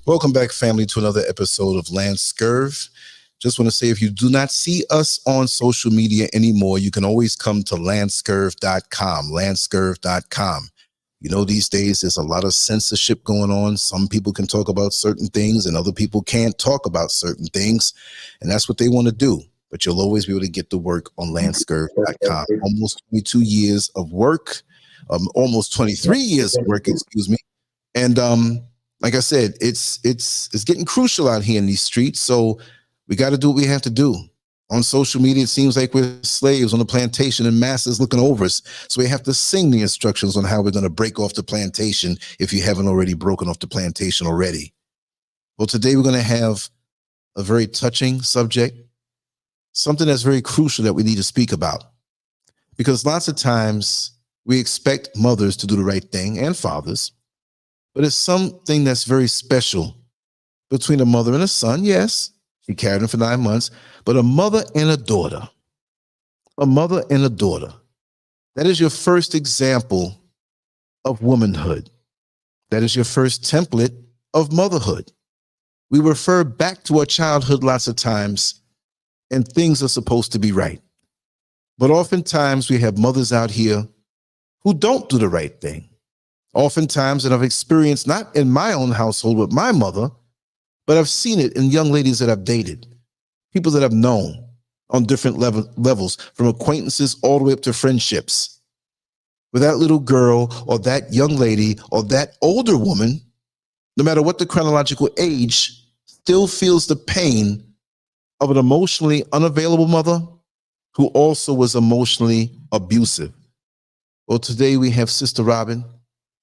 Welcome back, family, to another episode of LANCESCURV. Just want to say, if you do not see us on social media anymore, you can always come to LANCESCURV.com, LANCESCURV.com. You know, these days there's a lot of censorship going on. Some people can talk about certain things and other people can't talk about certain things. And that's what they want to do. But you'll always be able to get the work on LANCESCURV.com. Almost 22 years of work, almost 23 years of work, excuse me. And like I said, it's getting crucial out here in these streets. So we got to do what we have to do. On social media, it seems like we're slaves on the plantation and masters looking over us. So we have to sing the instructions on how we're going to break off the plantation if you haven't already broken off the plantation already. Well, today we're going to have a very touching subject, something that's very crucial that we need to speak about. Because lots of times we expect mothers to do the right thing and fathers, but it's something that's very special between a mother and a son. Yes, she carried him for 9 months, but a mother and a daughter, that is your first example of womanhood. That is your first template of motherhood. We refer back to our childhood lots of times, and things are supposed to be right. But oftentimes we have mothers out here who don't do the right thing. Oftentimes, and I've experienced, not in my own household with my mother, but I've seen it in young ladies that I've dated, people that I've known on different levels, from acquaintances all the way up to friendships. With that little girl or that young lady or that older woman, no matter what the chronological age, still feels the pain of an emotionally unavailable mother who also was emotionally abusive. Well, today we have Sister Robin.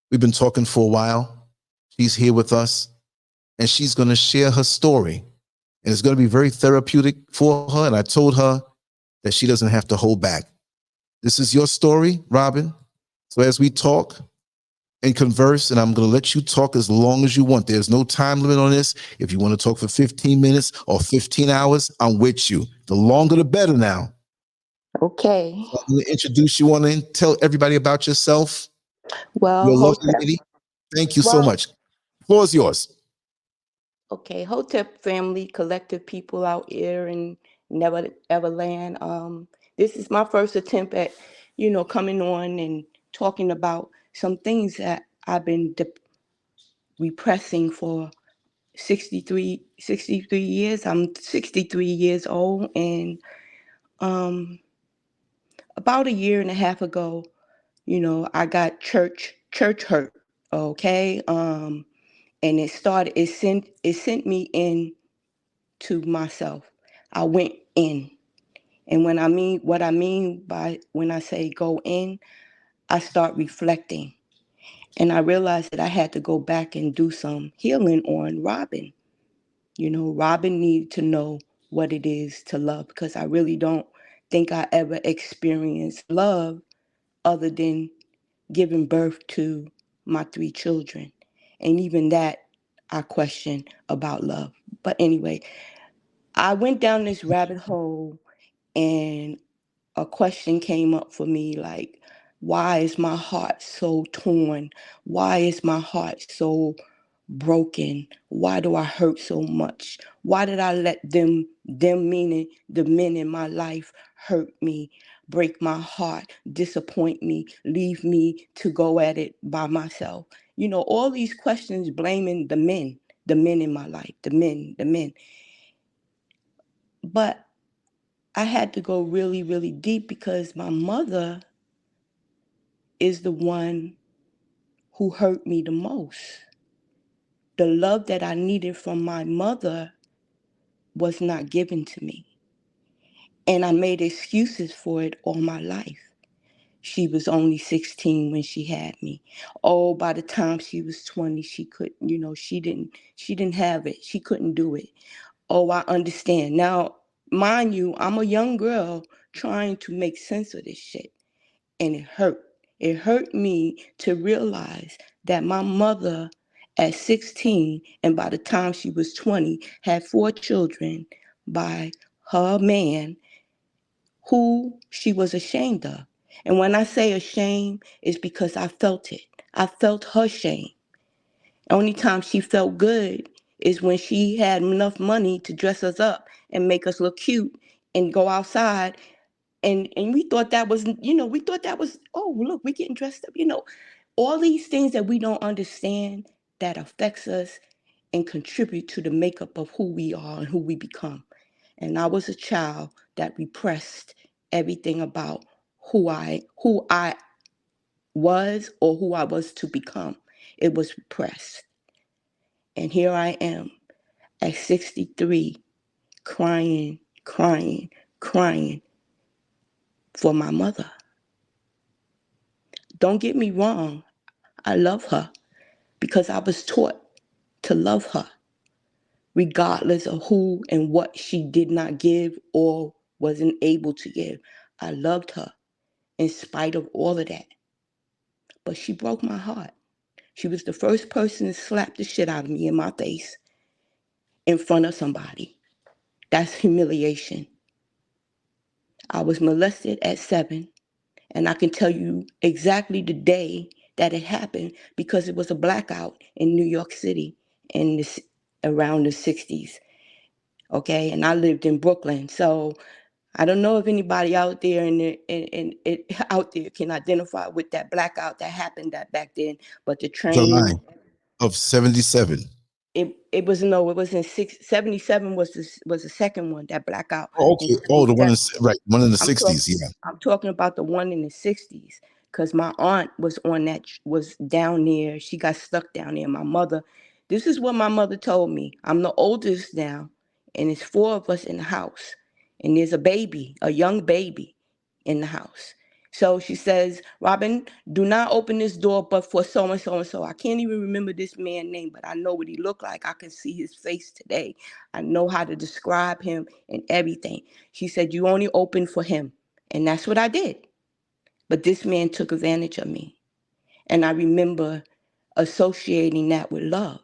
We've been talking for a while. She's here with us, and she's going to share her story. And it's going to be very therapeutic for her. And I told her that she doesn't have to hold back. This is your story, Robin. So as we talk and converse, and I'm going to let you talk as long as you want. There's no time limit on this. If you want to talk for 15 minutes or 15 hours, I'm with you. The longer, the better now. Okay. So I'm going to introduce you. Want to tell everybody about yourself? Well, You're a lovely Hotep. lady. Thank you so Well, much. Floor is yours. okay, Hotep family, collective people out here in Never Ever Land. This is my first attempt at, coming on and talking about some things that I've been repressing for 63 years. I'm 63 years old, and um, about a year and a half ago, I got church hurt. Okay. And it sent me in to myself. I went in. And what I mean by when I say go in, I start reflecting. And I realized that I had to go back and do some healing on Robin. Robin needed to know what it is to love, because I really don't think I ever experienced love other than giving birth to my 3 children. And even that, I question about love. But anyway, I went down this rabbit hole, and a question came up for me like, why is my heart so torn? Why is my heart so broken? Why do I hurt so much? Why did I let them meaning the men in my life, hurt me, break my heart, disappoint me, leave me to go at it by myself? All these questions blaming the men in my life, the men. But I had to go really, really deep, because my mother is the one who hurt me the most. The love that I needed from my mother was not given to me. And I made excuses for it all my life. She was only 16 when she had me. Oh, by the time she was 20, she couldn't, she didn't have it. She couldn't do it. Oh, I understand. Now, mind you, I'm a young girl trying to make sense of this shit. And it hurt. It hurt me to realize that my mother at 16, and by the time she was 20, had 4 children by her man who she was ashamed of. And when I say ashamed, it's because I felt it. I felt her shame. Only time she felt good is when she had enough money to dress us up and make us look cute and go outside. And we thought that was, we thought that was, oh, look, we getting dressed up, all these things that we don't understand that affects us and contribute to the makeup of who we are and who we become. And I was a child that repressed everything about who I was or who I was to become. It was repressed. And here I am at 63, crying, crying, crying for my mother. Don't get me wrong. I love her because I was taught to love her, regardless of who and what she did not give or wasn't able to give. I loved her in spite of all of that. But she broke my heart. She was the first person to slap the shit out of me in my face in front of somebody. That's humiliation. I was molested at 7, and I can tell you exactly the day that it happened because it was a blackout in New York City in this around the 60s. Okay, and I lived in Brooklyn, so I don't know if anybody out there out there can identify with that blackout that happened that back then. But the July train, of 77. it was no, it was in 77 was the second one, that blackout Oh, in okay. Oh, the one 77. right, one in the I'm 60s. Yeah. I'm talking about the one in the 60s because my aunt was down there. She got stuck down there. My mother, this is what my mother told me. I'm the oldest now, and it's 4 of us in the house, and there's a young baby in the house. So she says, Robin, do not open this door but for so and so and so. I can't even remember this man's name, but I know what he looked like. I can see his face today. I know how to describe him and everything. She said, you only open for him. And that's what I did. But this man took advantage of me. And I remember associating that with love.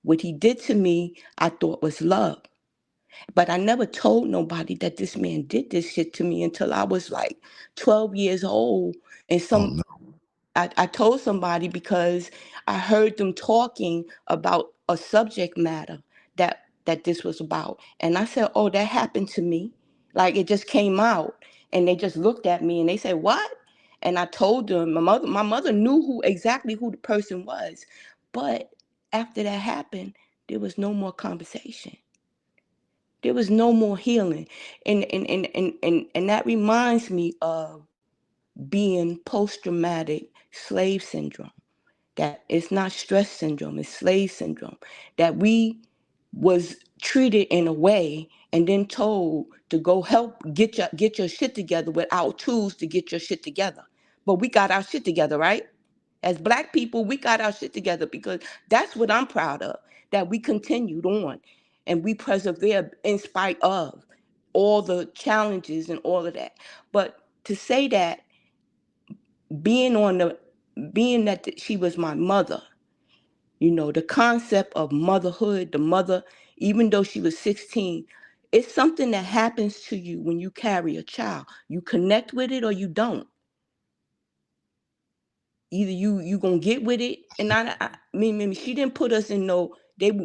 What he did to me, I thought was love. But I never told nobody that this man did this shit to me until I was like 12 years old. And Oh no. I told somebody because I heard them talking about a subject matter that this was about. And I said, oh, that happened to me. Like it just came out and they just looked at me and they said, what? And I told them, my mother knew exactly who the person was. But after that happened, there was no more conversation. There was no more healing. And that reminds me of being post-traumatic slave syndrome. That it's not stress syndrome, it's slave syndrome. That we was treated in a way and then told to go help get your shit together without tools to get your shit together. But we got our shit together, right? As Black people, we got our shit together because that's what I'm proud of, that we continued on and we persevered in spite of all the challenges and all of that. But to say that being that she was my mother, the concept of motherhood, the mother, even though she was 16, it's something that happens to you when you carry a child. You connect with it or you don't. Either you gonna get with it, and I mean, she didn't put us in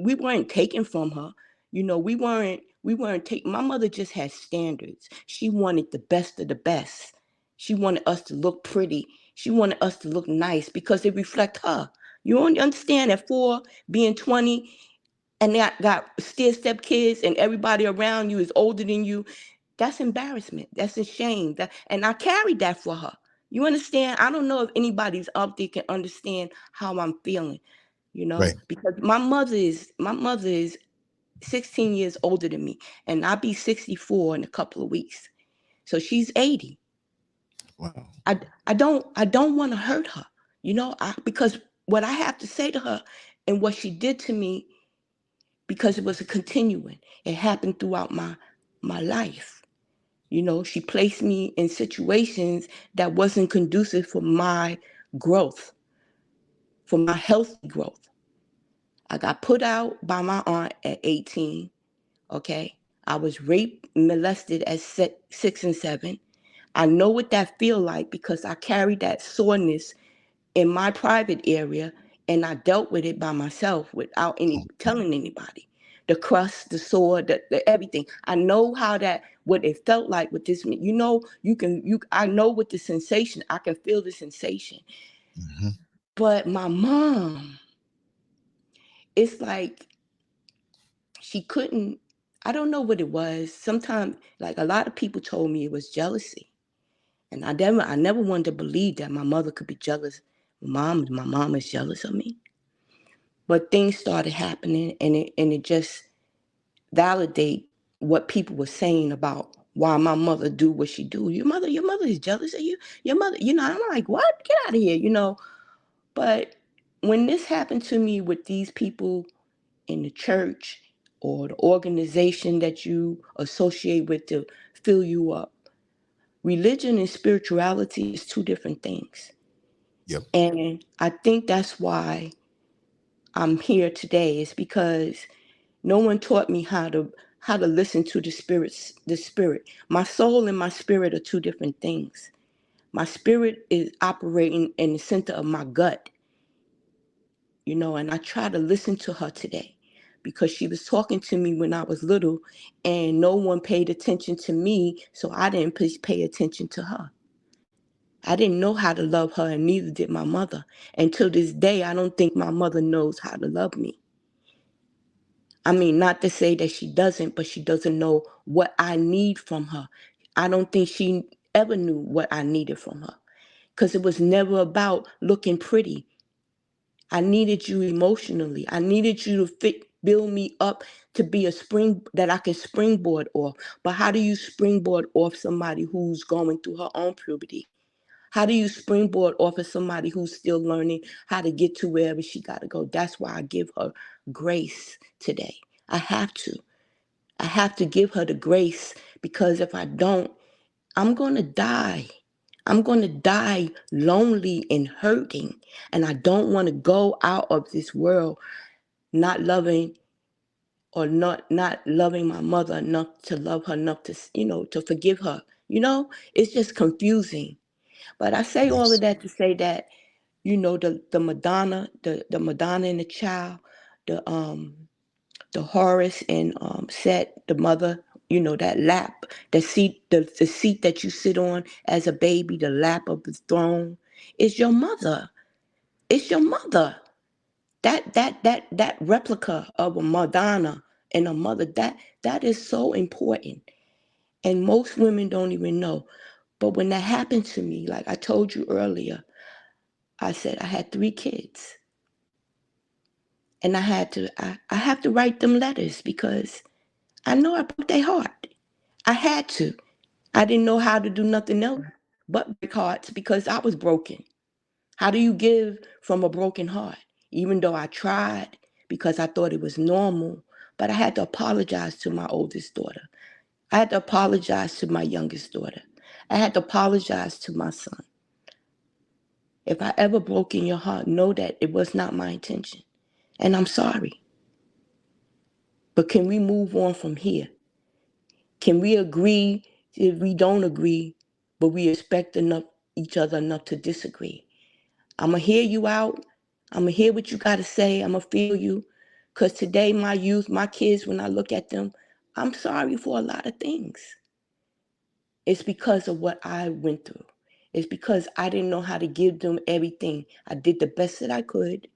we weren't taken from her. We weren't taking. My mother just had standards. She wanted the best of the best. She wanted us to look pretty. She wanted us to look nice because it reflect her. You don't understand at 4, being 20, and they got step kids, and everybody around you is older than you. That's embarrassment. That's a shame. And I carried that for her. You understand? I don't know if anybody's up there can understand how I'm feeling, Right. because my mother is 16 years older than me, and I'll be 64 in a couple of weeks. So she's 80. Wow. I don't want to hurt her, because what I have to say to her and what she did to me, because it was a continuing. It happened throughout my life. She placed me in situations that wasn't conducive for my growth, for my healthy growth. I got put out by my aunt at 18, okay? I was raped, molested at 6 and 7. I know what that feel like because I carried that soreness in my private area And I dealt with it by myself without any telling anybody. The crust, the sore, the everything. I know how that, what it felt like with this. I know what the sensation, I can feel the sensation. Mm-hmm. But my mom, it's like she couldn't, I don't know what it was. Sometimes, like a lot of people told me it was jealousy. And I never wanted to believe that my mother could be jealous. My mom is jealous of me. But things started happening, and it just validate what people were saying about why my mother do what she do. Your mother is jealous of you. Your mother, I'm like, what? Get out of here. But when this happened to me with these people in the church or the organization that you associate with to fill you up, religion and spirituality is two different things. Yep. And I think that's why I'm here today, is because no one taught me how to listen to the spirit. My soul and my spirit are two different things. My spirit is operating in the center of my gut, and I try to listen to her today because she was talking to me when I was little and no one paid attention to me, so I didn't pay attention to her. I didn't know how to love her, and neither did my mother. And to this day, I don't think my mother knows how to love me. I mean, not to say that she doesn't, but she doesn't know what I need from her. I don't think she ever knew what I needed from her, because it was never about looking pretty. I needed you emotionally. I needed you to build me up to be a spring that I can springboard off. But how do you springboard off somebody who's going through her own puberty? How do you springboard off of somebody who's still learning how to get to wherever she got to go? That's why I give her grace today. I have to. I have to give her the grace, because if I don't, I'm going to die. I'm going to die lonely and hurting. And I don't want to go out of this world not loving, or not loving my mother enough to love her enough to, to forgive her. It's just confusing. But I say all Yes. of that to say that, the Madonna, the Madonna and the child, the Horus and Set, the mother, that lap, the seat, the seat that you sit on as a baby, the lap of the throne, is your mother. It's your mother. That replica of a Madonna and a mother, that is so important. And most women don't even know. But when that happened to me, like I told you earlier, I said I had 3 kids. And I have to write them letters because I know I broke their heart. I had to. I didn't know how to do nothing else but break hearts because I was broken. How do you give from a broken heart? Even though I tried because I thought it was normal, but I had to apologize to my oldest daughter. I had to apologize to my youngest daughter. I had to apologize to my son. If I ever broke in your heart, know that it was not my intention. And I'm sorry. But can we move on from here? Can we agree if we don't agree, but we respect each other enough to disagree? I'm going to hear you out. I'm going to hear what you got to say. I'm going to feel you. Because today, my youth, my kids, when I look at them, I'm sorry for a lot of things. It's because of what I went through. It's because I didn't know how to give them everything. I did the best that I could.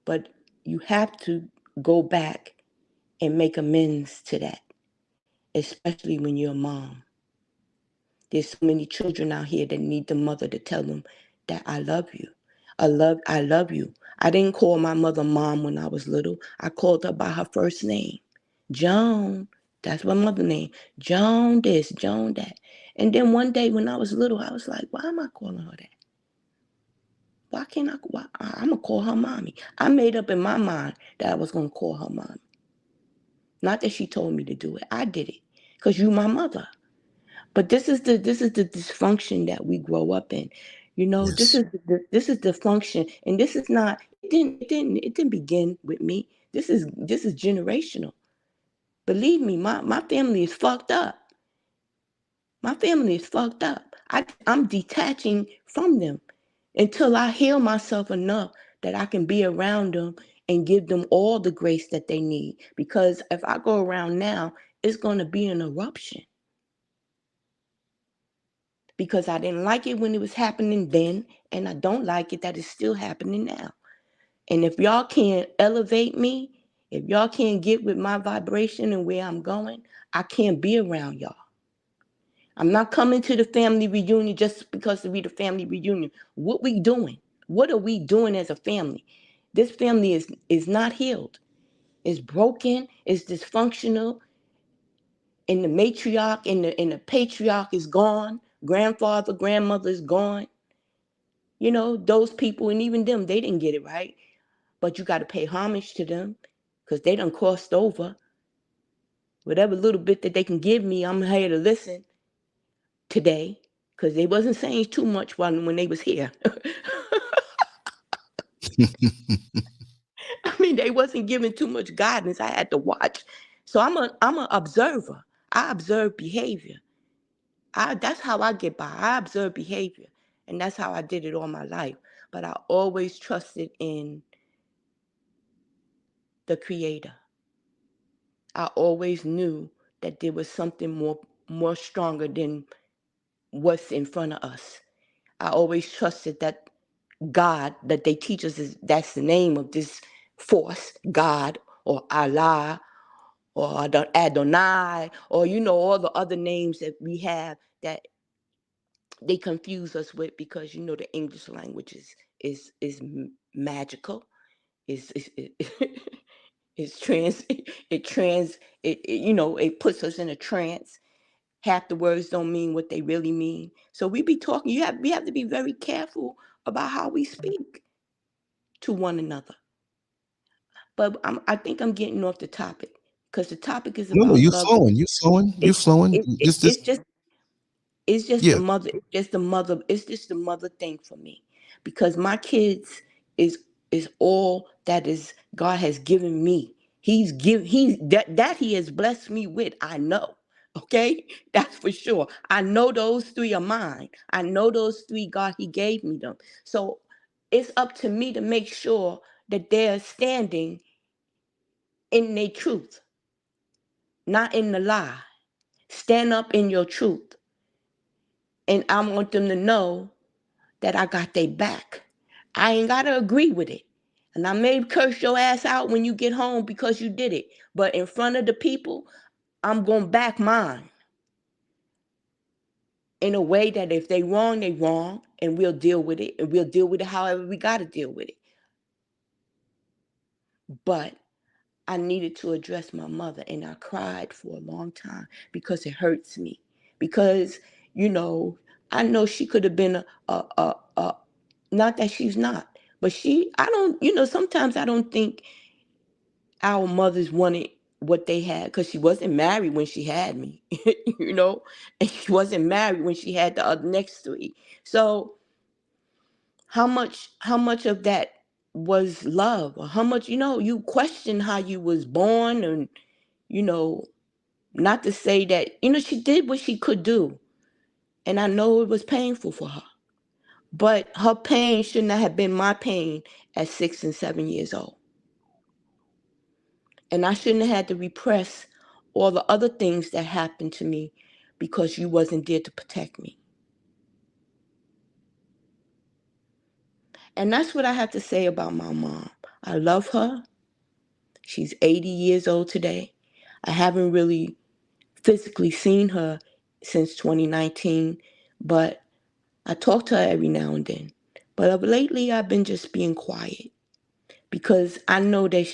But you have to go back and make amends to that, especially when you're a mom. There's so many children out here that need the mother to tell them that I love you. I love you. I didn't call my mother mom when I was little. I called her by her first name. Joan. That's my mother's name. Joan this, Joan that. And then one day when I was little, I was like, why am I calling her that? Why can't I'm going to call her mommy. I made up in my mind that I was going to call her mommy. Not that she told me to do it. I did it because you my mother. But this is the dysfunction that we grow up in. This Yes. is the function, and this is not. It didn't begin with me. This is generational. Believe me, my family is fucked up. My family is fucked up. I'm detaching from them until I heal myself enough that I can be around them and give them all the grace that they need. Because if I go around now, it's going to be an eruption. Because I didn't like it when it was happening then, and I don't like it that it's still happening now. And if y'all can't elevate me, if y'all can't get with my vibration and where I'm going, I can't be around y'all. I'm not coming to the family reunion just because to be the family reunion. What we doing? What are we doing as a family? This family is not healed. It's broken. It's dysfunctional. And the matriarch and the patriarch is gone. Grandfather, grandmother is gone. You know, those people, and even them, they didn't get it right. But you got to pay homage to them because they done crossed over. Whatever little bit that they can give me, I'm here to listen today because they wasn't saying too much when they was here. I mean, they wasn't giving too much guidance. I had to watch. So I'm an observer. I observe behavior. That's how I get by. I observe behavior. And that's how I did it all my life. But I always trusted in the Creator. I always knew that there was something more stronger than what's in front of us. I always trusted that God that they teach us that's the name of this force, God or Allah or Adonai, or all the other names that we have that they confuse us with, because the English language is magical, is it's it puts us in a trance. Half the words don't mean what they really mean. So we be talking. We have to be very careful about how we speak to one another. But I think I'm getting off the topic because the topic is No, about you love. flowing, you flowing, you It, flowing. it, it, This, it's just the yeah. mother. It's just the mother thing for me, because my kids is all that is God has given me. He's that He has blessed me with. I know. Okay, that's for sure. I know those three are mine. I know those three He gave me them. So it's up to me to make sure that they're standing in their truth, not in the lie. Stand up in your truth. And I want them to know that I got their back. I ain't got to agree with it. And I may curse your ass out when you get home because you did it. But in front of the people, I'm going to back mine in a way that if they wrong, they wrong. And we'll deal with it. And we'll deal with it however we got to deal with it. But I needed to address my mother. And I cried for a long time because it hurts me. Because, I know she could have been a not that she's not, but I don't, sometimes I don't think our mothers wanted what they had, because she wasn't married when she had me, and she wasn't married when she had the other next three. So how much of that was love, or how much, you question how you was born, and, you know, not to say that, she did what she could do. And I know it was painful for her. But her pain should not have been my pain at 6 and 7 years old. And I shouldn't have had to repress all the other things that happened to me because you wasn't there to protect me. And that's what I have to say about my mom. I love her. She's 80 years old today. I haven't really physically seen her since 2019, but I talk to her every now and then. But of lately, I've been just being quiet, because I know that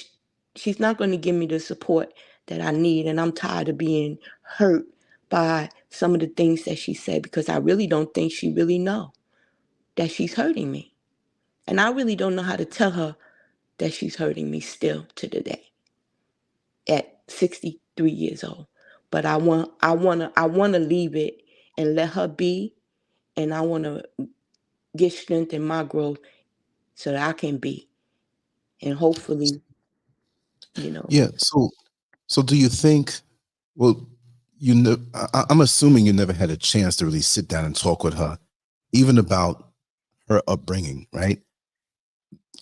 she's not going to give me the support that I need. And I'm tired of being hurt by some of the things that she said, because I really don't think she really know that she's hurting me. And I really don't know how to tell her that she's hurting me still to the day at 63 years old. But I want to leave it and let her be. And I want to get strength in my growth so that I can be. And hopefully, Yeah. So do you think, well, I'm assuming you never had a chance to really sit down and talk with her, even about her upbringing, right?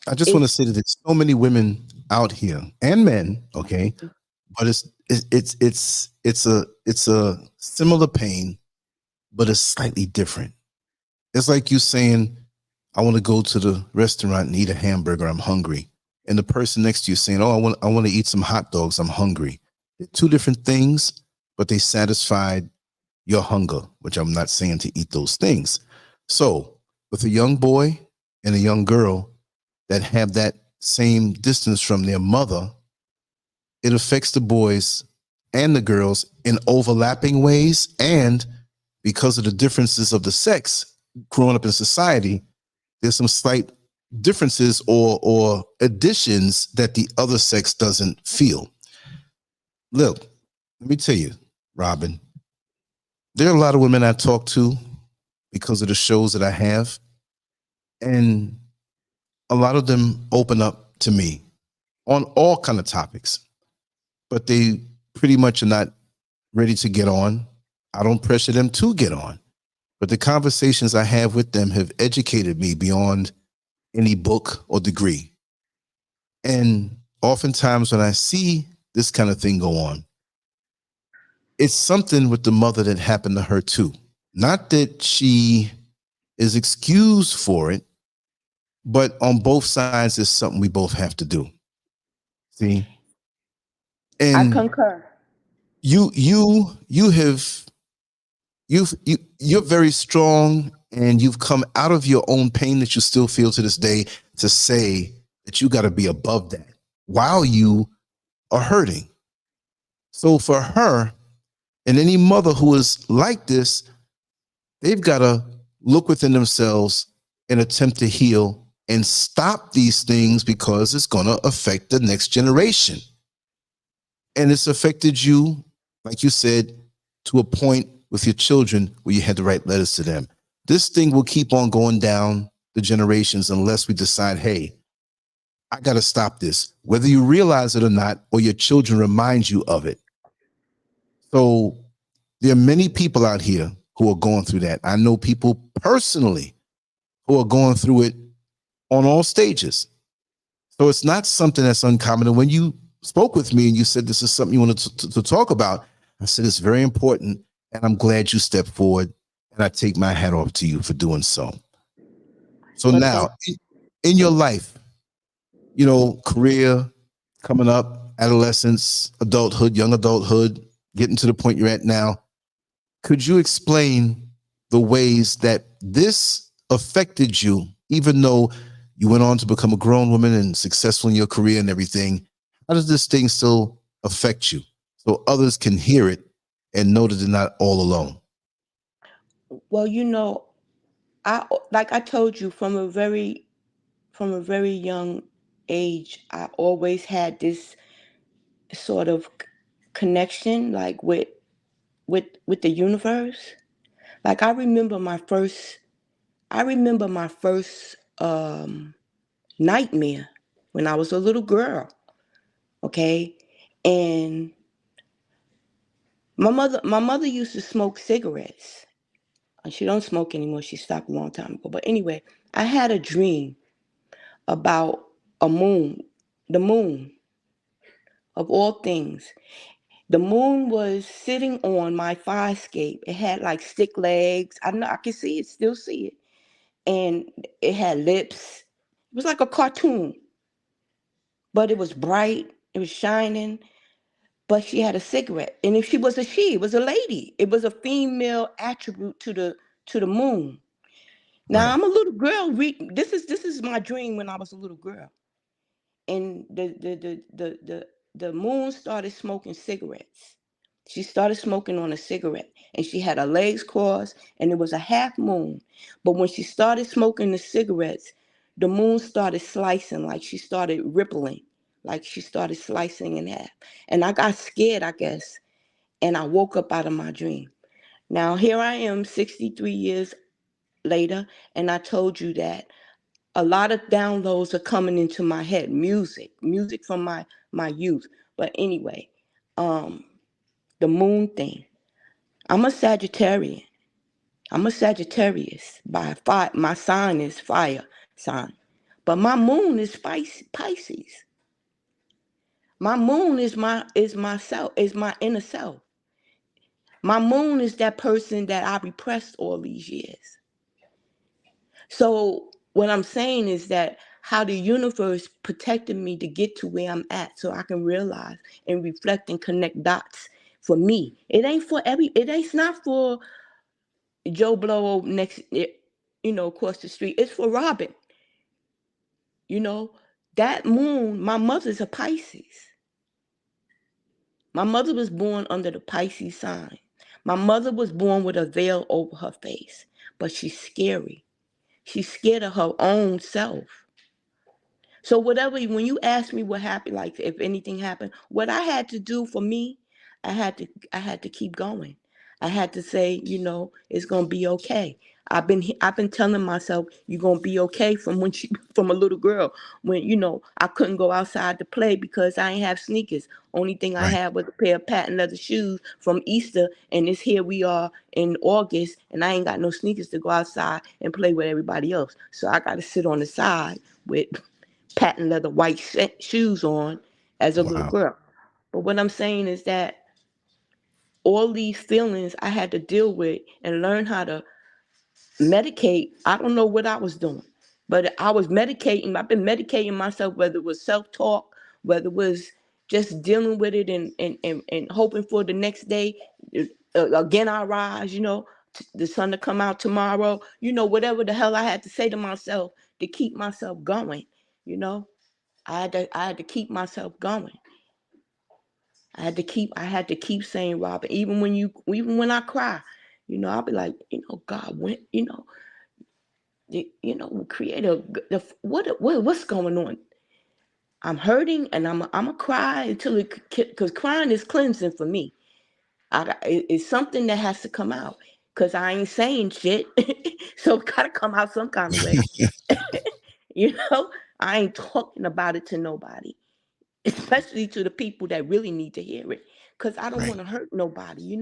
I just want to It's say that there's so many women out here and men, okay, but it's a similar pain, but it's slightly different. It's like you saying, I want to go to the restaurant and eat a hamburger, I'm hungry. And the person next to you saying, oh, I want to eat some hot dogs, I'm hungry. They're two different things, but they satisfied your hunger, which I'm not saying to eat those things. So with a young boy and a young girl that have that same distance from their mother, it affects the boys and the girls in overlapping ways. And because of the differences of the sex growing up in society, there's some slight differences or additions that the other sex doesn't feel. Look, let me tell you, Robin, there are a lot of women I talk to because of the shows that I have, and a lot of them open up to me on all kind of topics, but they pretty much are not ready to get on. I don't pressure them to get on, but the conversations I have with them have educated me beyond any book or degree. And oftentimes when I see this kind of thing go on, it's something with the mother that happened to her too. Not that she is excused for it, but on both sides, it's something we both have to do. See? I And concur. you have you're very strong, and you've come out of your own pain that you still feel to this day to say that you got to be above that while you are hurting. So for her and any mother who is like this, they've got to look within themselves and attempt to heal and stop these things, because it's going to affect the next generation. And it's affected you, like you said, to a point with your children where you had to write letters to them. This thing will keep on going down the generations unless we decide, hey, I got to stop this, whether you realize it or not, or your children remind you of it. So there are many people out here who are going through that. I know people personally who are going through it on all stages. So it's not something that's uncommon. And when you spoke with me and you said this is something you wanted to talk about, I said it's very important, and I'm glad you stepped forward, and I take my hat off to you for doing so. So Well, now, thank in your you. life, career coming up, adolescence, adulthood, young adulthood, getting to the point you're at now, could you explain the ways that this affected you, even though you went on to become a grown woman and successful in your career and everything? How does this thing still affect you so others can hear it and know that they're not all alone? Well, I like I told you from a very young age, I always had this sort of connection, like with the universe. Like I remember my first nightmare when I was a little girl. Okay, and my mother used to smoke cigarettes. And she don't smoke anymore. She stopped a long time ago. But anyway, I had a dream about a moon, the moon of all things. The moon was sitting on my fire escape. It had like stick legs. I know I can see it, still see it. And it had lips. It was like a cartoon, but it was bright. It was shining. But she had a cigarette. And if she, it was a lady. It was a female attribute to the moon. Now Right, I'm a little girl. This is my dream when I was a little girl, and the moon started smoking cigarettes. She started smoking on a cigarette, and she had her legs crossed, and it was a half moon. But when she started smoking the cigarettes, the moon started slicing, like she started rippling, like she started slicing in half. And I got scared, I guess, and I woke up out of my dream. Now here I am, 63 years later, and I told you that a lot of downloads are coming into my head, music from my youth. But anyway, um the moon thing, I'm a Sagittarian, I'm a Sagittarius by fire. My sign is fire sign. But my moon is Pisces. My moon is myself, is my inner self. My moon is that person that I repressed all these years. So what I'm saying is that how the universe protected me to get to where I'm at so I can realize and reflect and connect dots for me. It ain't for it's not for Joe Blow next, across the street. It's for Robin. You know, that moon, my mother's a Pisces. My mother was born under the Pisces sign. My mother was born with a veil over her face, but she's scary. She's scared of her own self. So when you ask me what happened, like if anything happened, what I had to do for me, I had to keep going. I had to say, it's gonna be okay. I've been telling myself you're gonna be okay from a little girl when I couldn't go outside to play because I ain't have sneakers. Only thing I Right. had was a pair of patent leather shoes from Easter, and it's here we are in August, and I ain't got no sneakers to go outside and play with everybody else. So I got to sit on the side with patent leather white shoes on as a little Wow. girl. But what I'm saying is that all these feelings I had to deal with and learn how to medicate. I don't know what I was doing, but I was medicating. I've been medicating myself, whether it was self-talk, whether it was just dealing with it and hoping for the next day. Again, I rise, the sun to come out tomorrow, whatever the hell I had to say to myself to keep myself going, you know. I had to keep myself going. I had to keep saying, Robert, even when I cry, I'll be like, God, when, create what's going on? I'm hurting and I'm a cry until because crying is cleansing for me. It's something that has to come out because I ain't saying shit, so it gotta come out some kind of way. you know, I ain't talking about it to nobody, especially to the people that really need to hear it, because I don't Right. want to hurt nobody,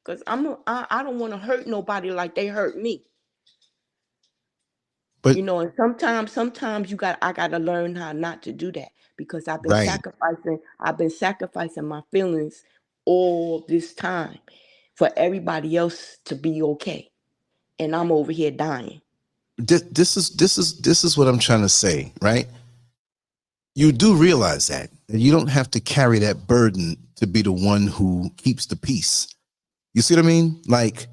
because I don't want to hurt nobody like they hurt me. But And sometimes I gotta learn how not to do that because right. I've been sacrificing my feelings all this time for everybody else to be okay. And I'm over here dying. This is what I'm trying to say, right? You do realize that you don't have to carry that burden to be the one who keeps the peace. You see what I mean? Like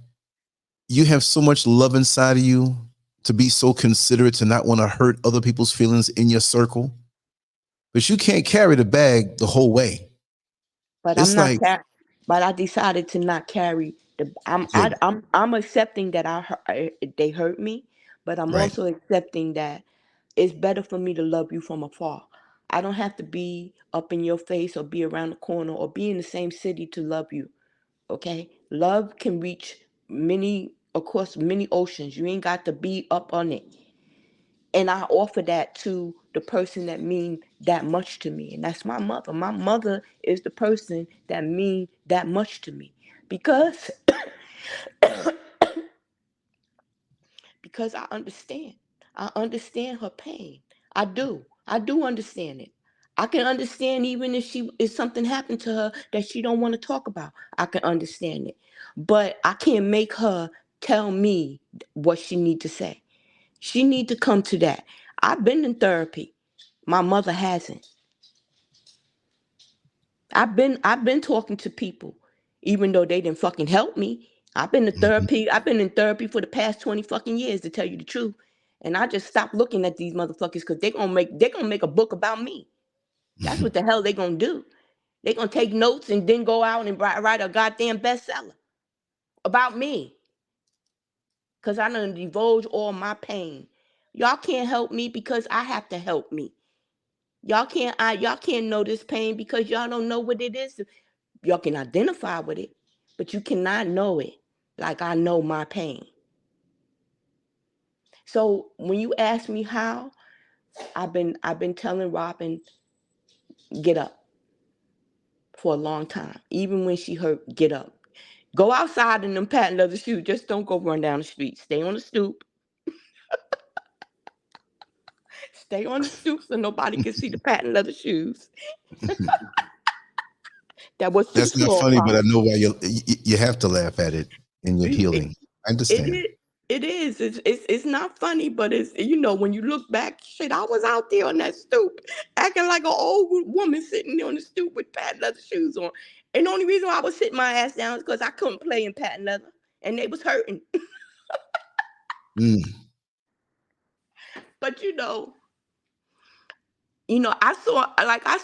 you have so much love inside of you to be so considerate to not want to hurt other people's feelings in your circle, but you can't carry the bag the whole way. But I'm It's not like car- but I decided to not carry the good, I'm accepting that they hurt me, but I'm right? also accepting that it's better for me to love you from afar. I don't have to be up in your face or be around the corner or be in the same city to love you. Okay? Love can reach across many oceans. You ain't got to be up on it. And I offer that to the person that mean that much to me, and that's my mother. My mother is the person that mean that much to me because because I understand her pain. I do understand it. I can understand even if something happened to her that she don't want to talk about. I can understand it, but I can't make her tell me what she need to say. She need to come to that. I've been in therapy. My mother hasn't. I've been talking to people, even though they didn't fucking help me. I've been to Mhm. therapy. I've been in therapy for the past 20 fucking years, to tell you the truth. And I just stopped looking at these motherfuckers because they're gonna make a book about me. That's what the hell they gonna do. They gonna take notes and then go out and write a goddamn bestseller about me. Cause I done divulge all my pain. Y'all can't help me because I have to help me. Y'all can't know this pain because y'all don't know what it is. Y'all can identify with it, but you cannot know it like I know my pain. So when you ask me how, I've been telling Robin, get up for a long time. Even when she hurt, get up. Go outside in them patent leather shoes. Just don't go run down the street. Stay on the stoop. Stay on the stoop so nobody can see the patent leather shoes. That was to the That's not floor, funny, but I Pop. know why you have to laugh at it in your It, healing. I it understand. is. It is. It's not funny, but it's, when you look back, shit, I was out there on that stoop, acting like an old woman sitting there on the stoop with patent leather shoes on. And the only reason why I was sitting my ass down is because I couldn't play in patent leather, and they was hurting. Mm. But I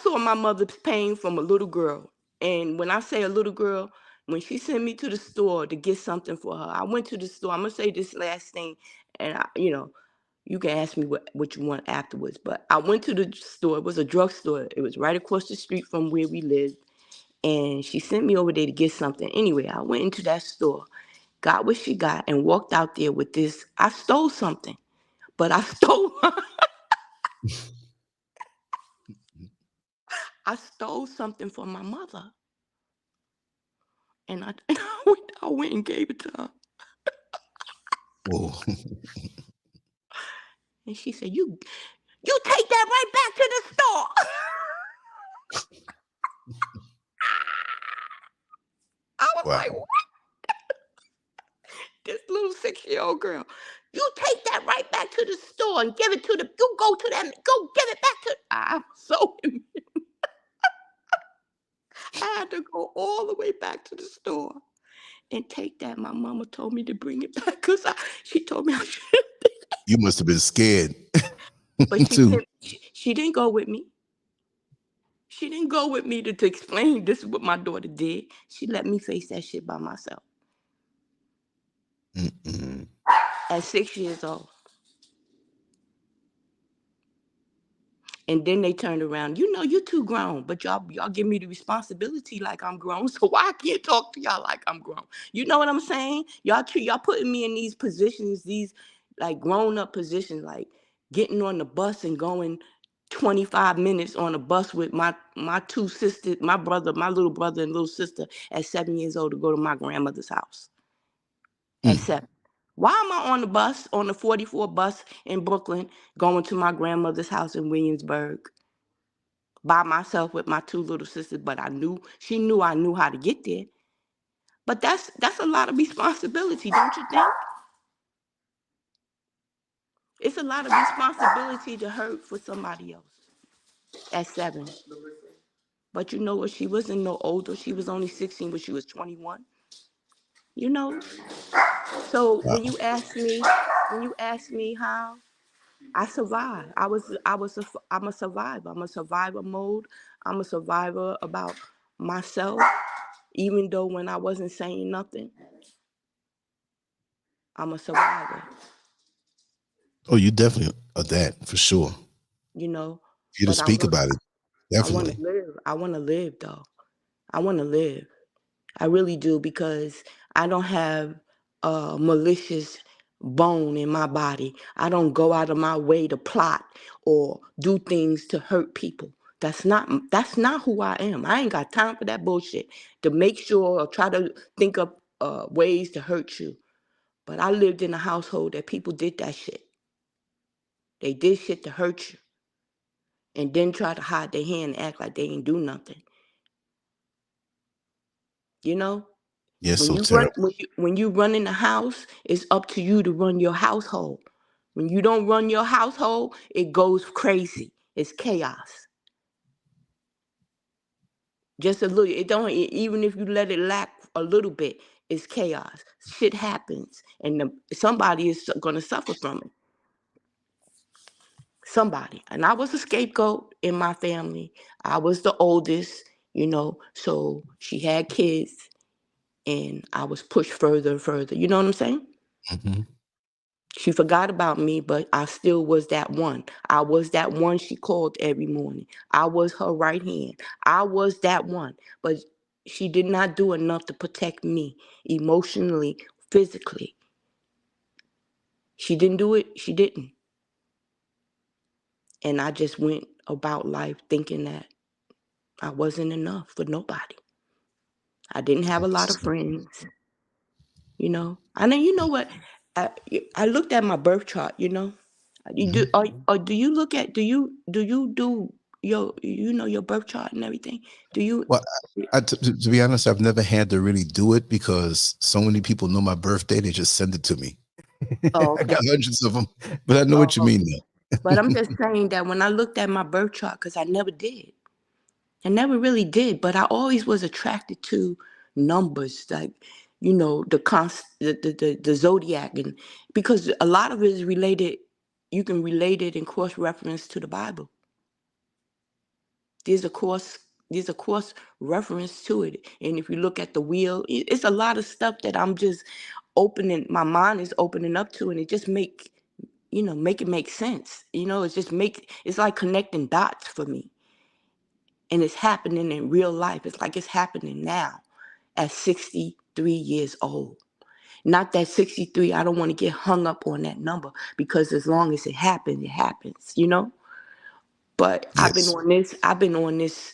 saw my mother's pain from a little girl. And when I say a little girl, when she sent me to the store to get something for her, I went to the store. I'm gonna say this last thing, and you can ask me what you want afterwards. But I went to the store. It was a drugstore. It was right across the street from where we lived. And she sent me over there to get something. Anyway, I went into that store, got what she got, and walked out there with this. I stole something, but I stole I stole something from my mother. And I went and gave it to her. Oh. And she said, You take that right back to the store. I was Wow. like, what? This little 6-year-old girl. You take that right back to the store and give it to you go to them, go give it back to. I'm so I had to go all the way back to the store and take that. My mama told me to bring it back because she told me I should. You must have been scared. But too. she didn't go with me. She didn't go with me to explain this is what my daughter did. She let me face that shit by myself. Mm-mm. At 6 years old. And then they turned around. You're too grown, but y'all give me the responsibility like I'm grown. So why I can't talk to y'all like I'm grown? You know what I'm saying? Y'all putting me in these positions, these like grown up positions, like getting on the bus and going 25 minutes on a bus with my two sisters, my little brother and little sister at 7 years old to go to my grandmother's house at 7. Why am I on the bus, on the 44 bus in Brooklyn, going to my grandmother's house in Williamsburg by myself with my two little sisters? But she knew I knew how to get there. But that's a lot of responsibility, don't you think? It's a lot of responsibility to hurt for somebody else at 7. But you know what? She wasn't no older. She was only 16 when she was 21. So Wow. when you ask me how I survived, I'm a survivor. I'm a survivor mode. I'm a survivor about myself, even though when I wasn't saying nothing, I'm a survivor. Oh, you definitely are that for sure. You know, For you to but speak about it, I want to definitely. live. I want to live though. I want to live. I really do, because I don't have a malicious bone in my body. I don't go out of my way to plot or do things to hurt people. That's not who I am. I ain't got time for that bullshit to make sure or try to think of ways to hurt you. But I lived in a household that people did that shit. They did shit to hurt you and then try to hide their hand and act like they ain't do nothing. You know? Yes, When so you run terrible. when you run in the house, it's up to you to run your household. When you don't run your household, it goes crazy. It's chaos. Just a little. It don't even if you let it lack a little bit, it's chaos. Shit happens, and somebody is gonna suffer from it. Somebody. And I was a scapegoat in my family. I was the oldest, so she had kids, and I was pushed further and further. You know what I'm saying? Mm-hmm. She forgot about me, but I still was that one. I was that one she called every morning. I was her right hand. I was that one. But she did not do enough to protect me emotionally, physically. She didn't do it. She didn't. And I just went about life thinking that I wasn't enough for nobody. I didn't have a lot of friends. you know. And then you know what? I looked at my birth chart, you know. You do, Mhm. or do you look at, do you do your, you know, your birth chart and everything? Do you? Well, to be honest, I've never had to really do it because so many people know my birthday. They just send it to me. Oh, I got okay. hundreds of them, but I know what you Oh, mean okay. though. But I'm just saying that when I looked at my birth chart, because I never did. I never really did, but I always was attracted to numbers, like, you know, the zodiac, and because a lot of it is related, you can relate it in cross reference to the Bible. There's a cross, there's a cross reference to it, and if you look at the wheel, it's a lot of stuff that I'm just opening. My mind is opening up to, and it just make, you know, make it make sense. You know, it's just make, it's like connecting dots for me. And it's happening in real life. It's like it's happening now at 63 years old. Not that 63, I don't want to get hung up on that number, because as long as it happens, you know? But Yes. I've been on this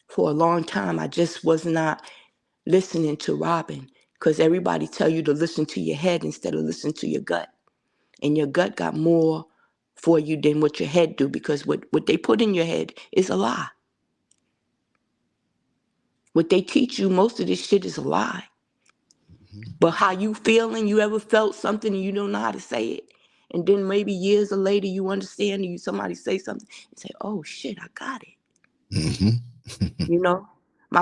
for a long time. I just was not listening to Robin, because everybody tell you to listen to your head instead of listen to your gut. And your gut got more for you than what your head do, because what they put in your head is a lie. What they teach you, most of this shit is a lie. Mhm. But how you feeling, you ever felt something and you don't know how to say it? And then maybe years later you understand, and you somebody say something and say, oh shit, I got it. Mhm. You know? My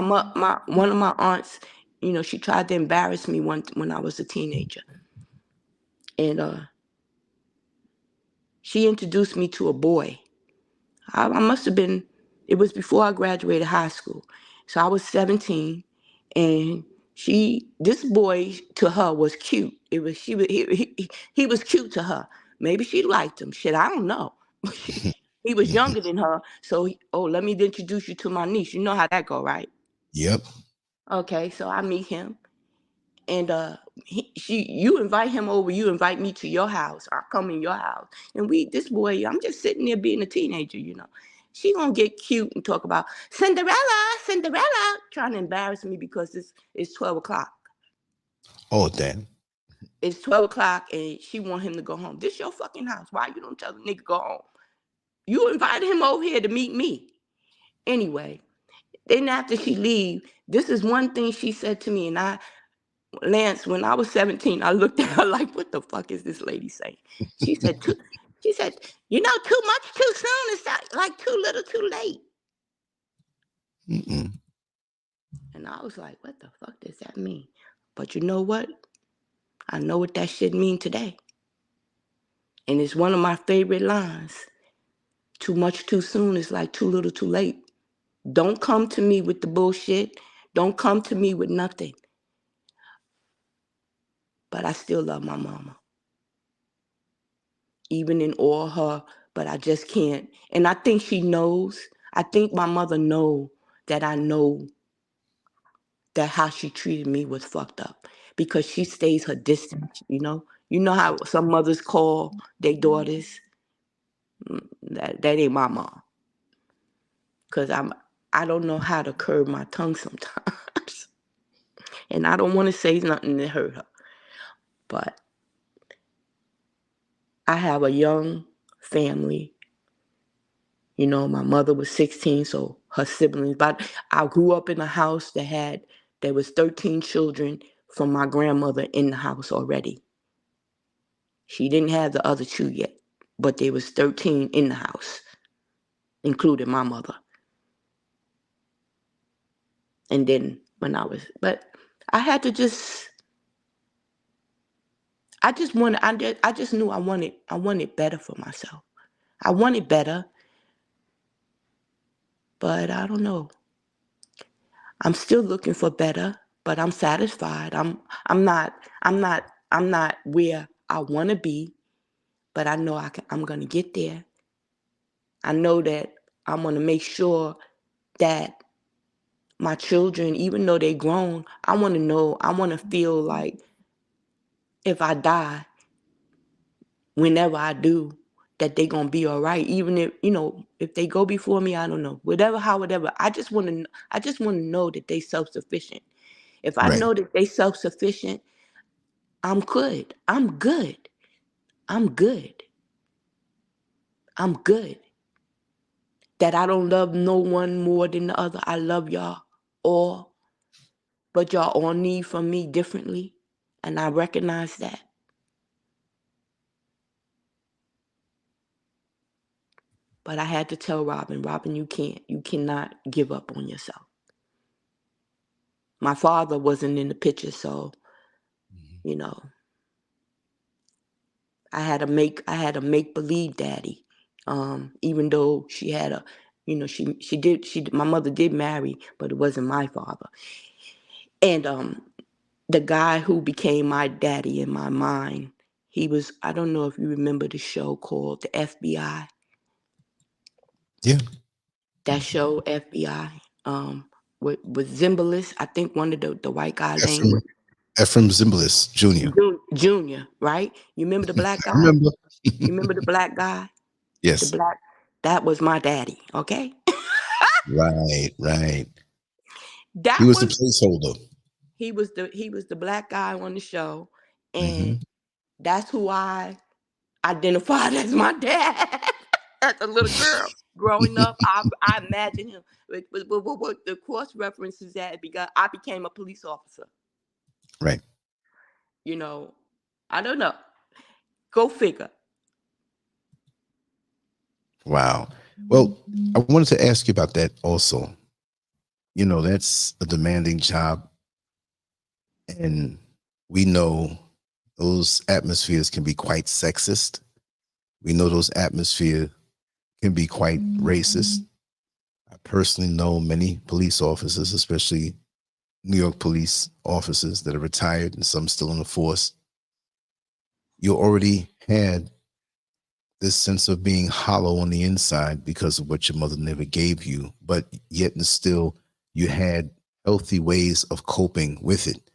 one of my aunts, you know, she tried to embarrass me when I was a teenager. And she introduced me to a boy. I must have been, it was before I graduated high school. So I was 17, and this boy to her was cute. It was, he was cute to her. Maybe she liked him. Shit, I don't know. He was Mhm. younger than her. So, oh, let me introduce you to my niece. You know how that go, right? Yep. Okay, so I meet him. And you invite him over, you invite me to your house, I come in your house, and this boy, I'm just sitting there being a teenager, you know. She gonna get cute and talk about Cinderella, trying to embarrass me because it's 12 o'clock. Oh, damn. It's 12 o'clock and she want him to go home. This your fucking house. Why you don't tell the nigga go home? You invited him over here to meet me. Anyway, then after she leave, this is one thing she said to me, and Lance, when I was 17, I looked at her like, what the fuck is this lady saying? She said, she said, you know, too much too soon is like too little too late. Mm-mm. And I was like, what the fuck does that mean? But you know what? I know what that shit mean today. And it's one of my favorite lines. Too much too soon is like too little too late. Don't come to me with the bullshit. Don't come to me with nothing. But I still love my mama. Even in all her, but I just can't. And I think she knows. I think my mother know that I know that how she treated me was fucked up, because she stays her distance, you know? You know how some mothers call their daughters? That ain't my mom. Cause I don't know how to curb my tongue sometimes. And I don't want to say nothing to hurt her. But I have a young family. You know, my mother was 16, so her siblings. But I grew up in a house there was 13 children from my grandmother in the house already. She didn't have the other two yet, but there was 13 in the house, including my mother. And then but I had to I just knew I wanted better for myself. I wanted better, but I don't know. I'm still looking for better, but I'm satisfied. I'm not I'm not I'm not where I want to be, but I know I'm going to get there. I know that I'm going to make sure that my children, even though they're grown, I want to feel like if I die, whenever I do, that they're going to be all right. Even if, you know, if they go before me, I don't know. Whatever. I just want to know that they self-sufficient. If I Right. know that they self-sufficient, I'm good. I'm good. I'm good. I'm good. That I don't love no one more than the other. I love y'all all, but y'all all need from me differently. And I recognize that. But I had to tell Robin, you cannot give up on yourself. My father wasn't in the picture, so, Mhm. you know, I had a make believe daddy. Even though she had a, my mother did marry, but it wasn't my father. And the guy who became my daddy in my mind, he was, I don't know if you remember the show called The FBI. Yeah. That show, FBI, with Zimbalist, I think one of the white guy name Ephraim, was Ephraim Zimbalist Jr. Junior, right? You remember the black I guy? remember. You remember the black guy? The Yes. black, that was my daddy, okay? Right. Right. He That was the was placeholder. he was the black guy on the show, and Hmm. that's who I identified as my dad. As a little girl growing up, I imagine him. What the cross references that, because I became a police officer. Right. You know, I don't know. Go figure. Wow. Well, I wanted to ask you about that also. That's a demanding job, and we know those atmospheres can be quite sexist. We know those atmospheres can be quite racist. I personally know many police officers, especially New York police officers that are retired and some still in the force. You already had this sense of being hollow on the inside because of what your mother never gave you, but yet and still you had healthy ways of coping with it.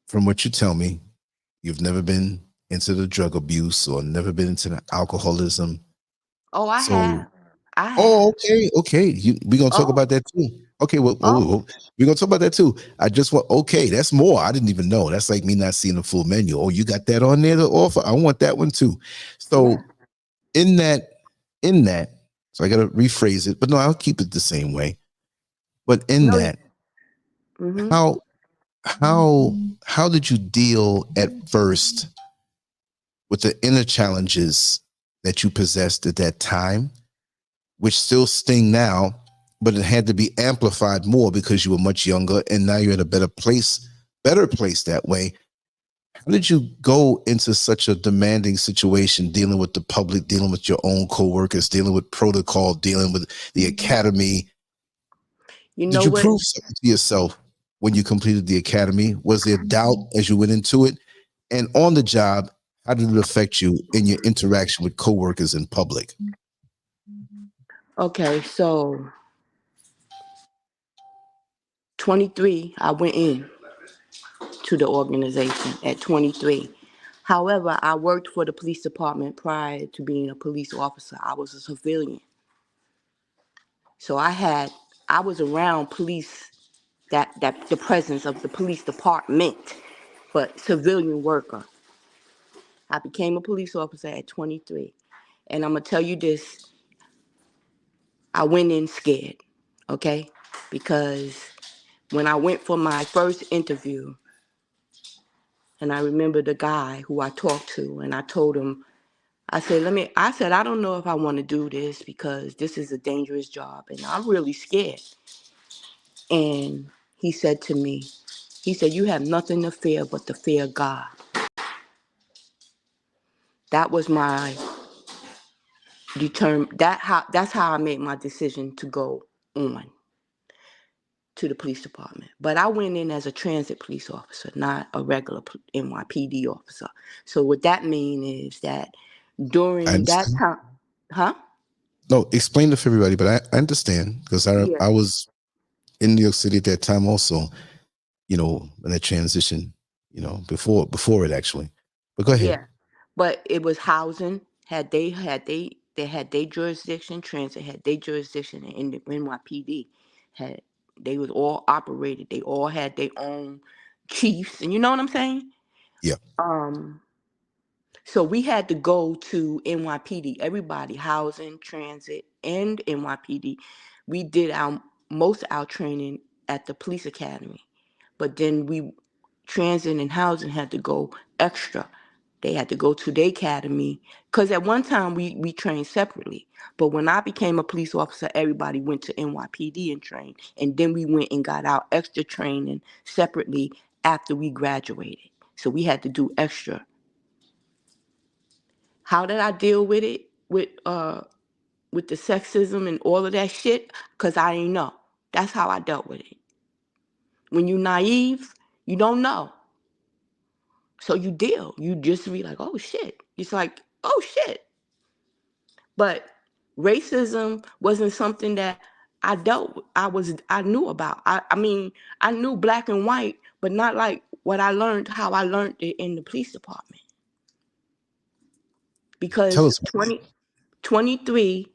From what you tell me, you've never been into the drug abuse or never been into the alcoholism. Oh, I So, have. I oh, have. okay, okay. We're gonna talk Oh, about that too. Okay, well, oh, we're gonna talk about that too. I just want, okay, that's more. I didn't even know. That's like me not seeing the full menu. Oh, you got that on there to offer? I want that one too. yeah. So in that, in that, so I gotta rephrase it, but no, I'll keep it the same way. But in No. that, Mm-hmm. how how how did you deal at first with the inner challenges that you possessed at that time, which still sting now, but it had to be amplified more because you were much younger and now you're in a better place that way. How did you go into such a demanding situation, dealing with the public, dealing with your own coworkers, dealing with protocol, dealing with the academy? You Did know you what? prove something to yourself when you completed the academy? Was there doubt as you went into it? And on the job, how did it affect you in your interaction with coworkers in public? Okay, so 23, I went in to the organization at 23. However, I worked for the police department prior to being a police officer. I was a civilian. So I was around police, that the presence of the police department, but civilian worker. I became a police officer at 23. And I'm gonna tell you this, I went in scared, okay? Because when I went for my first interview, and I remember the guy who I talked to, and I told him, I said, I don't know if I want to do this because this is a dangerous job and I'm really scared. And he said to me, he said, you have nothing to fear but the fear of God. That was my that's how I made my decision to go on to the police department. But I went in as a transit police officer, not a regular NYPD officer. So what that means is that I during that understand. time, huh? No, explain it for everybody, but I understand because Yeah, I was in New York City at that time also, in that transition, before it actually. But go ahead. yeah. But it was housing. They had their jurisdiction. Transit had their jurisdiction, and the NYPD had, they was all operated. They all had their own chiefs, and you know what I'm saying. Yeah. So we had to go to NYPD. Everybody, housing, transit, and NYPD. We did most of our training at the police academy, but then transit and housing had to go extra. They had to go to the academy because at one time we trained separately. But when I became a police officer, everybody went to NYPD and trained, and then we went and got our extra training separately after we graduated. So we had to do extra. How did I deal with it with the sexism and all of that shit? Because I didn't know. That's how I dealt with it. When you're naive, you don't know. So you deal. You just be like, oh shit. It's like, oh shit. But racism wasn't something that I dealt with. I knew about. I mean, I knew black and white, but not like how I learned it in the police department. Tell Because us. 23,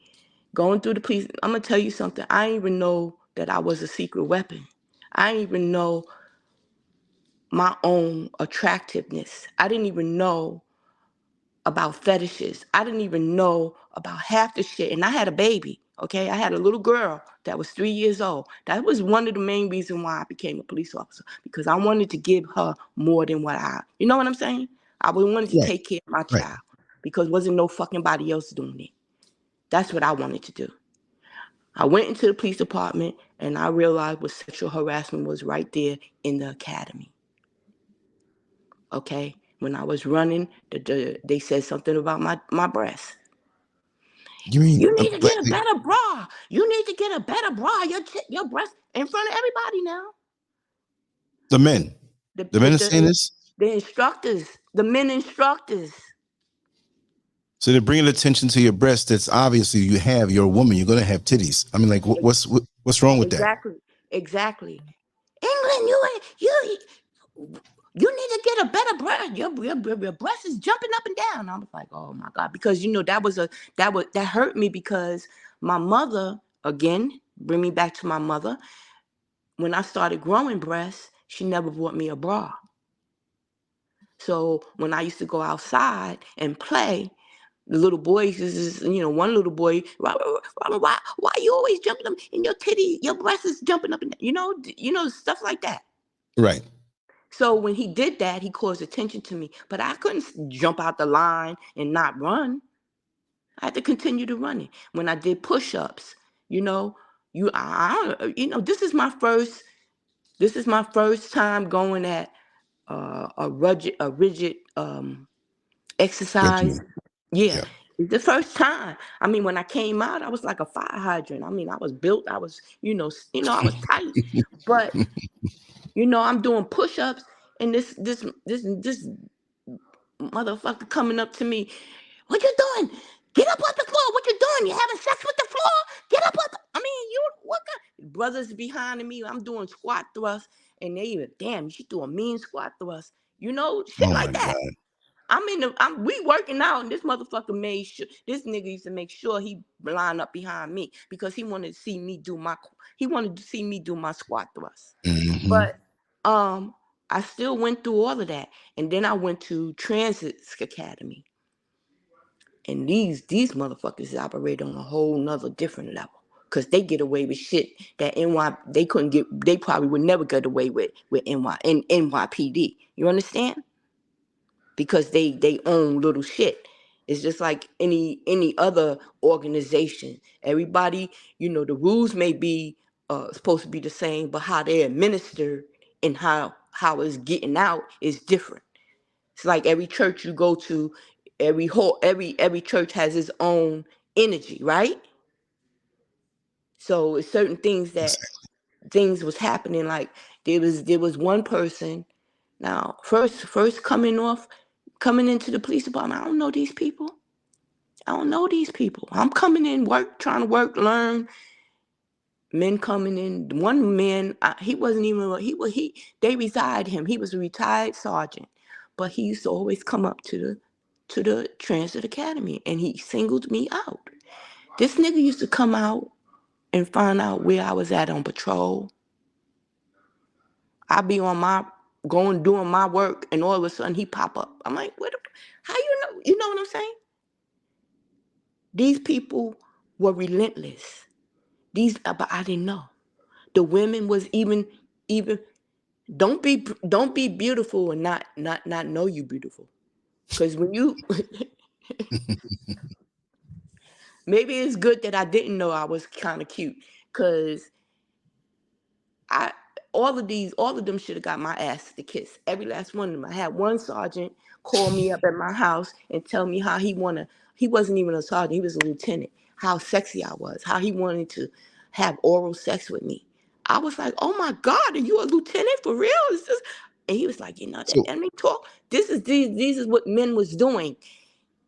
going through the police, I'm going to tell you something. I didn't even know that I was a secret weapon. I didn't even know my own attractiveness. I didn't even know about fetishes. I didn't even know about half the shit. And I had a baby, okay? I had a little girl that was 3 years old. That was one of the main reasons why I became a police officer, because I wanted to give her more than you know what I'm saying? I wanted to Right. take care of my Right. child because wasn't no fucking body else doing it. That's what I wanted to do. I went into the police department and I realized what sexual harassment was right there in the academy. Okay? When I was running, they said something about my breasts. You mean You need to get a better bra. You need to get a better bra. Your breast in front of everybody now. the men? The men are saying this? The instructors, the men instructors. So they're bringing attention to your breast. That's obviously you're a woman. You're going to have titties. I mean, like, what's wrong with that? Exactly. England, you need to get a better breast. Your breast is jumping up and down. I was like, oh my God, because that hurt me because my mother, again, bring me back to my mother. When I started growing breasts, she never bought me a bra. So when I used to go outside and play, the little boys, one little boy, Robert, why you always jumping up in your titty? Your breast is jumping up and down. Stuff like that. Right. So when he did that, he caused attention to me. But I couldn't jump out the line and not run. I had to continue to run it. When I did push-ups, this is my first time going at a rigid exercise. Regimen. Yeah. Yeah. It's the first time. I mean, when I came out, I was like a fire hydrant. I mean, I was built. I was, I was tight. But I'm doing push-ups, and this motherfucker coming up to me. What you doing? Get up off the floor. What you doing? You having sex with the floor? Get up off the, I mean, what kind? Brothers behind me. I'm doing squat thrusts, and they even, damn, she do a mean squat thrust. Shit Oh like my that. God. We working out, and this motherfucker made sure, this nigga used to make sure he line up behind me because he wanted to see me do my squat thrust. Mm-hmm. But I still went through all of that, and then I went to Transit Academy, and these motherfuckers operate on a whole nother different level because they get away with shit that they couldn't get. They probably would never get away with NYPD. You understand? Because they own little shit. It's just like any other organization. Everybody, the rules may be supposed to be the same, but how they administer and how it's getting out is different. It's like every church you go to, every church has its own energy, right? So it's certain things was happening. Like there was one person. Now, first coming into the police department, I don't know these people. I'm coming in, trying to work, learn. Men coming in. One man, he wasn't even. They resigned him. He was a retired sergeant, but he used to always come up to the Transit Academy, and he singled me out. This nigga used to come out and find out where I was at on patrol. I'd be on my going doing my work, and all of a sudden he pop up. I'm like, what? How you know? You know what I'm saying? These people were relentless. But I didn't know. The women was even. Don't be beautiful and not know you beautiful. Because when you, maybe it's good that I didn't know I was kind of cute. Because all of them should have got my ass to kiss. Every last one of them. I had one sergeant call me up at my house and tell me how he wasn't even a sergeant, he was a lieutenant, how sexy I was, how he wanted to have oral sex with me. I was like, oh my God, are you a lieutenant for real? And he was like, that So, enemy talk. This is what men was doing.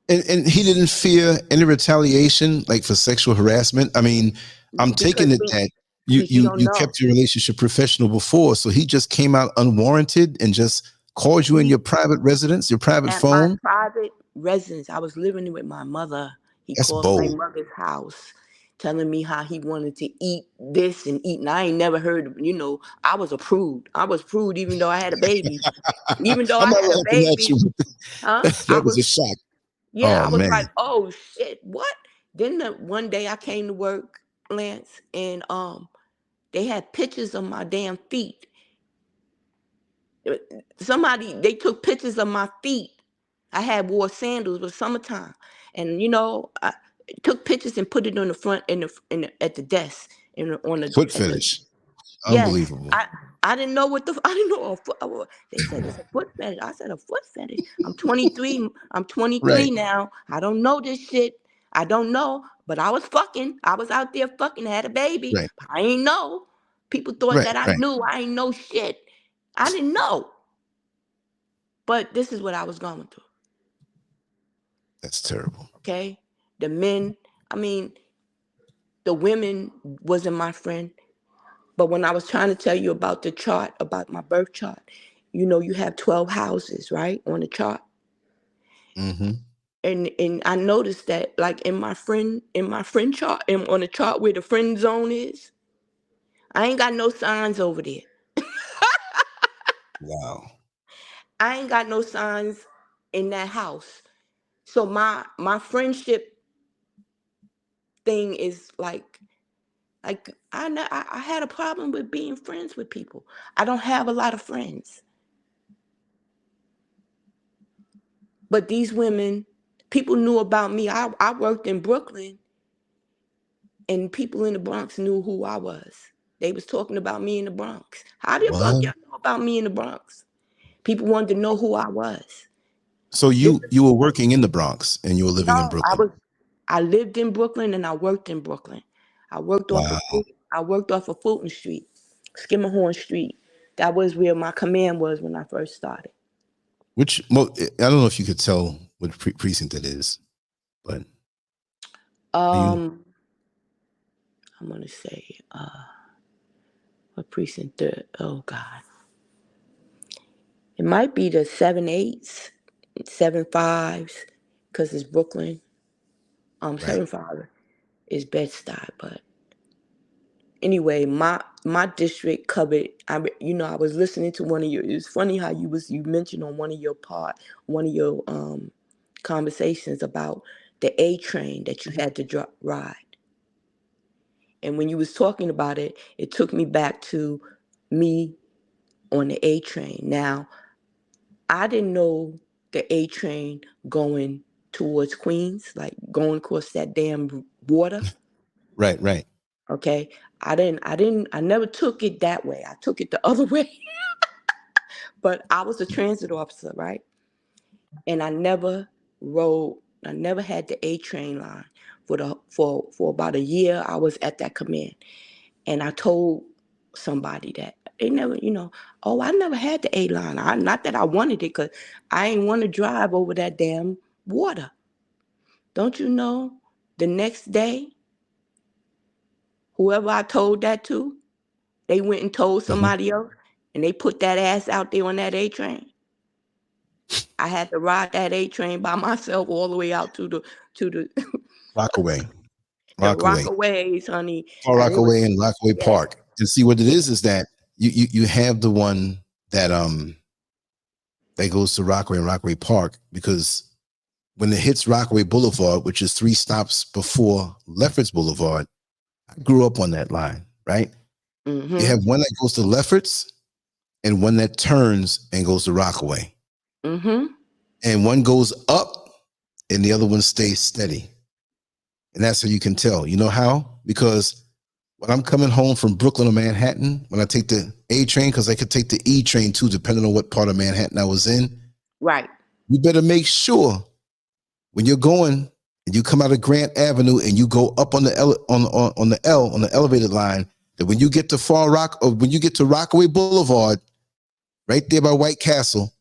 and he didn't fear any retaliation, like for sexual harassment. I mean, I'm taking it that you don't you know. kept your relationship professional before, so he just came out unwarranted and just called you in your private residence, your private At my phone. private residence, I was living with my mother. He That's called my bold. mother's house, telling me how he wanted to eat this and eat. And I ain't never heard, I was a prude. I was prude even though I had a baby. Even though I'm I not had a laughing at baby, you. huh? That was a shock. Yeah, Oh I was man. like, oh shit, what? Then one day I came to work, Lance, and they had pictures of my damn feet. They took pictures of my feet. I had wore sandals, it was summertime, and I took pictures and put it on the front at the desk Foot fetish. yes. Unbelievable. I didn't know I didn't know they said it's a foot fetish. I said a foot fetish. I'm 23. I'm 23 Right. now. I don't know this shit. I don't know, but I was fucking. I was out there fucking, had a baby. Right. I ain't know. People thought Right. that I Right. knew. I ain't know shit. I didn't know. But this is what I was going through. That's terrible. Okay? The men, the women wasn't my friend. But when I was trying to tell you about the chart, about my birth chart, you have 12 houses, right, on the chart. Mm-hmm. And I noticed that, like in my friend chart, and on the chart where the friend zone is, I ain't got no signs over there. Wow. I ain't got no signs in that house. So my friendship thing is like I had a problem with being friends with people. I don't have a lot of friends. But these women, people knew about me. I worked in Brooklyn, and people in the Bronx knew who I was. They was talking about me in the Bronx. How the fuck What? y'all know about me in the Bronx? People wanted to know who I was. So This, you were working in the Bronx and you were living in no, Brooklyn. I lived in Brooklyn and I worked in Brooklyn. I worked off of Wow. Fulton Street, Skimmerhorn Street. That was where my command was when I first started. I don't know if you could tell what precinct it is, but you I'm gonna say what precinct? Oh God, it might be the 7-8s, 7-5s, because it's Brooklyn. right. 7-5 is Bed-Stuy, but anyway, my district covered. I was listening to one of your. It's funny how you mentioned on one of your conversations about the A train that you had to ride, and when you was talking about it, it took me back to me on the A train. Now, I didn't know the A train going towards Queens, like going across that damn water. Right, right. Okay. I never took it that way. I took it the other way. But I was a transit officer, right? And I never had the A train line for about a year. I was at that command. And I told somebody that they never, oh, I never had the A line. Not that I wanted it, because I ain't want to drive over that damn water. Don't you know? The next day, whoever I told that to, they went and told Mhm. somebody else, and they put that ass out there on that A train. I had to ride that A train by myself all the way out to the Rockaway, the Rockaway, Rockaways, honey. Far And it was Rockaway and Rockaway yeah. Park. And see what it is that you have the one that that goes to Rockaway and Rockaway Park, because when it hits Rockaway Boulevard, which is 3 stops before Lefferts Boulevard, I grew up on that line, right? Mm-hmm. You have one that goes to Lefferts and one that turns and goes to Rockaway. Mm-hmm. And one goes up and the other one stays steady. And that's how you can tell. You know how? Because when I'm coming home from Brooklyn or Manhattan, when I take the A train, because I could take the E train too, depending on what part of Manhattan I was in. Right. You better make sure when you're going and you come out of Grant Avenue and you go up on the on the elevated line, that when you get to Far Rock, or when you get to Rockaway Boulevard, right there by White Castle,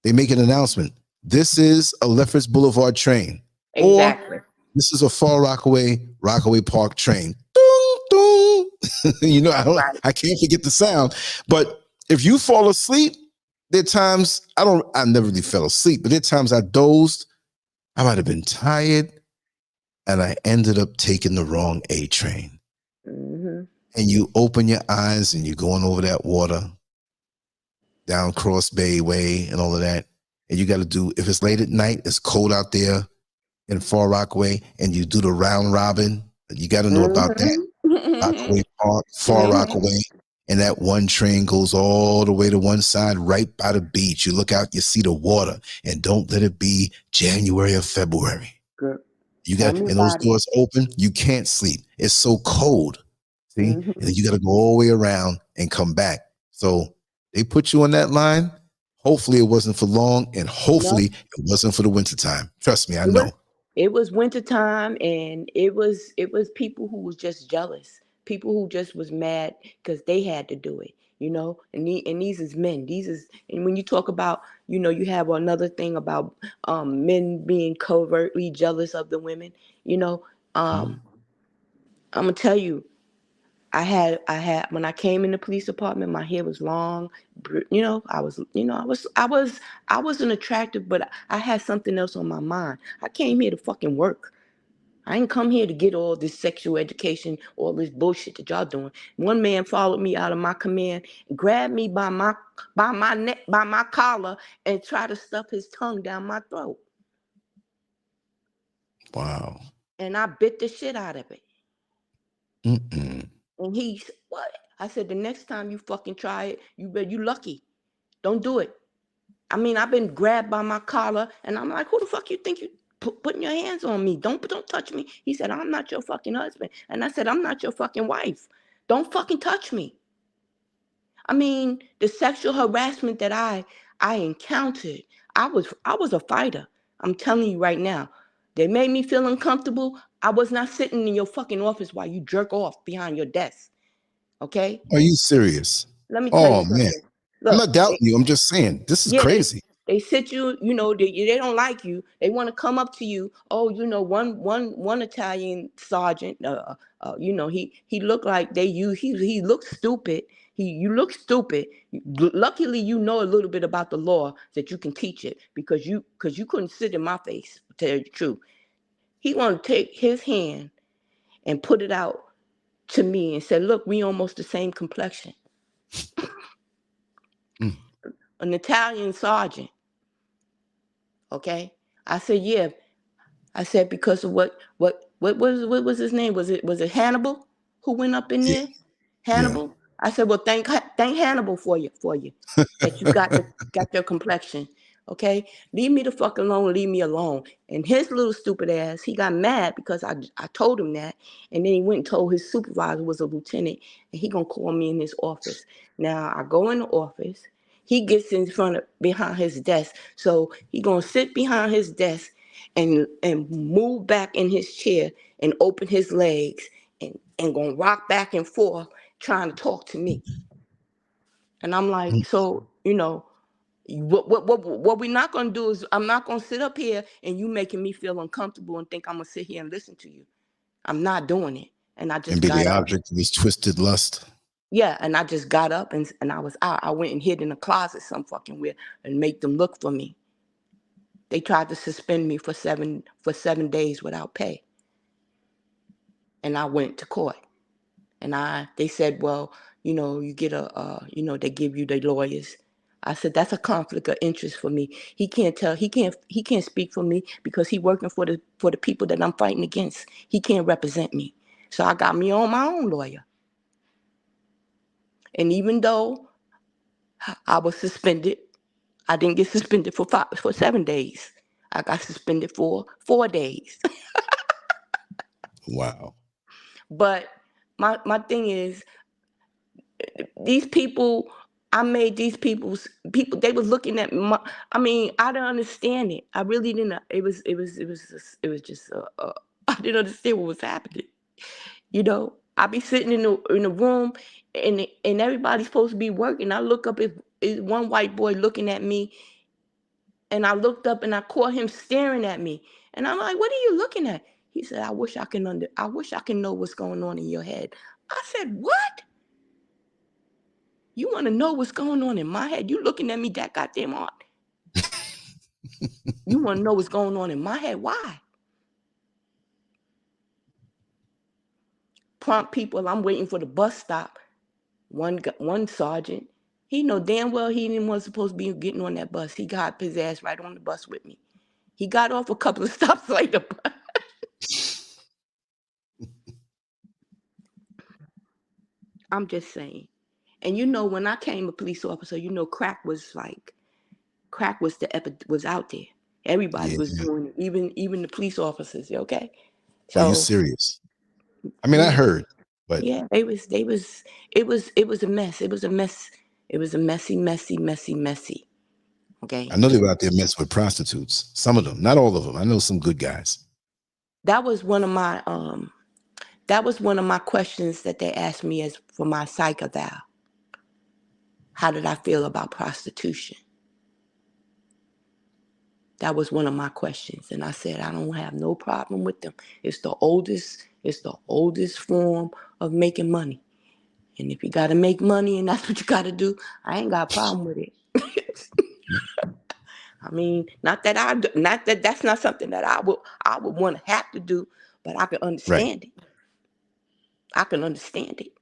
they make an announcement. This is a Lefferts Boulevard train. Exactly. Or this is a Far Rockaway Park train. Ding, ding. You know, I can't forget the sound. But if you fall asleep, there are times I never really fell asleep, but there are times I dozed. I might have been tired, and I ended up taking the wrong A train. Mm-hmm. And you open your eyes and you're going over that water down Cross Bay Way and all of that. And you got to do, if it's late at night, it's cold out there in Far Rockaway, and you do the round robin. You got to know about that. Rockaway Park, Far Rockaway. And that one train goes all the way to one side, right by the beach. You look out, you see the water, and don't let it be January or February. Good. You got, and those doors open, you can't sleep. It's so cold. See? And then you got to go all the way around and come back. So they put you on that line. Hopefully it wasn't for long, and hopefully it wasn't for the wintertime. Trust me, I know. It was wintertime, and it was people who was just jealous. People who just was mad because they had to do it, you know. And these is men. And when you talk about, you know, you have another thing about men being covertly jealous of the women, you know. I'm gonna tell you, I had when I came in the police department, my hair was long, you know. I wasn't attractive, but I had something else on my mind. I came here to fucking work. I ain't come here to get all this sexual education, all this bullshit that y'all doing. One man followed me out of my command, grabbed me by my neck, by my collar, and tried to stuff his tongue down my throat. Wow. And I bit the shit out of it. Mm-mm. And what? I said, the next time you fucking try it, you lucky. Don't do it. I mean, I've been grabbed by my collar, and I'm like, who the fuck you think you putting your hands on me? Don't touch me. He said, I'm not your fucking husband. And I said, I'm not your fucking wife. Don't fucking touch me. I mean, the sexual harassment that I encountered, I was a fighter. I'm telling you right now. They made me feel uncomfortable. I was not sitting in your fucking office while you jerk off behind your desk. Okay? Are you serious? Let me tell you something. Man. Look, I'm not doubting you. I'm just saying, this is crazy. They sit you, you know, they don't like you. They want to come up to you. Oh, you know, one Italian sergeant, you know, he looked like he looked stupid. You look stupid. Luckily, you know a little bit about the law that you can teach it, because you couldn't sit in my face, to tell you the truth. He wanted to take his hand and put it out to me and said, look, we almost the same complexion. An Italian sergeant. Okay. I said, yeah. I said, because of what was his name? Was it Hannibal who went up in there? Hannibal? Yeah. I said, well, thank Hannibal for you that you got their complexion. Okay, leave me the fuck alone. Leave me alone. And his little stupid ass, he got mad because I told him that, and then he went and told his supervisor, was a lieutenant, and he gonna call me in his office. Now I go in the office. He gets in behind his desk, so he gonna sit behind his desk and move back in his chair and open his legs and gonna rock back and forth trying to talk to me. And I'm like, so, you know, what we're not gonna do is, I'm not gonna sit up here and you making me feel uncomfortable and think I'm gonna sit here and listen to you. I'm not doing it. And I And just be got the up. object of his twisted lust. Yeah, and I just got up and I was out. I went and hid in a closet some fucking where and make them look for me. They tried to suspend me for 7 days without pay. And I went to court. And they said, well, you know, you get you know, they give you the lawyers I said, that's a conflict of interest for me. He can't speak for me because he working for the people that I'm fighting against. He can't represent me. So I got me on my own lawyer. And even though I was suspended, I didn't get suspended for 7 days. I got suspended for 4 days. Wow. But my thing is, these people, I made these people, they was looking at my, I mean, I didn't understand it. I really didn't. It was just, I didn't understand what was happening. You know, I be sitting in the room and everybody's supposed to be working. I look up at one white boy looking at me, and I looked up and I caught him staring at me. And I'm like, what are you looking at? He said, I wish I can know what's going on in your head. I said, what? You want to know what's going on in my head? You looking at me that goddamn hard. You want to know what's going on in my head? Why? Prompt people, I'm waiting for the bus stop. One sergeant, he know damn well he didn't want supposed to be getting on that bus. He got his ass right on the bus with me. He got off a couple of stops later. I'm just saying. And you know, when I came a police officer, you know, crack was was out there. Everybody was doing it, even the police officers. Okay, Are you so serious? I mean, I heard, but yeah, it was a mess. It was a mess. It was a messy. Okay, I know they were out there messing with prostitutes. Some of them, not all of them. I know some good guys. that was one of my questions that they asked me as for my psych eval. How did I feel about prostitution? That was one of my questions. And I said, I don't have no problem with them. It's the oldest form of making money. And if you got to make money and that's what you got to do, I ain't got a problem with it. I mean, not that that's not something that I would want to have to do, but I can understand it. I can understand it.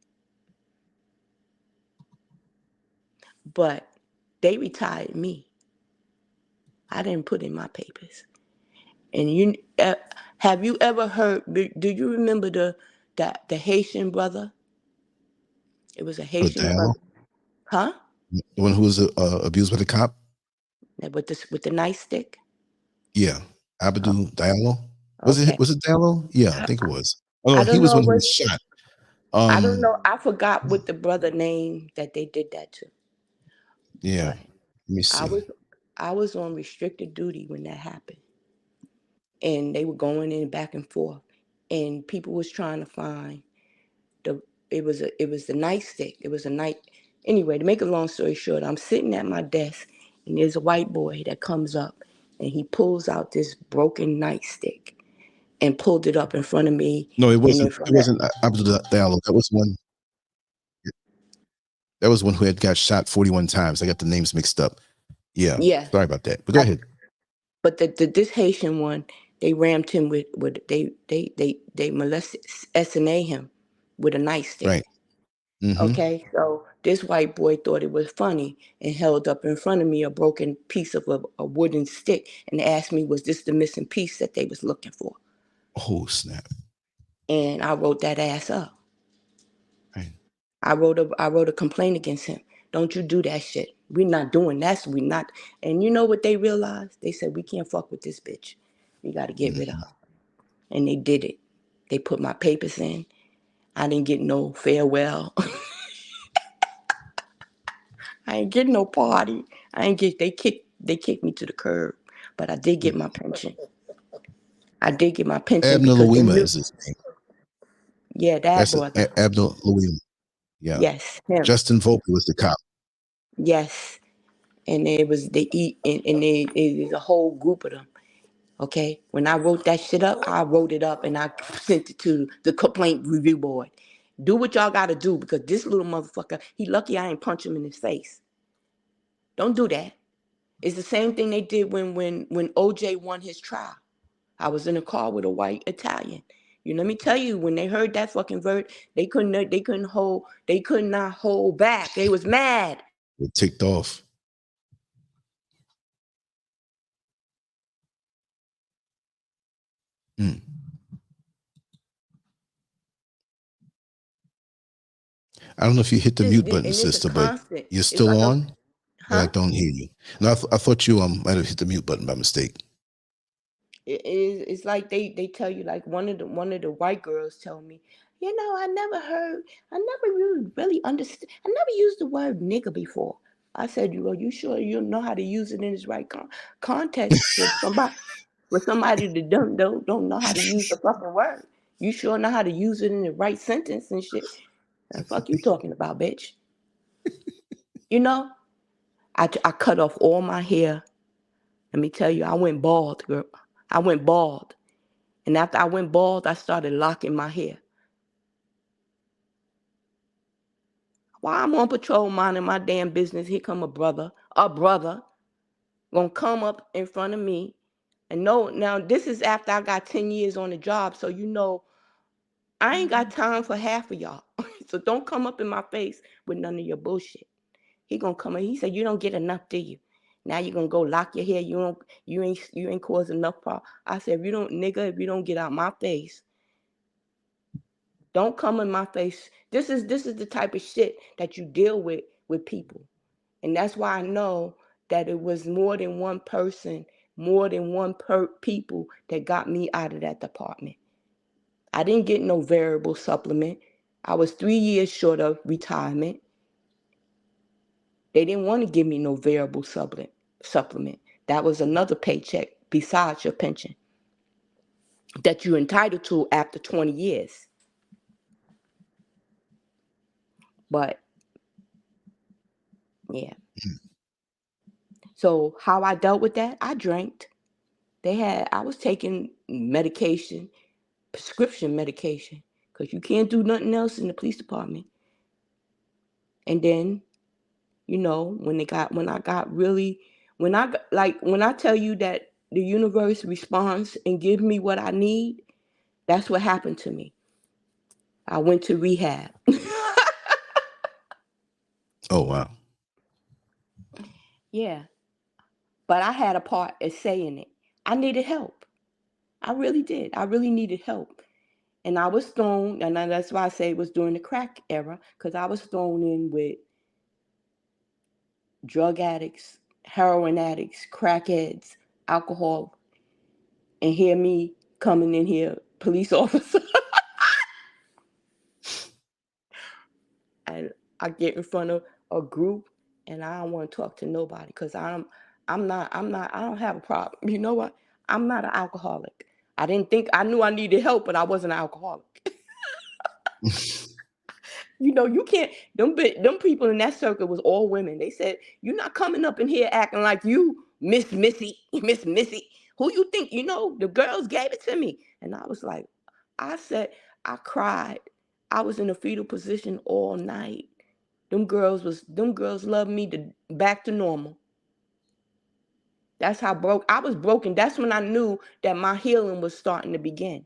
But they retired me. I didn't put in my papers. And have you ever heard? Do you remember the Haitian brother? It was a Haitian Diallo, brother, huh? the one who was abused by the cop. With the nightstick. Yeah, Abdou Diallo. Okay. Was it Diallo? Yeah, I think it was. Oh, I no, he don't was know one who what. was shot. I don't know. I forgot what the brother name that they did that to. Yeah, But let me see. I was on restricted duty when that happened, and they were going in back and forth, and people was trying to find it was the nightstick. It was a night. Anyway, to make a long story short, I'm sitting at my desk, and there's a white boy that comes up, and he pulls out this broken nightstick, and pulled it up in front of me. No, it And in wasn't. front It wasn't Abdou Diallo. That was one. That was one who had got shot 41 times. I got the names mixed up. Yeah. Sorry about that. But go ahead. But this Haitian one, they rammed him with they molested SNA him with a nightstick. Right. Mm-hmm. Okay, so this white boy thought it was funny and held up in front of me a broken piece of a wooden stick and asked me, was this the missing piece that they was looking for? Oh, snap. And I wrote that ass up. Right. I wrote a complaint against him. Don't you do that shit. We're not doing that. We not. And you know what they realized? They said, we can't fuck with this bitch. We got to get rid of her. And they did it. They put my papers in. I didn't get no farewell. I ain't get no party. They kicked me to the curb. But I did get my pension. Abner because they Louima knew. is his name. Yeah, that brother. Abner Louima. Yeah. Yes, him. Justin Volpe was the cop. Yes. And it was it was a whole group of them. Okay, when I wrote that shit up, I wrote it up and I sent it to the complaint review board. Do what y'all got to do because this little motherfucker, he lucky I ain't punch him in his face. Don't do that. It's the same thing they did when OJ won his trial. I was in a car with a white Italian. Let me tell you, when they heard that fucking verdict, they could not hold back. They was mad. They ticked off. Mm. I don't know if you hit the mute button, And it's a sister, but constant. you're It's still like a, on, but I huh? don't hear you. No, I thought you might have hit the mute button by mistake. It's like they tell you, like one of the white girls told me, I never really understood, I never used the word nigga before. I said, you sure you know how to use it in its right context with somebody that don't know how to use the fucking word? You sure know how to use it in the right sentence and shit? The fuck you talking about, bitch? You know, I cut off all my hair. Let me tell you, I went bald, girl. I went bald. And after I went bald, I started locking my hair. While I'm on patrol minding my damn business, here come a brother, gonna come up in front of me. And no, now this is after I got 10 years on the job, so I ain't got time for half of y'all. So don't come up in my face with none of your bullshit. He gonna come in, he said, you don't get enough, do you? Now you gonna go lock your hair, you ain't causing enough problem. I said, if you don't get out my face, don't come in my face. This is the type of shit that you deal with people. And that's why I know that it was more than one person, more than people that got me out of that department. I didn't get no variable supplement. I was 3 years short of retirement. They didn't want to give me no variable supplement. That was another paycheck besides your pension that you're entitled to after 20 years. But yeah. So how I dealt with that, I drank. I was taking medication, prescription medication, because you can't do nothing else in the police department. And then, when I tell you that the universe responds and gives me what I need, that's what happened to me. I went to rehab. Oh, wow. Yeah. But I had a part of saying it. I needed help. I really did. I really needed help. And I was thrown, and that's why I say it was during the crack era, because I was thrown in with drug addicts, heroin addicts, crackheads, alcohol, and hear me coming in here, police officer. And I get in front of a group and I don't want to talk to nobody because I don't have a problem. You know what? I'm not an alcoholic. I knew I needed help, but I wasn't an alcoholic. You can't, them people in that circle was all women. They said, you're not coming up in here acting like you, Miss Missy, Miss Missy. Who you think, the girls gave it to me. And I was like, I cried. I was in a fetal position all night. Them girls loved me back to normal. That's how I was broken. That's when I knew that my healing was starting to begin.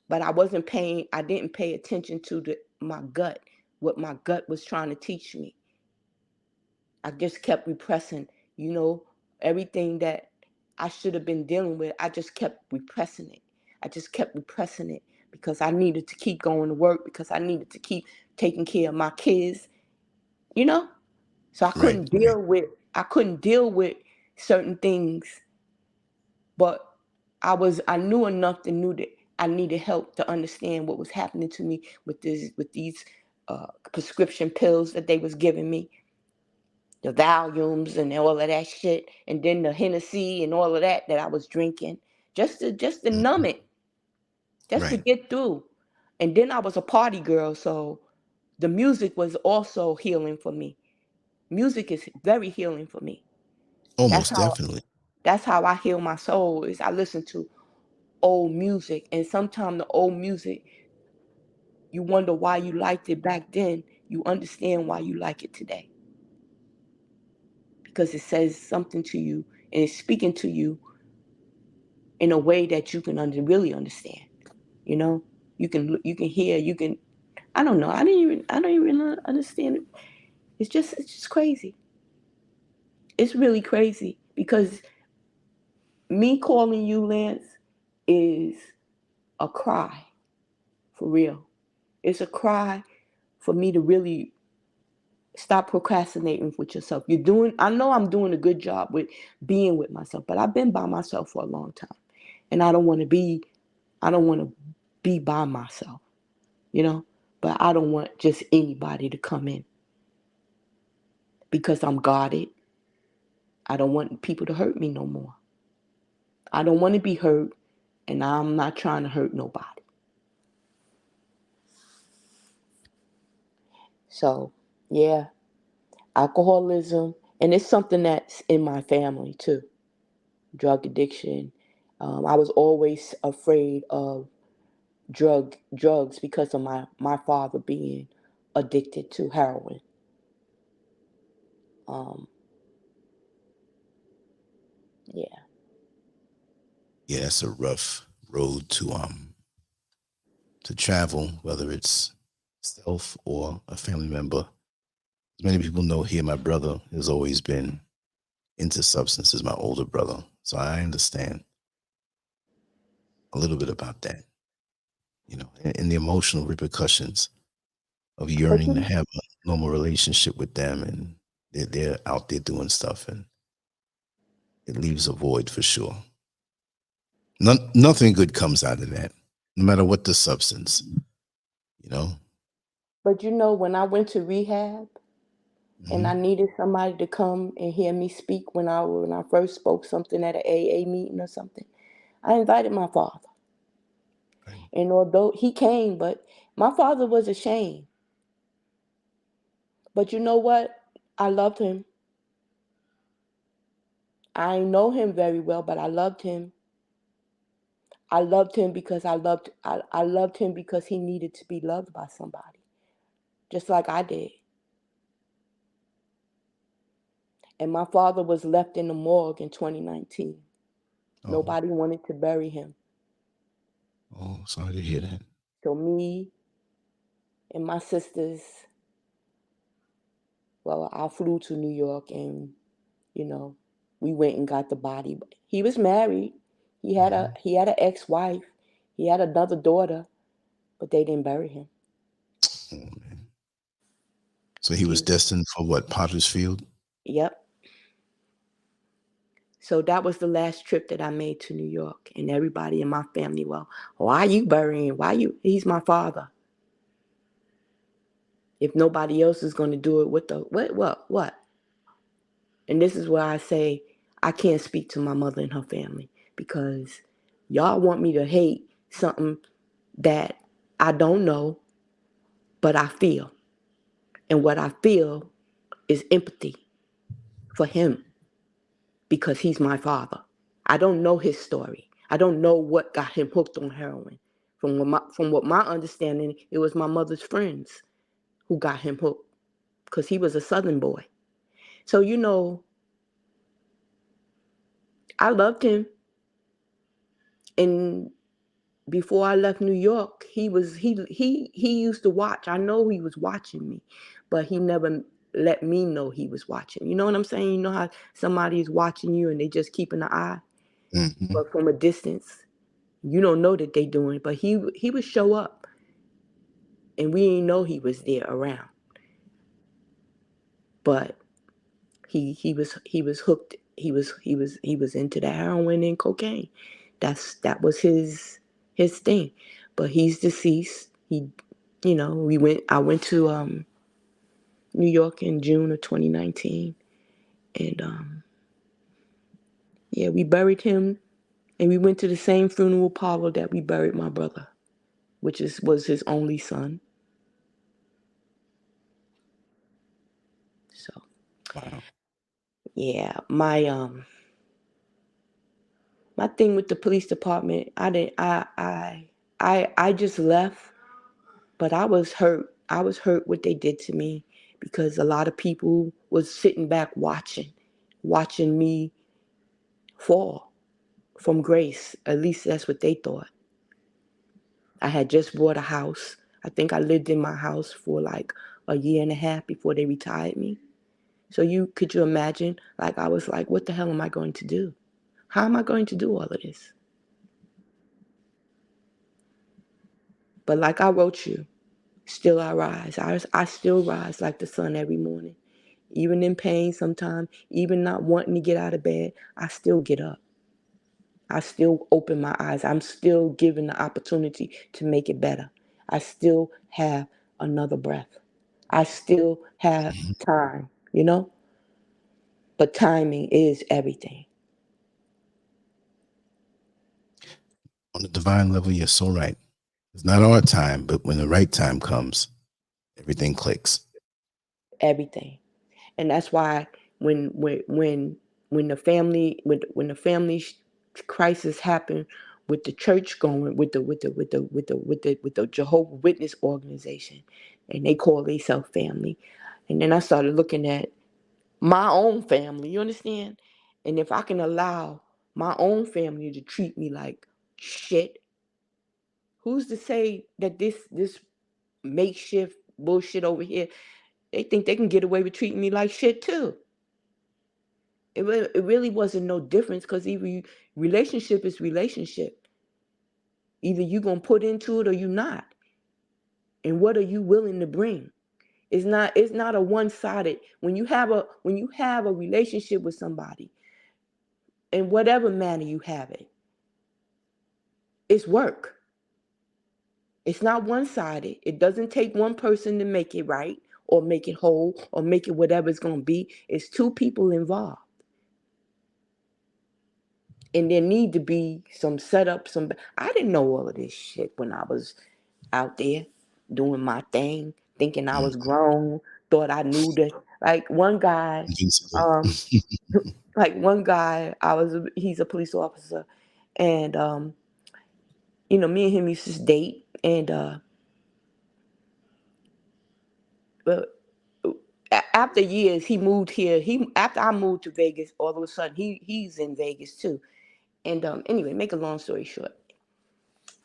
But I didn't pay attention to my gut, what my gut was trying to teach me. I just kept repressing, everything that I should have been dealing with. I just kept repressing it. I just kept repressing it because I needed to keep going to work, because I needed to keep taking care of my kids, So I Right. I couldn't deal with certain things, but I knew enough to knew that I needed help to understand what was happening to me with these prescription pills that they was giving me, the Valiums and all of that shit, and then the Hennessy and all of that I was drinking just to numb it, just to Right. get through. And then I was a party girl, so the music was also healing for me. Music is very healing for me. That's Almost how definitely. that's how I heal my soul, is I listen to old music. And sometimes the old music, you wonder why you liked it back then. You understand why you like it today. Because it says something to you and it's speaking to you in a way that you can really understand. You know, you can hear, I don't know. I don't even understand it. It's just crazy. It's really crazy because me calling you Lance is a cry, for real. It's a cry for me to really stop procrastinating with yourself. I know I'm doing a good job with being with myself, but I've been by myself for a long time. And I don't want to be by myself, you know? But I don't want just anybody to come in because I'm guarded. I don't want people to hurt me no more. I don't want to be hurt, and I'm not trying to hurt nobody. So, yeah, alcoholism, and it's something that's in my family too. Drug addiction. I was always afraid of drugs because of my father being addicted to heroin. Um, yeah. Yeah, that's a rough road to travel, whether it's self or a family member. As many people know here, my brother has always been into substances, my older brother. So I understand a little bit about that, and the emotional repercussions of But yearning to you, have a normal relationship with them, and they're out there doing stuff, and it leaves a void for sure. Nothing good comes out of that, no matter what the substance, you know. when I went to rehab and Hmm. I needed somebody to come and hear me speak when I first spoke something at an AA meeting or something, I invited my father. Right. And although he came, but my father was ashamed. But you know what? I loved him. I didn't know him very well, but I loved him. I loved him because I loved him because he needed to be loved by somebody, just like I did. And my father was left in the morgue in 2019. Oh, Nobody wanted to bury him. oh, sorry to hear that. So me and my sisters, well, I flew to New York and, you know, we went and got the body. He was married. Mhm. He had an ex-wife. He had another daughter, but they didn't bury him. Oh, man. So he was He, destined for what, Potter's Field? yep. So that was the last trip that I made to New York, and everybody in my family, well, why you burying? Why you? He's my father. If nobody else is going to do it, what? And this is where I say I can't speak to my mother and her family because y'all want me to hate something that I don't know, but I feel. And what I feel is empathy for him because he's my father. I don't know his story. I don't know what got him hooked on heroin. From what my understanding, it was my mother's friends who got him hooked because he was a Southern boy. So I loved him, and before I left New York, he used to watch. I know he was watching me, but he never let me know he was watching. You know what I'm saying? You know how somebody is watching you and they just keeping an eye, Hmm. but from a distance, you don't know that they doing it. But he would show up, and we didn't know he was there around. But he was hooked. He was into the heroin and cocaine. That was his thing. But he's deceased. I went to New York in June of 2019, and yeah, we buried him, and we went to the same funeral parlor that we buried my brother, which was his only son. So Wow. yeah, my thing with the police department, I didn't I just left, but I was hurt. I was hurt what they did to me because a lot of people was sitting back watching me fall from grace. At least that's what they thought. I had just bought a house. I think I lived in my house for like a year and a half before they retired me. So could you imagine? Like I was like, what the hell am I going to do? How am I going to do all of this? But like I wrote you, still I rise. I still rise like the sun every morning. Even in pain sometimes, even not wanting to get out of bed, I still get up. I still open my eyes. I'm still given the opportunity to make it better. I still have another breath. I still have Mhm. time, you know? But timing is everything. On the divine level, you're so right. It's not our time, but when the right time comes, everything clicks. Everything. And that's why when the family when the family crisis happened with the church going with the Jehovah Witness organization, and they call themselves family, and then I started looking at my own family. You understand? And if I can allow my own family to treat me like shit, who's to say that this makeshift bullshit over here, they think they can get away with treating me like shit too? It really wasn't no difference, because relationship is relationship. Either you gonna put into it or you not. And what are you willing to bring? It's not a one-sided. When you have a relationship with somebody, in whatever manner you have it, it's work. It's not one-sided. It doesn't take one person to make it right or make it whole or make it whatever it's gonna be. It's two people involved. And there need to be some setup. I didn't know all of this shit when I was out there doing my thing, thinking I was grown, thought I knew that. Like one guy, Invincible. um, he's a police officer, and me and him used to date, and well, after years he moved here. After I moved to Vegas, all of a sudden he's in Vegas too. And anyway, make a long story short,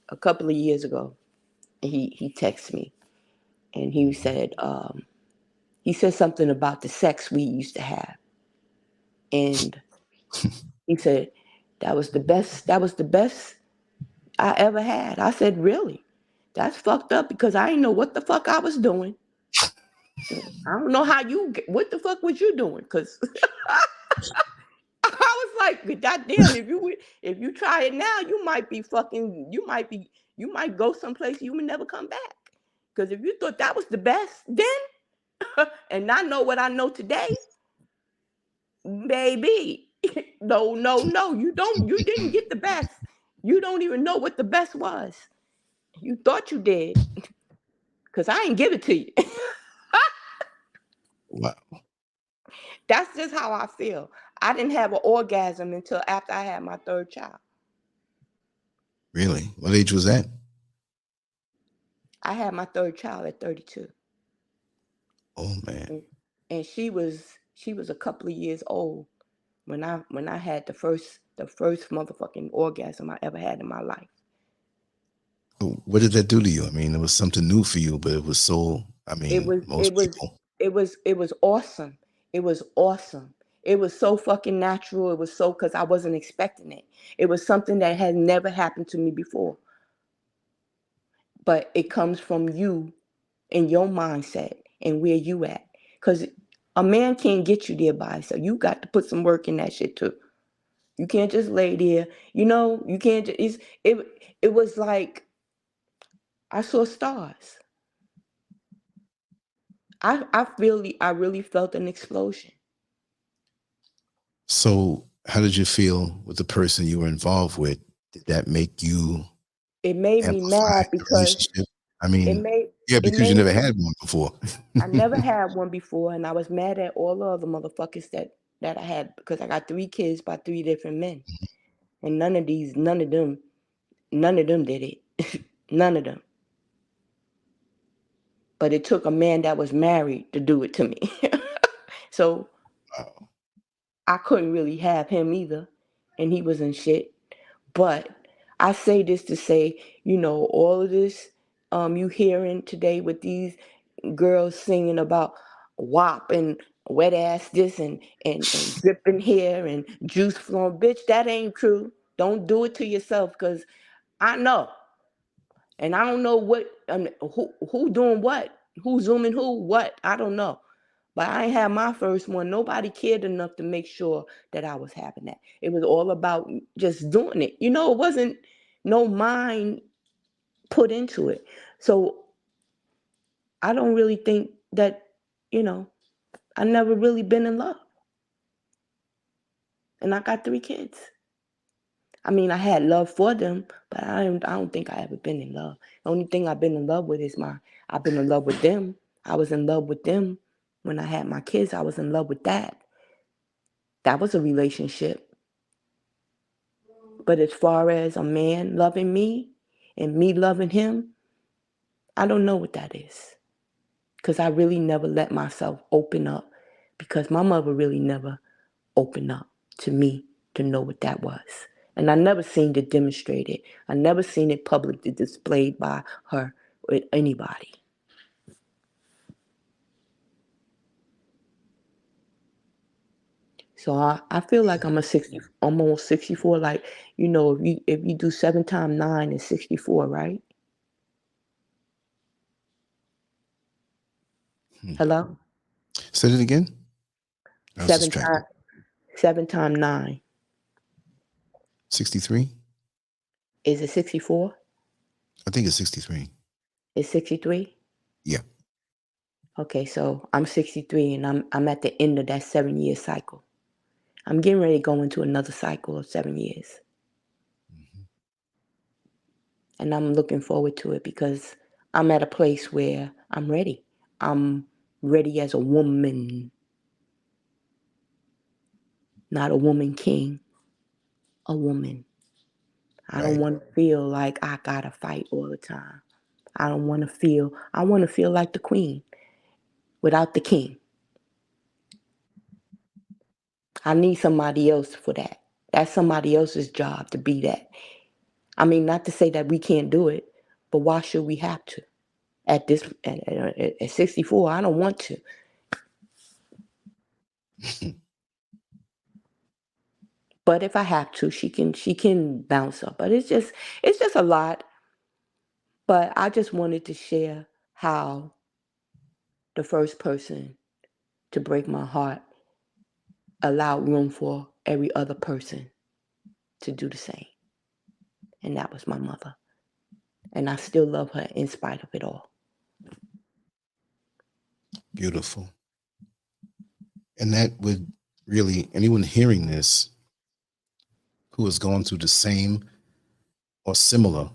a couple of years ago, he texted me, and he said something about the sex we used to have. And he said, that was the best I ever had. I said, really? That's fucked up, because I didn't know what the fuck I was doing. I don't know what the fuck was you doing? Because I was like, God damn, if you try it now, you might go someplace you would never come back. Because if you thought that was the best then, and I know what I know today, baby. No, no, no. You didn't get the best. You don't even know what the best was. You thought you did, because I ain't give it to you. Wow. That's just how I feel. I didn't have an orgasm until after I had my third child. Really? What age was that? I had my third child at 32. Oh man. And she was a couple of years old when I had the first motherfucking orgasm I ever had in my life. What did that do to you? I mean, it was something new for you, but it was so, I It mean, was it most was people. it was awesome. It was awesome. It was so fucking natural. It was so, because I wasn't expecting it. It was something that had never happened to me before. But it comes from you and your mindset and where you at. Because a man can't get you there by himself. You got to put some work in that shit too. You can't just lay there. You can't just, it was like I saw stars. I really felt an explosion. So how did you feel with the person you were involved with? Did that make you It made me amplify mad the because relationship? I it mean, made yeah, it because you made never had one before. I never had one before, and I was mad at all the other motherfuckers that I had, because I got 3 kids by 3 different men, and none of them did it. None of them. But it took a man that was married to do it to me. So Wow. I couldn't really have him either, and he was in shit. But I say this to say, all of this you hearing today with these girls singing about WAP and wet ass this and dripping hair and juice flowing, bitch, that ain't true. Don't do it to yourself, because I know And I don't know what who doing what, who's zooming who, what, I don't know. But I ain't had my first one. Nobody cared enough to make sure that I was having that. It was all about just doing it. You know, it wasn't no mind put into it. So I don't really think that, you know, I never really been in love. And I got 3 kids. I mean, I had love for them, but I don't think I ever been in love. The only thing I've been in love with is I've been in love with them. I was in love with them when I had my kids. I was in love with that. That was a relationship. But as far as a man loving me and me loving him, I don't know what that is. Because I really never let myself open up, because my mother really never opened up to me to know what that was. And I never seen it demonstrated. I never seen it publicly displayed by her with anybody. So I feel like I'm almost 64. Like, if you do 7 times 9 is 64, right? Hello? Say it again. I was 7 distracted. times 7 times 9. 63? Is it 64? I think it's 63. It's 63? Yeah. Okay, so I'm 63 and I'm at the end of that 7-year cycle. I'm getting ready to go into another cycle of 7 years. Mhm. And I'm looking forward to it because I'm at a place where I'm ready. I'm ready as a woman, not a woman king, a woman. I don't Right. want to feel like I gotta fight all the time. I want to feel like the queen without the king. I need somebody else for that. That's somebody else's job to be that. I mean, not to say that we can't do it, but why should we have to? At 64, I don't want to. But if I have to, she can bounce up. But it's just a lot. But I just wanted to share how the first person to break my heart allowed room for every other person to do the same. And that was my mother. And I still love her in spite of it all. Beautiful. And that would really, anyone hearing this who has gone through the same or similar,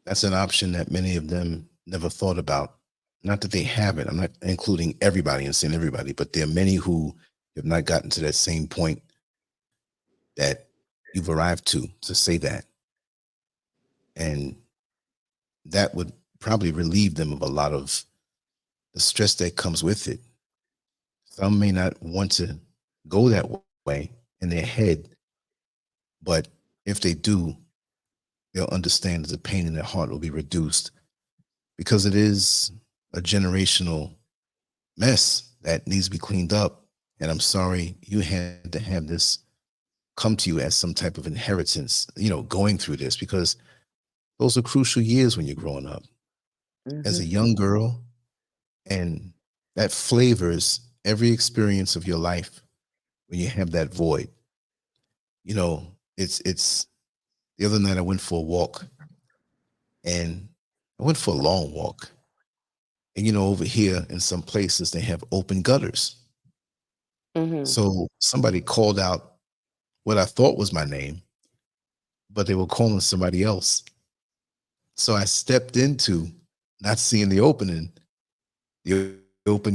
that's an option that many of them never thought about. Not that they haven't, I'm not including everybody and saying everybody, but there are many who have not gotten to that same point that you've arrived to say that. And that would probably relieve them of a lot of the stress that comes with it. Some may not want to go that way in their head, but if they do, they'll understand that the pain in their heart will be reduced, because it is a generational mess that needs to be cleaned up. And I'm sorry you had to have this come to you as some type of inheritance, going through this, because those are crucial years when you're growing up as a Hmm. young girl, and that flavors every experience of your life when you have that void. It's the other night I went for a walk, and I went for a long walk. And over here in some places they have open gutters. Hmm. So somebody called out what I thought was my name, but they were calling somebody else. So I stepped into, not seeing the open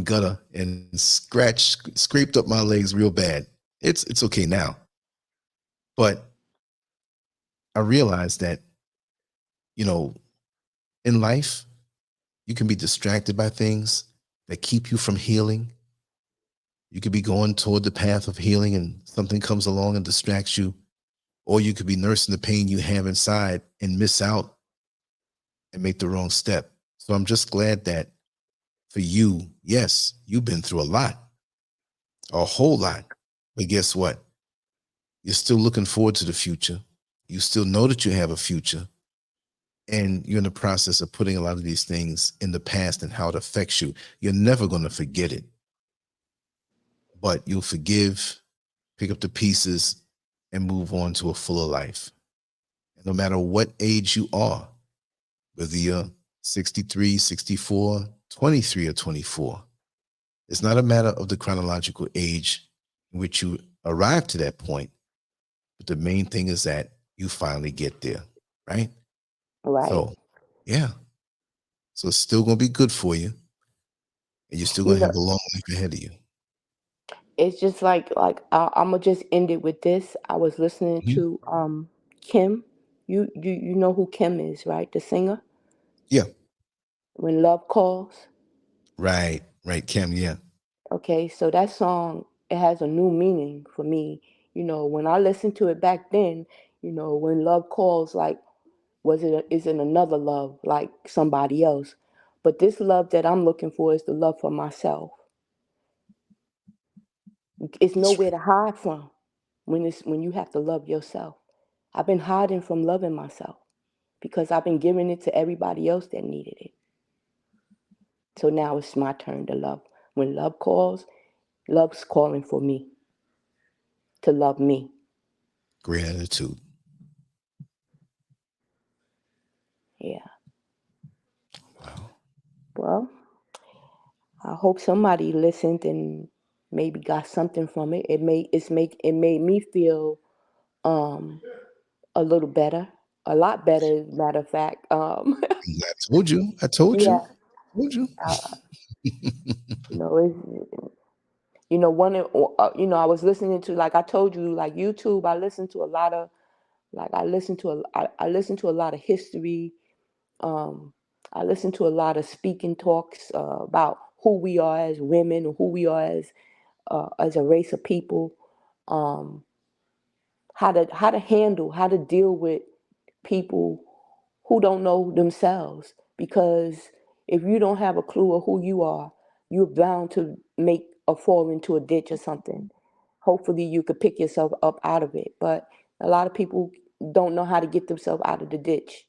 gutter, and scraped up my legs real bad. It's okay now. But I realized that, you know, in life, you can be distracted by things that keep you from healing. You could be going toward the path of healing and something comes along and distracts you, or you could be nursing the pain you have inside and miss out and make the wrong step. So I'm just glad that for you, yes, you've been through a whole lot, but guess what? You're still looking forward to the future. You still know that you have a future, and you're in the process of putting a lot of these things in the past and how it affects you, you're never going to forget it. But you'll forgive, pick up the pieces, and move on to a fuller life. And no matter what age you are, whether you're 63, 64, 23, or 24, it's not a matter of the chronological age in which you arrive to that point. But the main thing is that you finally get there, right? Right. So, yeah. So it's still going to be good for you, and you're still You going to know, have a long life ahead of you. it's just like I'm gonna just end it with this. I was listening Mhm. to Kim. You know who Kim is, right? The singer. Yeah. When Love Calls. Right. Right. Kim. Yeah. Okay, so that song, it has a new meaning for me. When I listened to it back then, when love calls, like, is it another love like somebody else? But this love that I'm looking for is the love for myself. It's That's nowhere right. to hide from when you have to love yourself. I've been hiding from loving myself because I've been giving it to everybody else that needed it. So now it's my turn to love. When love calls, love's calling for me to love me. Great attitude. Yeah. Wow. Well, I hope somebody listened and maybe got something from it. It made me feel um a little better, a lot better, as a matter of fact. I told you. I told you. Yeah, I told you. uh, it's one of, I was listening to, like I told you, like YouTube. I listen to a lot of, like I listen to a lot of history. Um, I listen to a lot of speaking talks about who we are as women, or who we are as a race of people, um, how to deal with people who don't know themselves. Because if you don't have a clue of who you are, you're bound to make or fall into a ditch or something. Hopefully, you could pick yourself up out of it, but a lot of people don't know how to get themselves out of the ditch,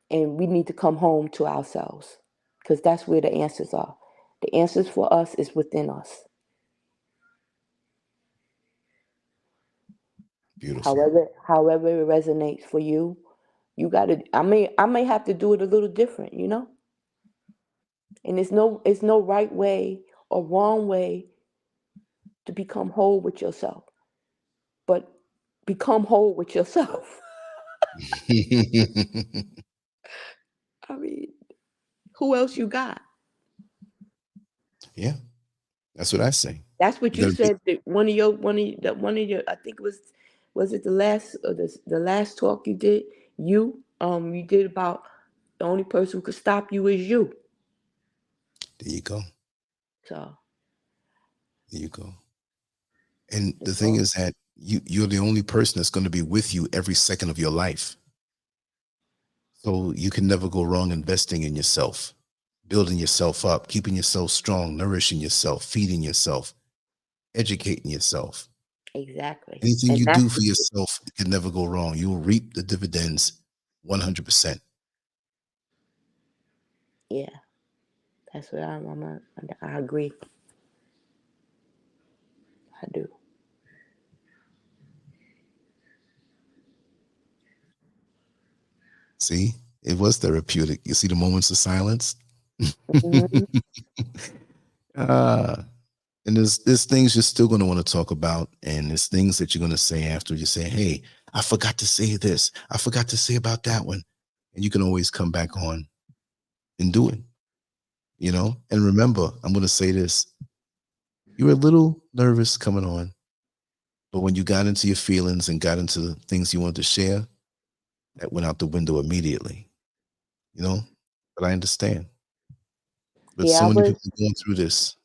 and we need to come home to ourselves because that's where the answers are. The answers for us is within us. Beautiful. However it resonates for you, you got to. I may have to do it a little different. And it's no right way or wrong way to become whole with yourself, but become whole with yourself. I mean, who else you got? Yeah. That's what I say. That's what You you got to be. said that one of your, I think it was it the last, the last talk you did, you did about the only person who could stop you is you. There you go. So There you go. And the it's thing all is that you're the only person that's going to be with you every second of your life. So you can never go wrong investing in yourself, building yourself up, keeping yourself strong, nourishing yourself, feeding yourself, educating yourself. exactly. Anything And you that's do for yourself can never go wrong. You will reap the dividends 100%. yeah, that's what I agree. I do. See, it was therapeutic. You see the moments of silence? Mhm. uh, and there's things you're still going to want to talk about, and there's things that you're going to say after you say, hey, I forgot to say this. I forgot to say about that one. And you can always come back on and do it. And remember, I'm going to say this. You were a little nervous coming on, but when you got into your feelings and got into the things you wanted to share, that went out the window immediately, you know? But I understand. But Yeah, so I many was. people going through this.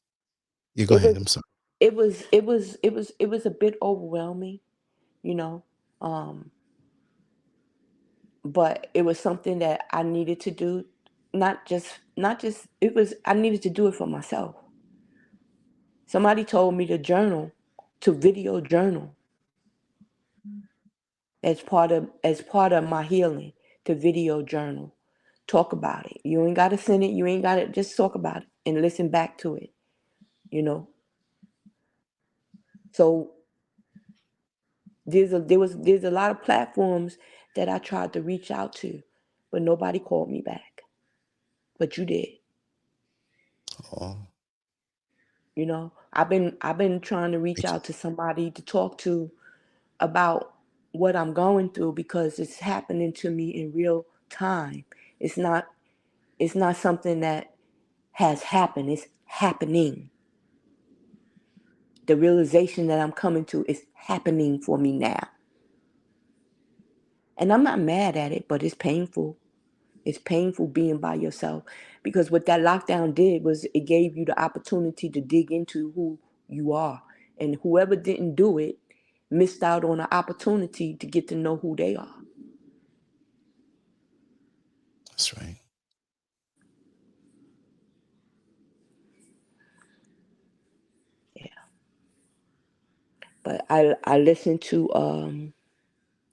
Yeah, go It ahead. was. I'm sorry. It was a bit overwhelming, you know. Um, but it was something that I needed to do. Not just it was I needed to do it for myself. Somebody told me to journal, to video journal as part of my healing, to video journal. Talk about it. You ain't got to send it. You ain't got to just talk about it and listen back to it, you know. So there's a lot of platforms that I tried to reach out to, but nobody called me back. But you did. Oh, You know, I've been trying to reach thank you. out to somebody to talk to about what I'm going through because it's happening to me in real time. It's not something that has happened. It's happening. The realization that I'm coming to is happening for me now. And I'm not mad at it, but it's painful. It's painful being by yourself because what that lockdown did was it gave you the opportunity to dig into who you are. And whoever didn't do it missed out on an opportunity to get to know who they are. That's right. Yeah. But I listened to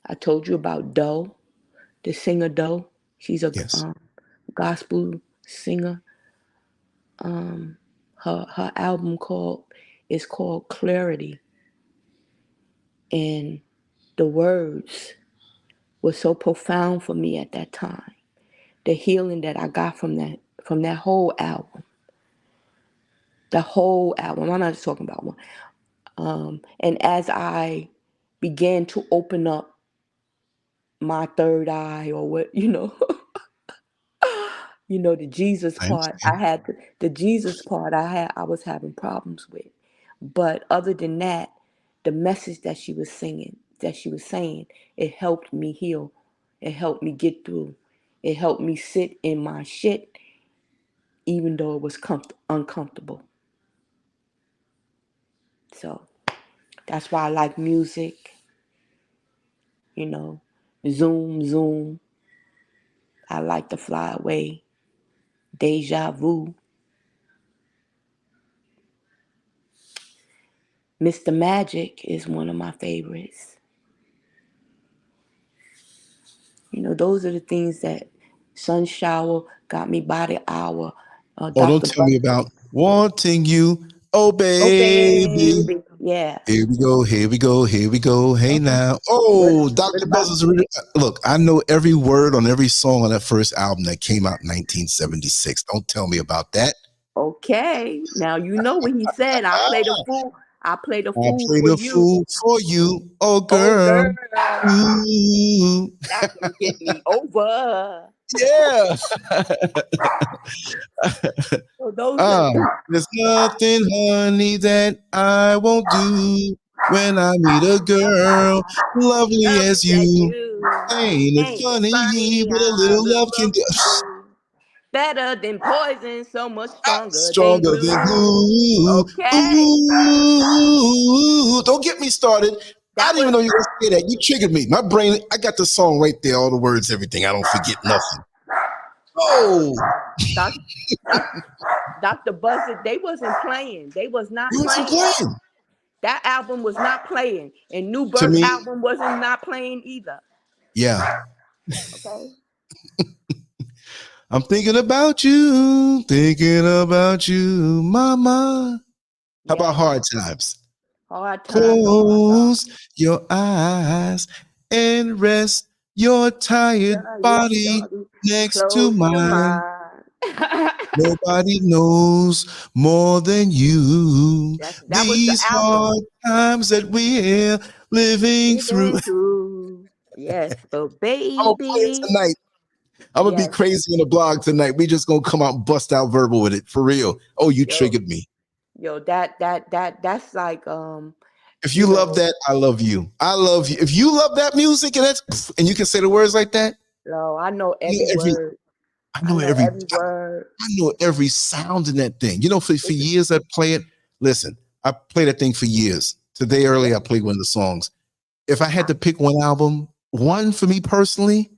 I told you about Doe, the singer Doe. She's a Yes. gospel singer. Her album is called Clarity, and the words were so profound for me at that time. The healing that I got from that whole album, the whole album. I'm not just talking about one. And as I began to open up my third eye, or what the Jesus I part, understand. the Jesus part I was having problems with. But other than that, the message that she was saying, it helped me heal. It helped me get through. It helped me sit in my shit, even though it was uncomfortable. So that's why I like music, you know. Zoom, zoom. I like to fly away. Deja vu. Mr. Magic is one of my favorites. Those are the things that Sun Shower got me by the hour. Oh, don't Dr. tell me Buster. about wanting you. Oh, Oh, baby. baby. Yeah. Here we go. Here we go. Here we go. Hey, Okay. now. What, Oh, what Dr. about? Buzz's. Look, I know every word on every song on that first album that came out in 1976. Don't tell me about that. Okay. Now you know what he said. I play the I fool play for the you. fool for you. Oh, Oh, girl. girl. Ooh. That can get me over. Yeah. So those are There's nothing, honey, that I won't do when I meet a girl lovely as lovely as you. you. Ain't it Ain't it funny funny what a how little little love can love do? can do? Better than poison, so much stronger than Stronger than glue. glue. Okay. Ooh, don't get me started. I That didn't even was know you were gonna say that. You triggered me. My brain, I got the song right there, all the words, everything. I don't forget nothing. Oh, Doc, Doc, Dr. Buzzard. They wasn't playing. They was not you wasn't playing. playing. That album was not playing. And New To Birth me, album wasn't not playing either. yeah. Okay. I'm thinking about you, mama. How about Yes. hard times? Hard times. Oh my God. Close your eyes and rest your tired Your body body next to close to mine. mine. Nobody knows more than you That was the these album. hard times that we're living through. Living through. Yes, but I'm gonna play it baby. tonight. I'm gonna be Yes. crazy on the blog tonight. We just gonna come out and bust out verbal with it for real. Oh, you Yo, triggered me. that's like If you you love know, that, I love you. I love you. If you love that music and you can say the words like that, yo, I know I know every every word. I I know know every every word. I know every sound in that thing. For It's years I play it. Listen, I played that thing for years. Today early, yeah. I played one of the songs. If I had to pick one album, one for me personally,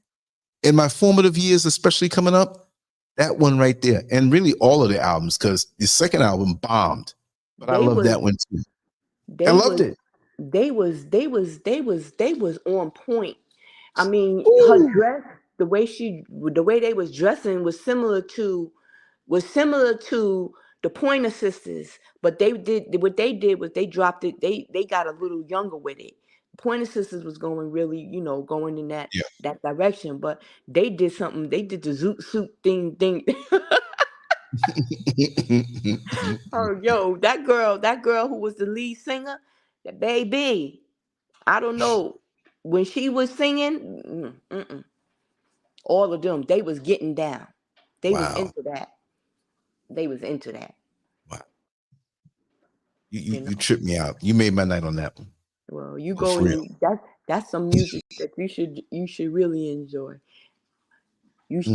in my formative years, especially coming up, that one right there. And really all of the albums, because the second album bombed. But I They love was that one too. I they loved was it. they was on point. I mean, her Ooh, dress. the way they was dressing was similar to the Pointer Sisters, but what they did was they dropped it. They got a little younger with it. Pointer Sisters was going really, going in that Yeah. that direction, but they did something. They did the zoot suit thing. Oh, yo, that girl who was the lead singer, that baby. I don't know when she was singing. All of them, they was getting down. They was Wow. into that. They was into that. Wow. You tripped me out. You made my night on that one. Well, you Oh, go for real. and that's some music that you should really enjoy.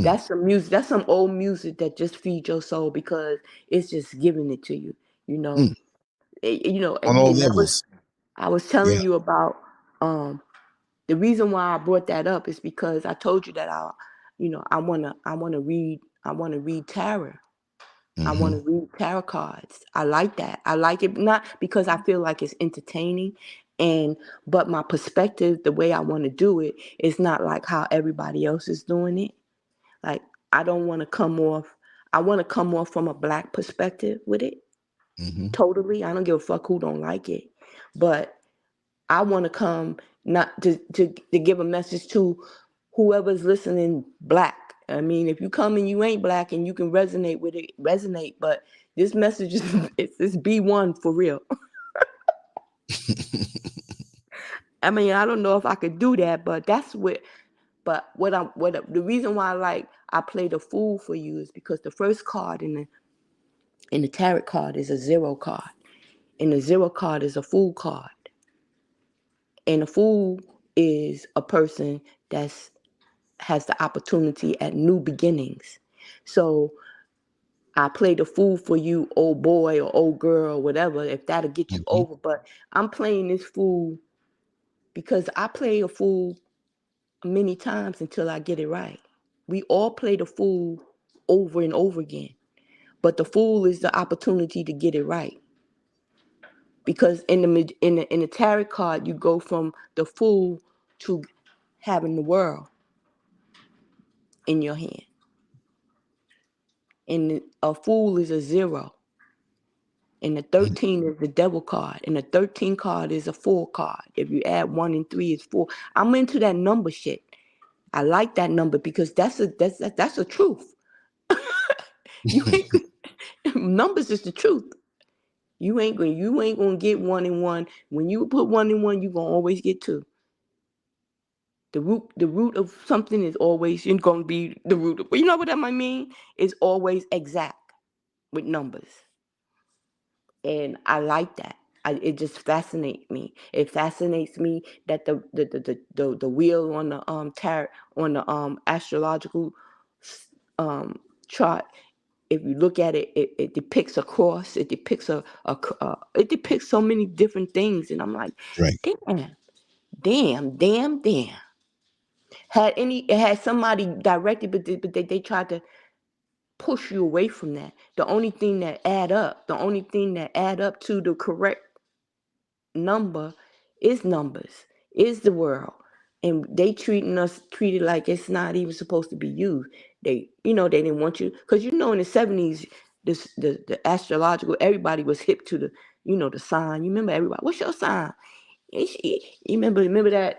That's some music. That's some old music that just feeds your soul because it's just giving it to you. On all And levels. I was telling Yeah. you about the reason why I brought that up is because I told you that I wanna read tarot. I want to read tarot cards. I like that. I like it not because I feel like it's entertaining, but my perspective, the way I want to do it, is not like how everybody else is doing it. Like I don't want to come off. I want to come off from a Black perspective with it. Totally. I don't give a fuck who don't like it, but I want to come not to give a message to whoever's listening Black. I mean, if you come and you ain't Black and you can resonate with it, resonate. But this message is it's B1 for real. I mean, I don't know if I could do that, but that's what. But the reason why I play the Fool for you is because the first card in the tarot card is a 0 card, and the 0 card is a Fool card, and a Fool is a person that's has the opportunity at new beginnings. So I play the Fool for you, old boy or old girl, or whatever, if that'll get you over. But I'm playing this Fool because I play a Fool many times until I get it right. We all play the Fool over and over again. But the Fool is the opportunity to get it right. Because in the tarot card, you go from the Fool to having the world in your hand. And a Fool is a 0. And the 13 is the devil card. And the 13 card is a 4 card. If you add 1 and 3 is 4. I'm into that number shit. I like that number because that's a truth. You ain't numbers is the truth. You ain't gonna get 1 and 1. When you put 1 and 1, you're gonna always get 2. The root of something is always gonna be the root of, you know what that might mean? It's always exact with numbers. And I like that. It just fascinates me. It fascinates me that the wheel on the tarot, on the astrological chart, if you look at it, it depicts a cross. It depicts it depicts so many different things, and I'm like, Right. damn. It had somebody directed, but they tried to push you away from that. The only thing that add up to the correct number is numbers, is the world. And they treated like it's not even supposed to be used. They didn't want you, because in the 70s, the astrological, everybody was hip to the sign. You remember everybody, what's your sign? You remember that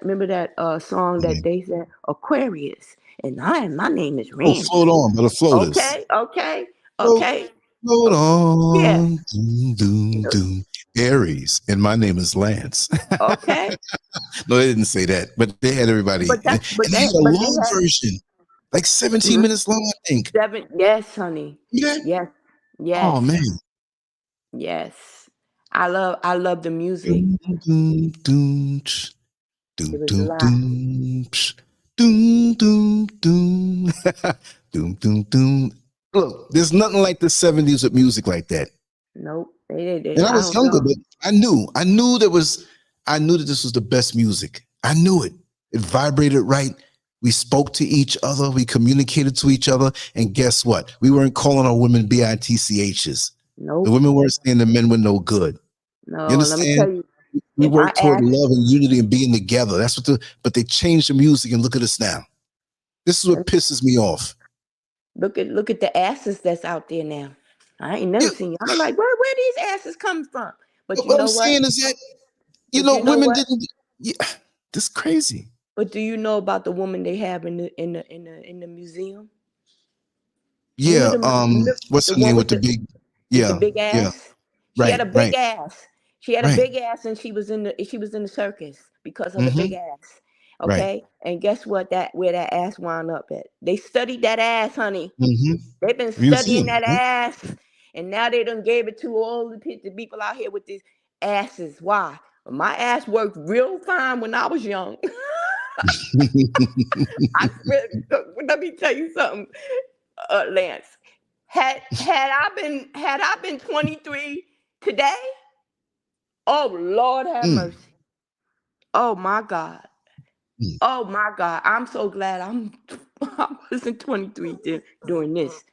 song that they said, Aquarius, and my name is Oh, Randy. float on, but the floaters. Okay. Float Yeah. on. Doom, doom, doom. Aries, and my name is Lance. Okay. No, they didn't say that, but they had everybody. But And they had a long version, like 17 minutes long, I think. 7. Yes, honey. Yeah. Yes. Oh man. Yes. I love the music. Doom, doom, doom, doom, It was a doom, lot. doom, doom, doom, doom, doom, doom, doom. Look, there's nothing like the 70s with music like that. Nope. They, And I I was don't younger, know. but I knew that this was the best music. I knew it. It vibrated right. We spoke to each other. We communicated to each other. And guess what? We weren't calling our women bitchs. Nope. The women weren't saying the men were no good. No, You let me understand? tell you, We if I worked toward ask, love and unity and being together. But they changed the music, and look at us now. This is what pisses me off. Look at the asses that's out there now. I ain't never Yeah, seen. I'm like, where these asses come from? But you what I'm know what? saying is that, But you know women what? didn't. Yeah, this is crazy. But do you know about the woman they have in the museum? Yeah. What's The her one name with with the the big? with the Yeah. big Yeah. ass? She had Right. a big Right. ass. She had a Right. big ass, and she was in the circus because of the Mm-hmm. big ass. Right. Okay, and guess what? That where that ass wound up at? They studied that ass, honey. Mm-hmm. They've been studying Museum. that Right? ass, and now they done gave it to all the people out here with these asses. Why? My ass worked real fine when I was young. I swear, let me tell you something, Lance. Had I been 23 today, oh Lord have Mm, mercy. Oh my God. mm. Oh my God. I'm so glad I wasn't 23 doing this.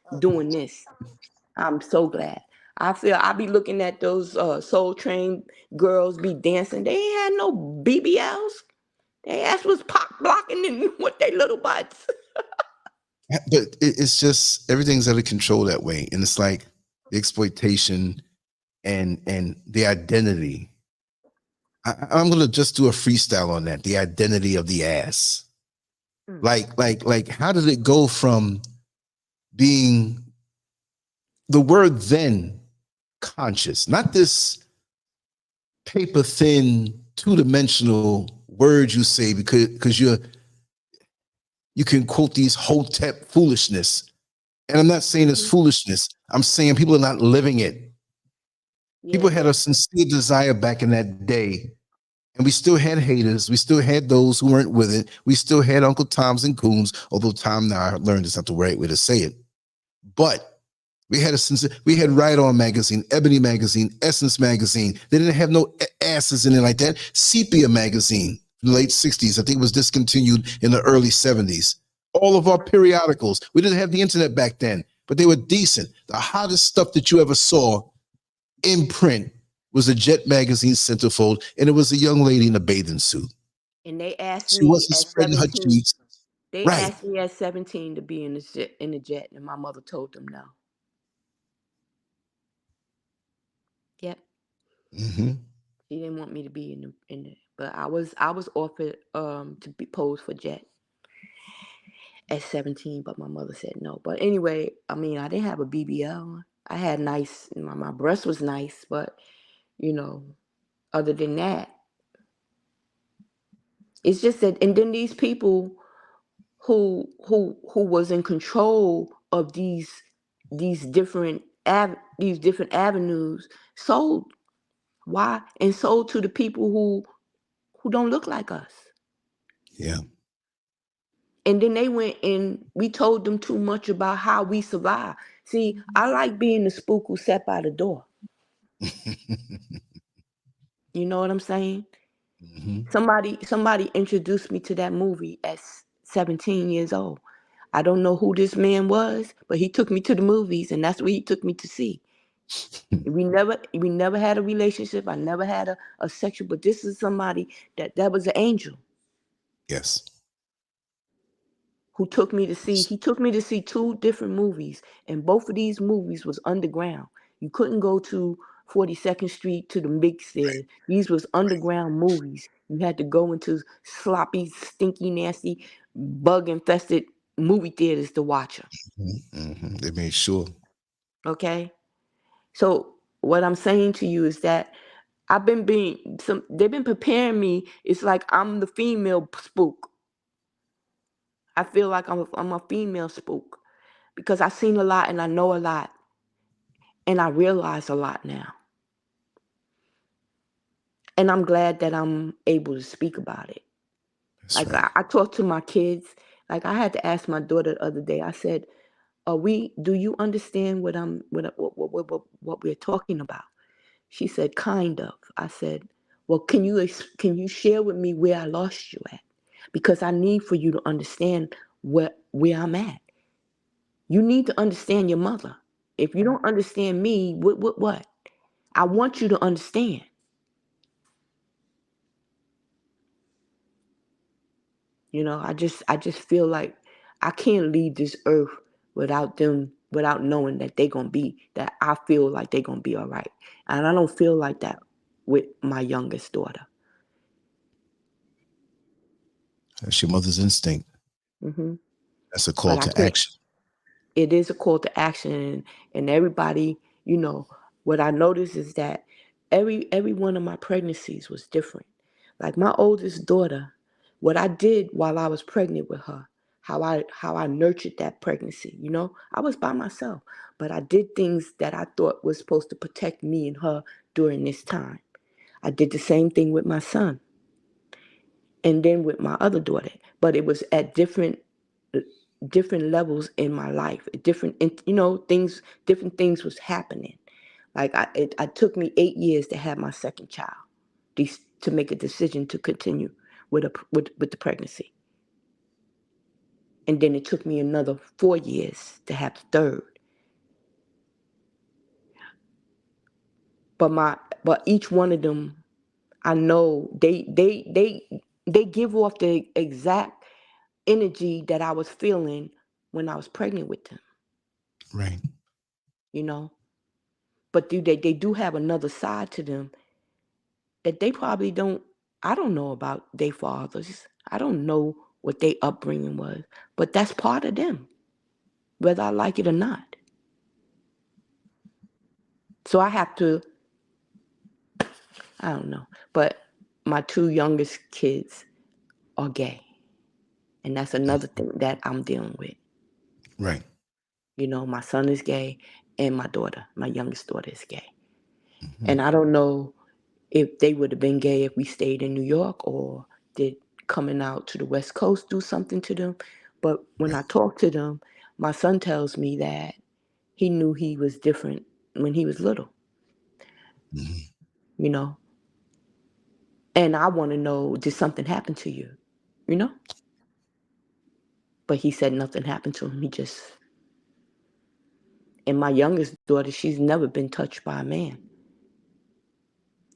I'm so glad. I be looking at those Soul Train girls be dancing. They ain't had no BBLs. They ass was pop blocking in with their little butts. But it's just everything's out of control that way, and it's like the exploitation and the identity. I'm gonna just do a freestyle on that. The identity of the ass. Mm. Like, how did it go from being the word then conscious, not this paper thin, two-dimensional word you say because you can quote these hotep foolishness. And I'm not saying it's Mhm. foolishness. I'm saying people are not living it. People Yeah, had a sincere desire back in that day. And we still had haters. We still had those who weren't with it. We still had Uncle Toms and Coons, although Tom now I learned it's not the right way to say it. But we had Ride On magazine, Ebony magazine, Essence magazine. They didn't have no asses in it like that. Sepia magazine in the late 60s. I think it was discontinued in the early 70s. All of our periodicals. We didn't have the internet back then, but they were decent. The hottest stuff that you ever saw in print was a Jet magazine centerfold, and it was a young lady in a bathing suit. and they asked She me wasn't at spreading her 17. cheeks. They Right. asked me at 17 to be in the jet, and my mother told them no. Yep, Mm-hmm. she didn't want me to be but I was offered to be posed for jet at 17, but my mother said no. But anyway, I mean, I didn't have a BBL. I had nice, my breast was nice, but you know, other than that, it's just that. And then these people who was in control of these different avenues sold. Why? And sold to the people who don't look like us. Yeah. And then they went and we told them too much about how we survive. See, I like being the spook who sat by the door. You know what I'm saying? Mm-hmm. Somebody introduced me to that movie at 17 years old. I don't know who this man was, but he took me to the movies, and that's what he took me to see. We never had a relationship. I never had a sexual, but this is somebody that was an angel Yes. who took me to see. He took me to see two different movies, and both of these movies was underground. You couldn't go to 42nd Street to the big theater. These was underground movies. You had to go into sloppy, stinky, nasty, bug infested movie theaters to watch them. Mm-hmm. They made sure. Okay, so what I'm saying to you is that they've been preparing me. It's like I'm the female spook. I feel like I'm a female spook because I've seen a lot and I know a lot and I realize a lot now. And I'm glad that I'm able to speak about it. That's Like right. I talk to my kids. Like I had to ask my daughter the other day. I said, do you understand what we're talking about? She said, kind of. I said, well, can you share with me where I lost you at? Because I need for you to understand where I'm at. You need to understand your mother. If you don't understand me, what? I want you to understand. I just feel like I can't leave this earth without them, without knowing that that I feel like they're gonna be all right. And I don't feel like that with my youngest daughter. That's your mother's instinct. Hmm. That's a call But I to can't. action. It is a call to action, and everybody, what I noticed is that every one of my pregnancies was different. Like my oldest daughter, what I did while I was pregnant with her, how I nurtured that pregnancy. I was by myself, but I did things that I thought was supposed to protect me and her during this time. I did the same thing with my son, and then with my other daughter, but it was at different levels in my life. Different things was happening. Like it took me 8 years to have my second child, to make a decision to continue with the pregnancy, and then it took me another 4 years to have the third. But each one of them, I know they give off the exact energy that I was feeling when I was pregnant with them. Right. You know, but they do have another side to them that they probably don't. I don't know about their fathers. I don't know what their upbringing was, but that's part of them, whether I like it or not. So I have to. I don't know, but my two youngest kids are gay, and that's another thing that I'm dealing with. Right. My son is gay, and my youngest daughter is gay, Mm-hmm. and I don't know if they would have been gay if we stayed in New York, or did coming out to the West Coast do something to them. But when Right. I talk to them, my son tells me that he knew he was different when he was little, Mm-hmm. you know. And I want to know, did something happen to you? You know? But he said nothing happened to him. And my youngest daughter, she's never been touched by a man.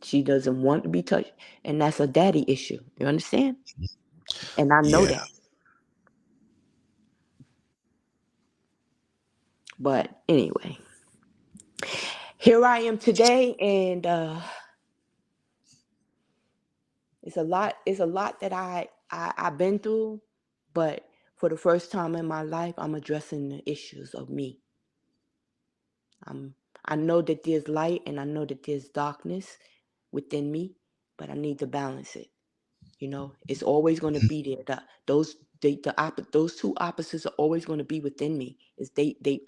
She doesn't want to be touched. And that's a daddy issue. You understand? And I know Yeah. that. But anyway, here I am today, and it's a lot that I've been through, but for the first time in my life, I'm addressing the issues of me. I know that there's light and I know that there's darkness within me, but I need to balance it. It's always going to be there. Those two opposites are always going to be within me.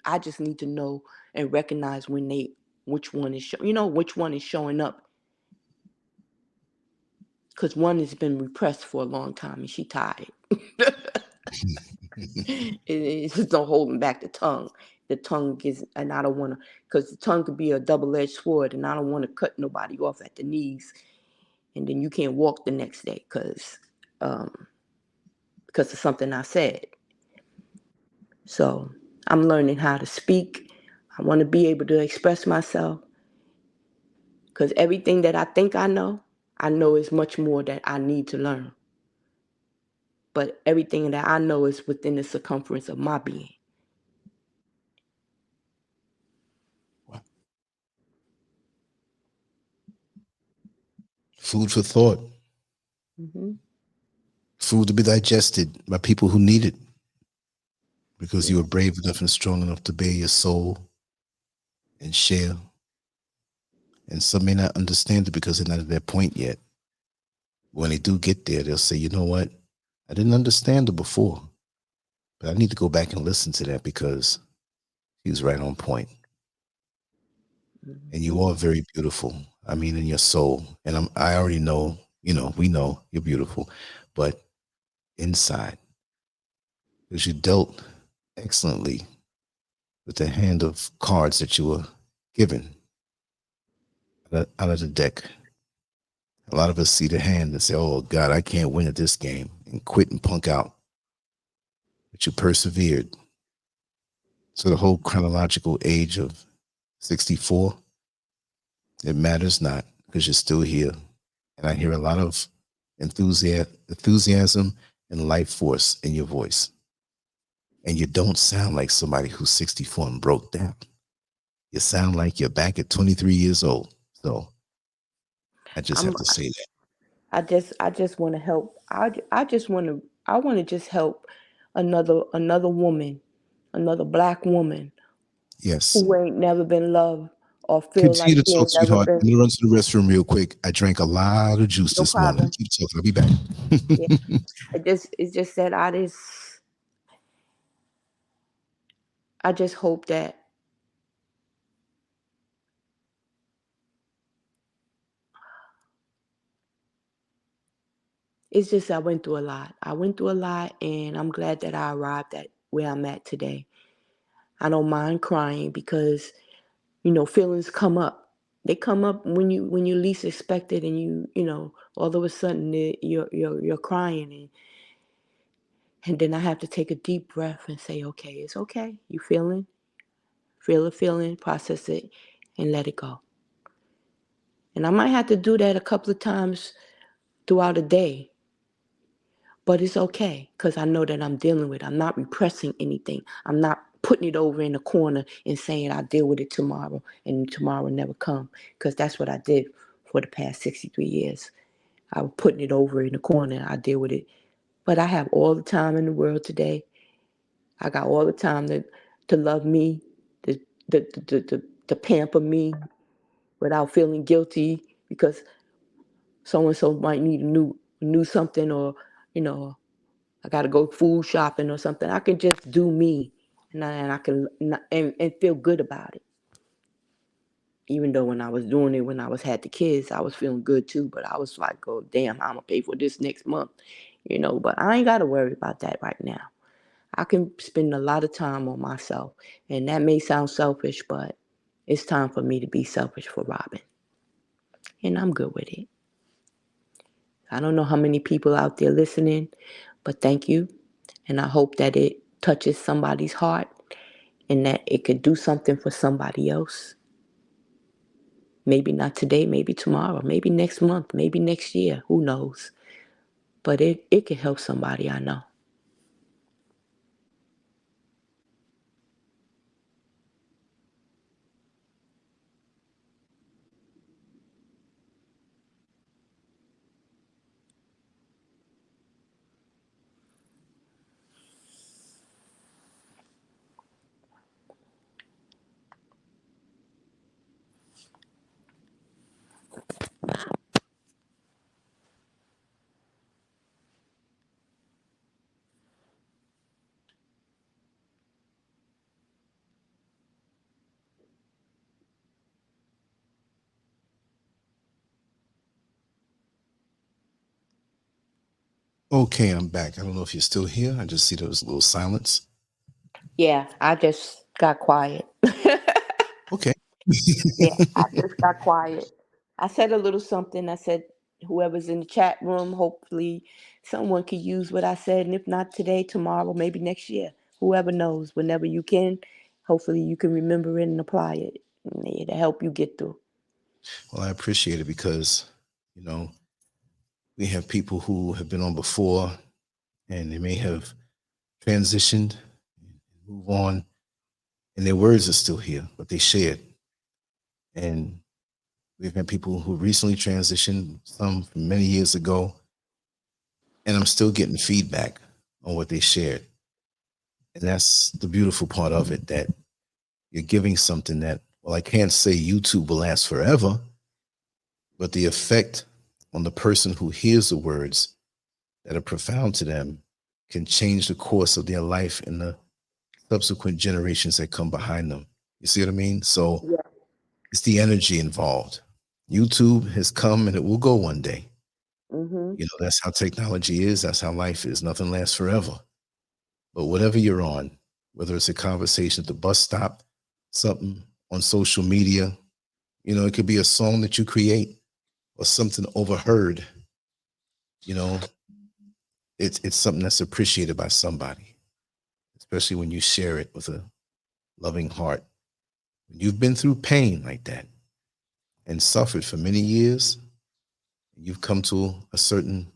I just need to know and recognize which one is which one is showing up, because one has been repressed for a long time and she tired. It's just no holding back the tongue. The tongue is, and I don't want to, because the tongue could be a double-edged sword, and I don't want to cut nobody off at the knees, and then you can't walk the next day because of something I said. So I'm learning how to speak. I want to be able to express myself, because everything that I think I know is much more that I need to learn. But everything that I know is within the circumference of my being. Food for thought. Hmm. Food to be digested by people who need it, because you Yeah. were brave enough and strong enough to bare your soul and share. And some may not understand it because they're not at their point yet. When they do get there, they'll say, you know what? I didn't understand it before, but I need to go back and listen to that because he was right on point. And Hmm. you are very beautiful. I mean, in your soul. And I already know, we know you're beautiful, but inside, because you dealt excellently with the hand of cards that you were given out of the deck. A lot of us see the hand and say, oh, God, I can't win at this game, and quit and punk out. But you persevered. So the whole chronological age of 64, it matters not, because you're still here. And I hear a lot of enthusiasm and life force in your voice. And you don't sound like somebody who's 64 and broke down. You sound like you're back at 23 years old. So I just have I'm to say that. I just want to help. I want to just help another woman, another black woman Yes. who ain't never been loved or feel Continue like to she talk, ain't never sweetheart. I'm been. gonna run to the restroom real quick. I drank a lot of juice No this morning. problem. Keep talking. I'll be back. Yeah. It's just that I just hope that it's just I went through a lot. I went through a lot, and I'm glad that I arrived at where I'm at today. I don't mind crying because feelings come up. They come up when you least expect it, and all of a sudden you're crying, and then I have to take a deep breath and say, okay, it's okay. You feeling, feel a feeling, process it, and let it go. And I might have to do that a couple of times throughout a day. But it's okay because I know that I'm dealing with it. I'm not repressing anything. I'm not putting it over in a corner and saying I'll deal with it tomorrow and tomorrow never come, because that's what I did for the past 63 years. I was putting it over in the corner. I deal with it. But I have all the time in the world today. I got all the time to love me, to pamper me without feeling guilty because so and so might need a new something, or you know I got to go food shopping or something. I can just do me, and I can and feel good about it. Even though when I was doing it, when I was had the kids, I was feeling good too. But I was like, oh damn, I'm gonna pay for this next month. But I ain't got to worry about that right now. I can spend a lot of time on myself, and that may sound selfish, but it's time for me to be selfish for Robin, and I'm good with it. I don't know how many people out there listening, but thank you, and I hope that it touches somebody's heart and that it could do something for somebody else. Maybe not today, maybe tomorrow, maybe next month, maybe next year, who knows? But it can help somebody I know. Okay, I'm back. I don't know if you're still here. I just see there was a little silence. Yeah, I just got quiet. Okay. Yeah, I just got quiet. I said a little something. I said, whoever's in the chat room, hopefully someone could use what I said. And if not today, tomorrow, maybe next year. Whoever knows, whenever you can, hopefully you can remember it and apply it, to help you get through. Well, I appreciate it because, you know, we have people who have been on before and they may have transitioned, move on, and their words are still here, but they shared. And we've had people who recently transitioned, some from many years ago, and I'm still getting feedback on what they shared. And that's the beautiful part of it, that you're giving something that, well, I can't say YouTube will last forever, but the effect on the person who hears the words that are profound to them can change the course of their life and the subsequent generations that come behind them. You see what I mean? So Yeah. it's the energy involved. YouTube has come and it will go one day. Mm-hmm. You know, that's how technology is. That's how life is. Nothing lasts forever. But whatever you're on, whether it's a conversation at the bus stop, something on social media, it could be a song that you create or something overheard, you know, it's something that's appreciated by somebody, especially when you share it with a loving heart. When you've been through pain like that and suffered for many years, you've come to a certain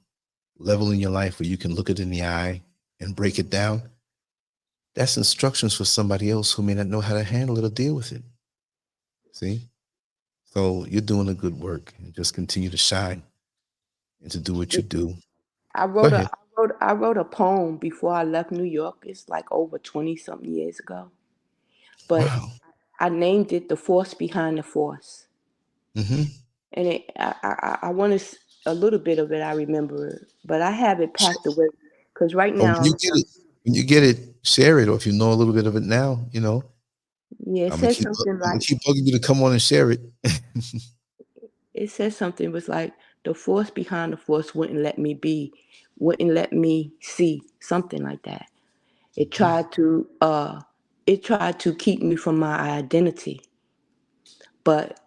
level in your life where you can look it in the eye and break it down. that's instructions for somebody else who may not know how to handle it or deal with it. See? So you're doing a good work, and just continue to shine and to do what you do. I Go wrote a ahead. I wrote a poem before I left New York. It's like over 20 something years ago. But Wow. I named it The Force Behind the Force. Mm-hmm. And I want to, a little bit of it I remember, but I have it packed away because right Oh, when now you get it, share it. Or if you know a little bit of it now, yeah, it I'm gonna says keep something I'm gonna like, keep bugging you to come on and share it. it says something was like, the force behind the force wouldn't let me see, something like that. It tried to, keep me from my identity, but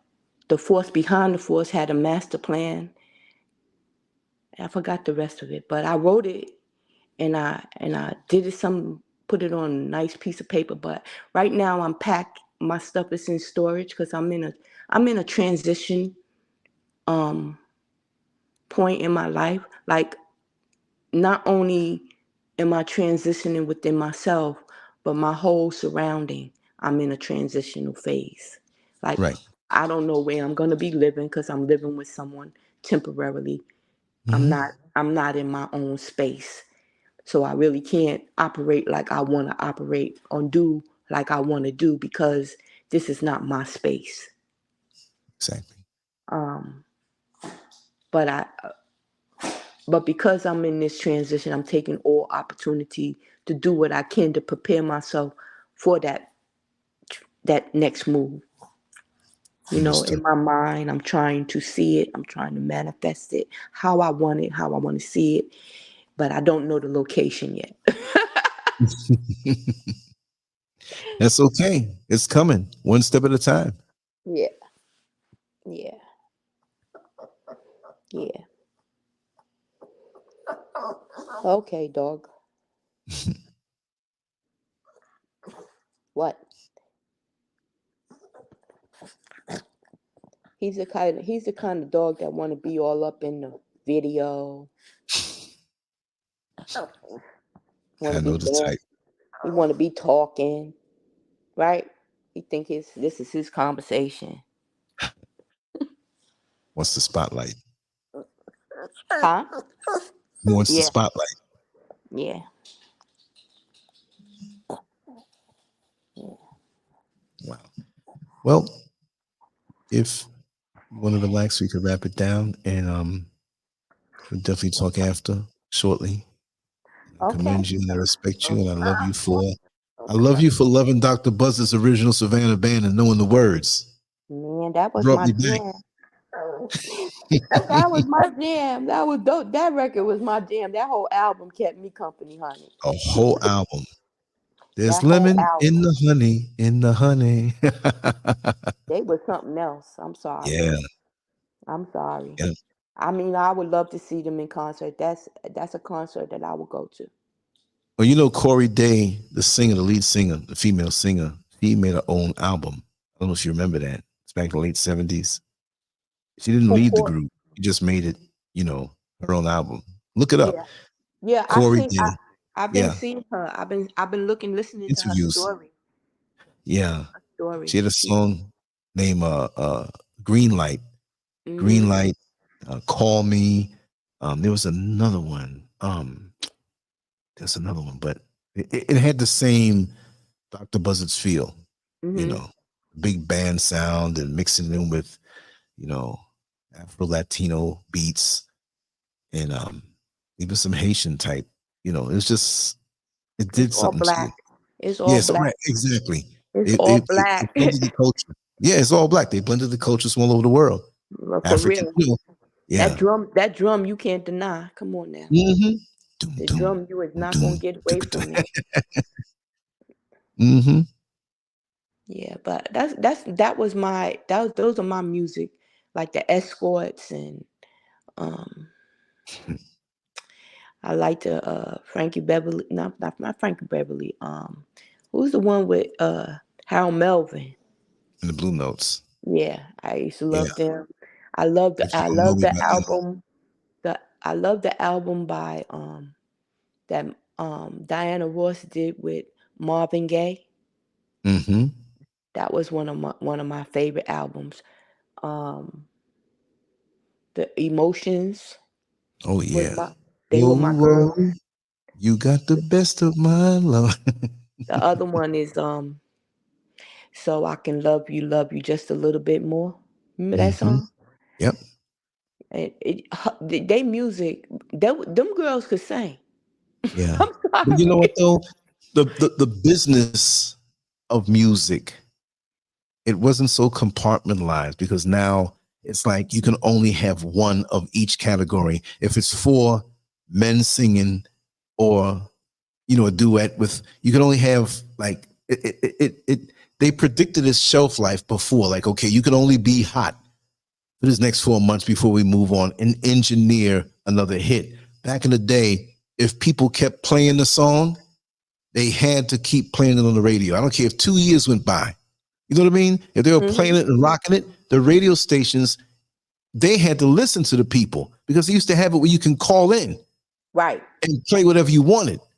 the force behind the force had a master plan. I forgot the rest of it, but I wrote it and I did it some put it on a nice piece of paper. But right now I'm packed. My stuff is in storage because I'm in a transition um point in my life. Like, not only am I transitioning within myself, but my whole surrounding. I'm in a transitional phase. Like, Right. I don't know where I'm gonna be living because I'm living with someone temporarily. I'm Mm-hmm. not I'm not in my own space. So I really can't operate like I want to operate or do like I want to do because this is not my space. Exactly. Um, but I, but because I'm in this transition, I'm taking all opportunity to do what I can to prepare myself for that next move. Understood. In my mind, I'm trying to see it. I'm trying to manifest it how I want it, how I want to see it. But I don't know the location yet. That's okay. It's coming one step at a time. Yeah, yeah, yeah. Okay, dog. What? He's the kind of dog that want to be all up in the video, want I to be know the type. dancing, he want to be talking, right? He think this is his conversation. Wants the spotlight. Huh? He wants the Yeah, spotlight. yeah. Wow. Well, if you want to relax, we could wrap it down, and we'll definitely talk after shortly. I Okay. commend you and I respect you, and I love you for loving Dr. Buzz's original Savannah band and knowing the words. Man, that was Brought my me back. jam. That was my jam. That was dope. That record was my jam. That whole album kept me company, honey. A whole album. There's That whole lemon in album. the honey, in the honey. They was something else. I'm sorry. Yeah, I'm sorry. yeah. I mean, I would love to see them in concert. That's a concert that I would go to. Well, Corey Day, the singer, the lead singer, the female singer, she made her own album. I don't know if you remember that. It's back in the late 70s. She didn't Who lead the caught? group. She just made it, her own album. Look it up. Yeah, yeah. Corey Day. I've been Yeah. seeing her. I've been listening to her Interviews. story. Yeah. Story. She had a She. song named Green Light. Green Mm-hmm. Light, Call Me. There was another one. There's another one, but it had the same Dr. Buzzard's feel, you Mm-hmm. know, big band sound and mixing it in with, you know, Afro Latino beats and even some Haitian type. It It's did all something to you. black. It's all Yes, black. right, exactly. It's It, all it, it, black. it blended the culture. Yeah, it's all black. They blended the cultures from all over the world. For African, real. yeah. That drum, you can't deny. Come on now. Mm-hmm. Doom, The doom, drum, you is doom, not gonna doom, get away doom, doom. from it. Mm-hmm. Yeah, but that was those are my music, like the Escorts and um I like the Frankie Beverly, not Frankie Beverly. Who's the one with Harold Melvin? And the Blue Notes. Yeah, I used to Yeah. love them. I love If the you I don't know love me the by now. album. I love the album by that Diana Ross did with Marvin Gaye. Mm-hmm. That was one of my favorite albums. Um, the Emotions Oh was yeah. they were Whoa, my whoa, girls. you got the best of my love. The other one is So I Can Love You just a little bit more. Remember that Mm-hmm. song? Yep. They music, them girls could sing. Yeah. I'm But you know what sorry. though? The business of music, it wasn't so compartmentalized because now it's like you can only have one of each category. If it's for men singing or a duet with, you can only have like they predicted its shelf life before, like, okay, you can only be hot for this next 4 months before we move on and engineer another hit. Back in the day, if people kept playing the song, they had to keep playing it on the radio. I don't care if 2 years went by. You know what I mean? If they were playing Hmm. it and rocking it, the radio stations, they had to listen to the people because they used to have it where you can call in Right, and play whatever you wanted. It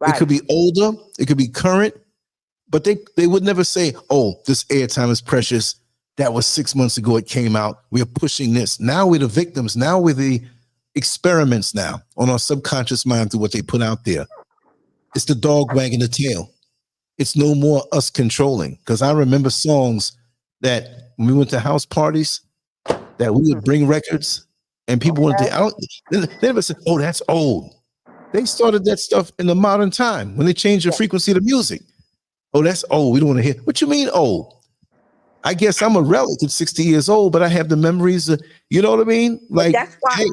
right. could be older, it could be current, but they would never say, "Oh, this airtime is precious. That was 6 months ago. It came out. We're pushing this. Now we're the victims. Now we're the experiments now on our subconscious mind through what they put out there. It's the dog wagging the tail. It's no more us controlling." Because I remember songs that when we went to house parties, that we would Mhm. bring records and people wanted to. Okay. I don't, they never said, "Oh, that's old." They started that stuff in the modern time when they changed the Yeah. frequency of the music. Oh, that's old. We don't want to hear. What you mean old? I guess I'm a relic at 60 years old, but I have the memories. You know what I mean? But Like, that's why, hey,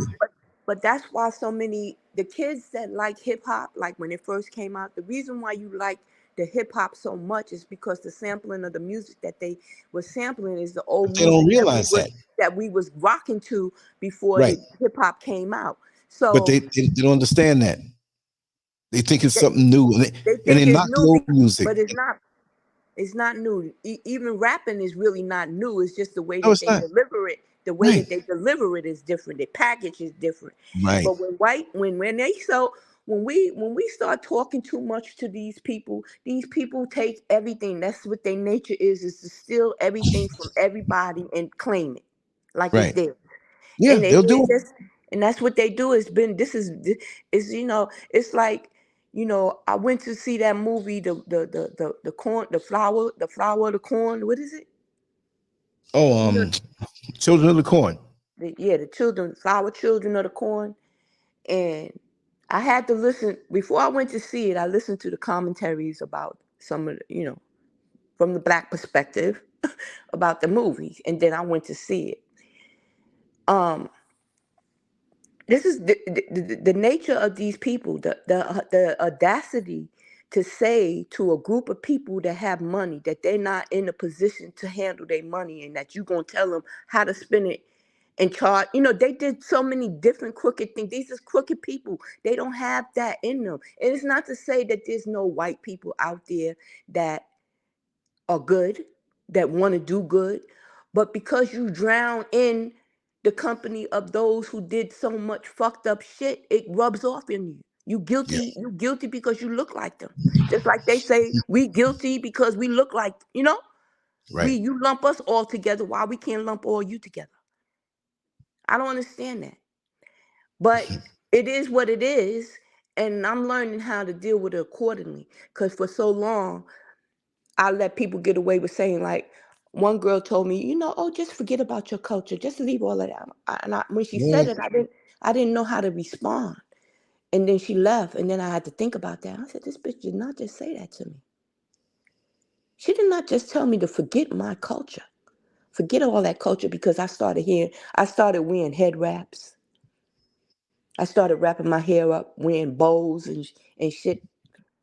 but that's why so many the kids that like hip hop, like when it first came out, the reason why you like the hip hop so much is because the sampling of the music that they was sampling is the old they don't music realize that. that we was rocking to before Right. the hip hop came out. But So they don't understand that. They think it's they, something new they and they think it's knock the new, old music. but it's not. It's not new. Even rapping is really not new. It's just the way No, that it's they not. deliver it. The way Right. that they deliver it is different. The package is different. Right. But when we start talking too much to these people take everything. That's what their nature is to steal everything from everybody and claim it like it's Right. theirs. Yeah, And they'll do it. that's what they do. Is it's like, I went to see that movie, the corn, the flower of the corn. What is it? Oh, You know, Children of the Corn. the children, flower children of the corn. And I had to listen before I went to see it. I listened to the commentaries about some of from the black perspective about the movie, and then I went to see it. Um, this is the nature of these people, the audacity to say to a group of people that have money that they're not in a position to handle their money, and that you're going to tell them how to spend it and charge. They did so many different crooked things. These are crooked people. They don't have that in them. And it's not to say that there's no white people out there that are good, that want to do good, but because you drown in the company of those who did so much fucked up shit, it rubs off in you. You Yeah. guilty, you guilty because you look like them. Just like they say, we guilty because we look like, Right. you lump us all together. Why we can't lump all you together? I don't understand that. But it is what it is, and I'm learning how to deal with it accordingly. Because for so long, I let people get away with saying, like, one girl told me, oh, just forget about your culture, just leave all of that. When she said What? it, I didn't know how to respond. And then she left, and then I had to think about that. I said, this bitch did not just say that to me. She did not just tell me to forget my culture, forget all that culture, because I started wearing head wraps. I started wrapping my hair up, wearing bows and shit.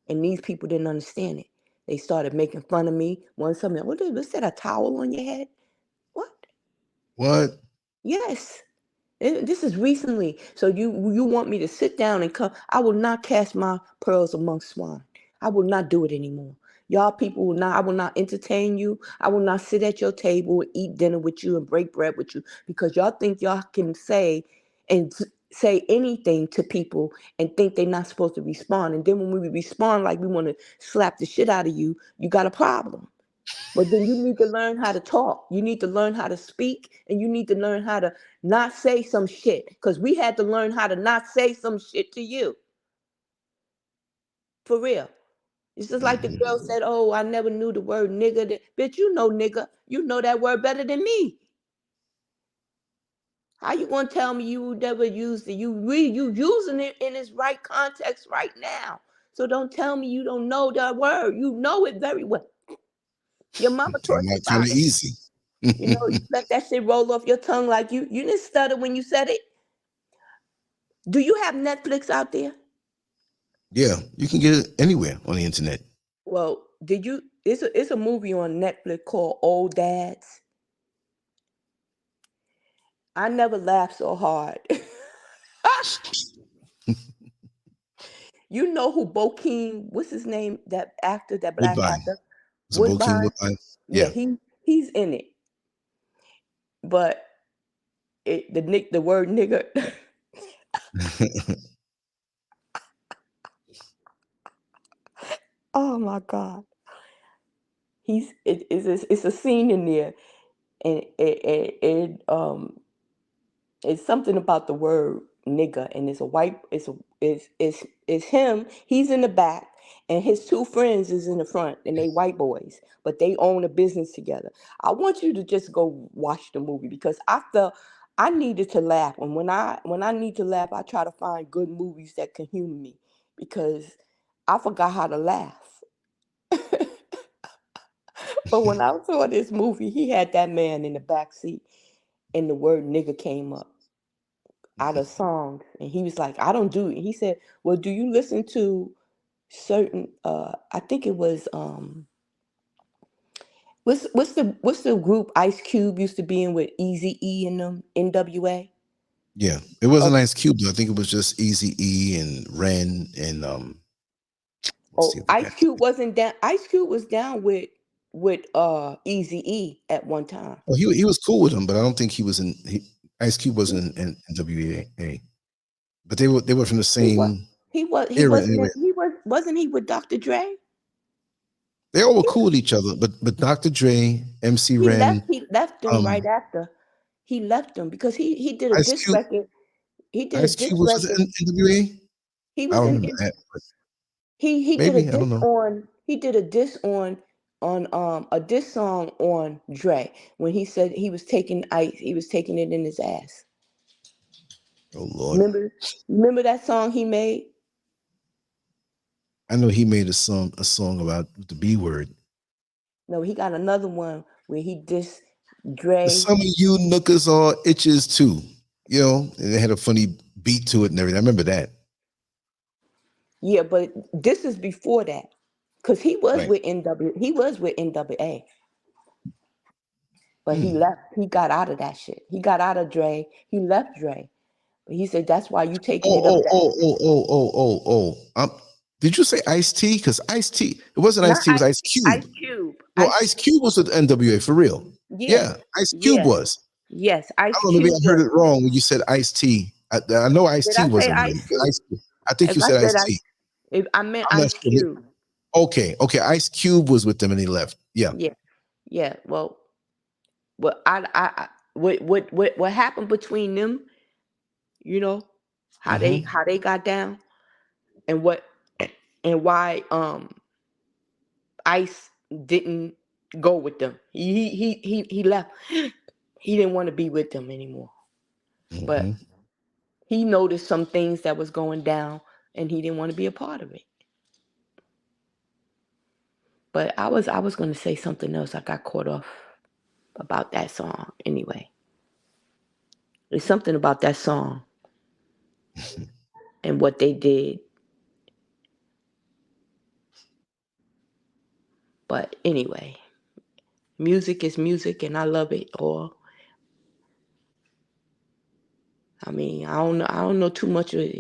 And these people didn't understand it. They started making fun of me. One something, was that a towel on your head? What? What? Yes. This is recently. So you want me to sit down and come? I will not cast my pearls among swine. I will not do it anymore. Y'all people will not. I will not entertain you. I will not sit at your table and eat dinner with you and break bread with you because y'all think y'all can say and say anything to people and think they're not supposed to respond. And then when we respond like we want to slap the shit out of you, you got a problem. But then you need to learn how to talk. You need to learn how to speak, and you need to learn how to not say some shit. Because we had to learn how to not say some shit to you. For real. It's just like the girl said, oh, I never knew the word nigga. Bitch, you know nigga. You know that word better than me. How you gonna tell me you never used it? You using it in its right context right now. So don't tell me you don't know that word. You know it very well. Your mama taught you Kind about of it. easy. You know, you let that shit roll off your tongue like you didn't stutter when you said it. Do you have Netflix out there? Yeah, you can get it anywhere on the internet. Well, did you? It's a movie on Netflix called Old Dads. I never laughed so hard. You know who Bokeem? What's his name? That actor, that black Woodbine. actor, It's a Bokeem Woodbine. Woodbine. Yeah, Yeah. he's in it. But the word nigger. Oh my God. It's a scene in there, and it's something about the word nigga, and it's him. He's in the back, and his two friends is in the front, and they white boys, but they own a business together. I want you to just go watch the movie, because after I needed to laugh, and when I need to laugh, I try to find good movies that can humor me, because I forgot how to laugh. But when I saw this movie, he had that man in the back seat, and the word nigga came up out of songs, and he was like, I don't do it. He said, well, do you listen to certain I think it was what's the group Ice Cube used to be in with Easy E and them, NWA? Yeah, it wasn't Oh, Ice Cube though. I think it was just Easy E and Ren and what's the other guy? Ice Cube wasn't down. Ice Cube was down with Easy E at one time. Oh, he was cool with him, but I don't think he was in. Ice Cube wasn't in NWA, but they were from the He was same he era wasn't anyway. wasn't he with Dr. Dre? They all were cool with each other, but Dr. Dre, MC Ren, He left them um, right after. He left them because he did a Ice diss Cube. record. He did a Ice diss Cube was record. in NWA. He I was don't in remember that, but he did a maybe I don't diss know. on he did a diss on a diss song on Dre when he said he was taking it in his ass. Oh Lord, Remember that song he made? I know he made a song about the B word. No, he got another one where he dissed But Dre. some of you nookers are itches too, and they had a funny beat to it and everything. I remember that. Yeah, but this is before that. Cause Right. he was with NWA. But he Hmm. left. He got out of that shit. He got out of Dre. He left Dre. But he said that's why you taking Oh, it up oh, that. oh, oh, oh, oh, oh, oh. Did you say Ice T? Because Ice T, it wasn't Ice Not T, it was Ice Ice Cube. Cube. No, Ice Cube was with NWA for real. Yeah. Yeah, Ice Cube Yeah. was. Yes. I Ice don't know, maybe Cube I heard was. it wrong when you said Ice T. I know Ice Did T I say wasn't Ice really. Cube? I think If you I said said Ice T. if I meant I'm not Ice sure. Cube. Okay. Ice Cube was with them and he left. Yeah. Yeah. Yeah. Well, what happened between them, you know, Hmm. how they got down, and what and why Ice didn't go with them. He left. He didn't want to be with them anymore. But Hmm. he noticed some things that was going down, and he didn't want to be a part of it. But I was going to say something else. I got caught off about that song. Anyway, there's something about that song and what they did. But anyway, music is music, and I love it. Or I mean, I don't know too much of it.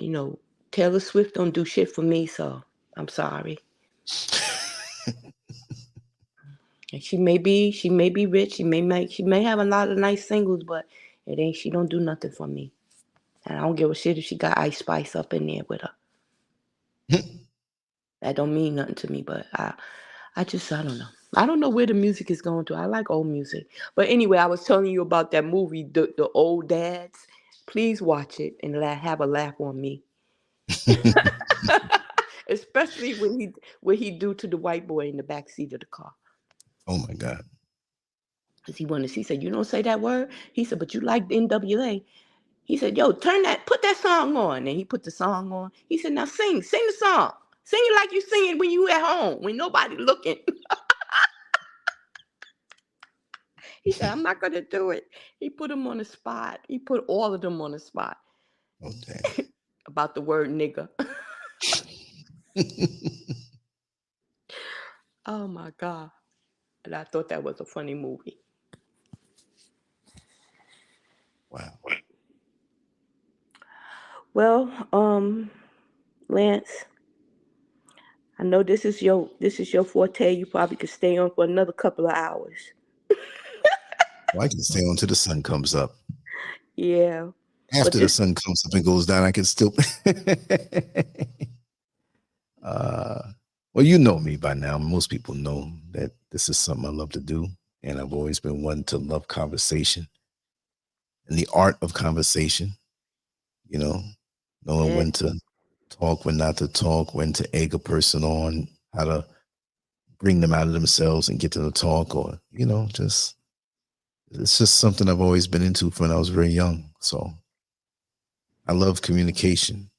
Taylor Swift don't do shit for me, so I'm sorry. And she may be rich, she may have a lot of nice singles, but she don't do nothing for me. And I don't give a shit if she got Ice Spice up in there with her. That don't mean nothing to me, but I don't know. I don't know where the music is going to. I like old music. But anyway, I was telling you about that movie, The Old Dads. Please watch it and have a laugh on me. Especially when he do to the white boy in the back seat of the car. Oh my God. Because he said, you don't say that word? He said, but you like the NWA. He said, yo, put that song on. And he put the song on. He said, now sing the song. Sing it like you sing it when you at home, when nobody looking. He said, I'm not going to do it. He put him on the spot. He put all of them on the spot. Oh, damn. About the word nigga. Oh, my God. And I thought that was a funny movie. Wow. Well, Lance, I know this is your forte. You probably could stay on for another couple of hours. Well, I can stay on till the sun comes up. Yeah. After the sun comes up and goes down, I can still. Well, you know me by now. Most people know that this is something I love to do. And I've always been one to love conversation and the art of conversation, you know, knowing when to talk, when not to talk, when to egg a person on, how to bring them out of themselves and get them to talk, or, you know, it's just something I've always been into from when I was very young. So I love communication.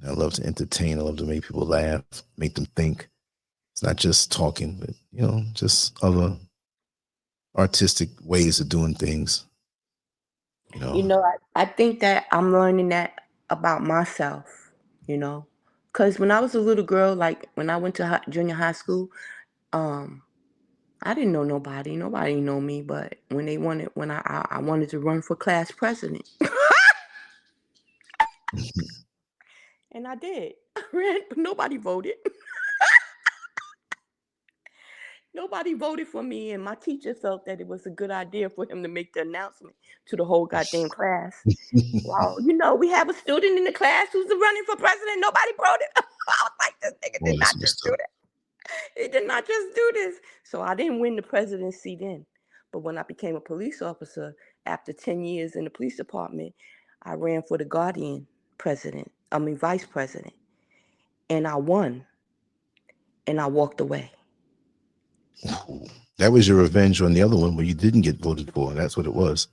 I love to entertain. I love to make people laugh, make them think. It's not just talking, but, you know, just other artistic ways of doing things. You know, I think that I'm learning that about myself, you know, because when I was a little girl, like when I went to junior high school, I didn't know nobody. Nobody know me. But when I wanted to run for class president, and I did. I ran, but nobody voted. Nobody voted for me, and my teacher felt that it was a good idea for him to make the announcement to the whole goddamn class. Wow, you know, we have a student in the class who's running for president. Nobody voted. I was like, this nigga did not just do that. He did not just do this. So I didn't win the presidency then. But when I became a police officer, after 10 years in the police department, I ran for the vice president. And I won. And I walked away. That was your revenge on the other one where you didn't get voted for. That's what it was.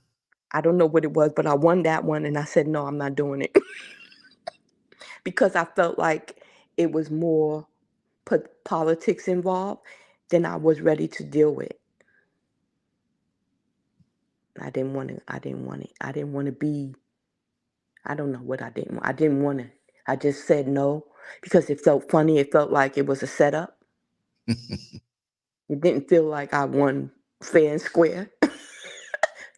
I don't know what it was, but I won that one. And I said, no, I'm not doing it. Because I felt like it was more politics involved than I was ready to deal with. I didn't want it. I didn't want to be, I don't know what I didn't want. I didn't want to. I just said no because it felt funny. It felt like it was a setup. It didn't feel like I won fair and square.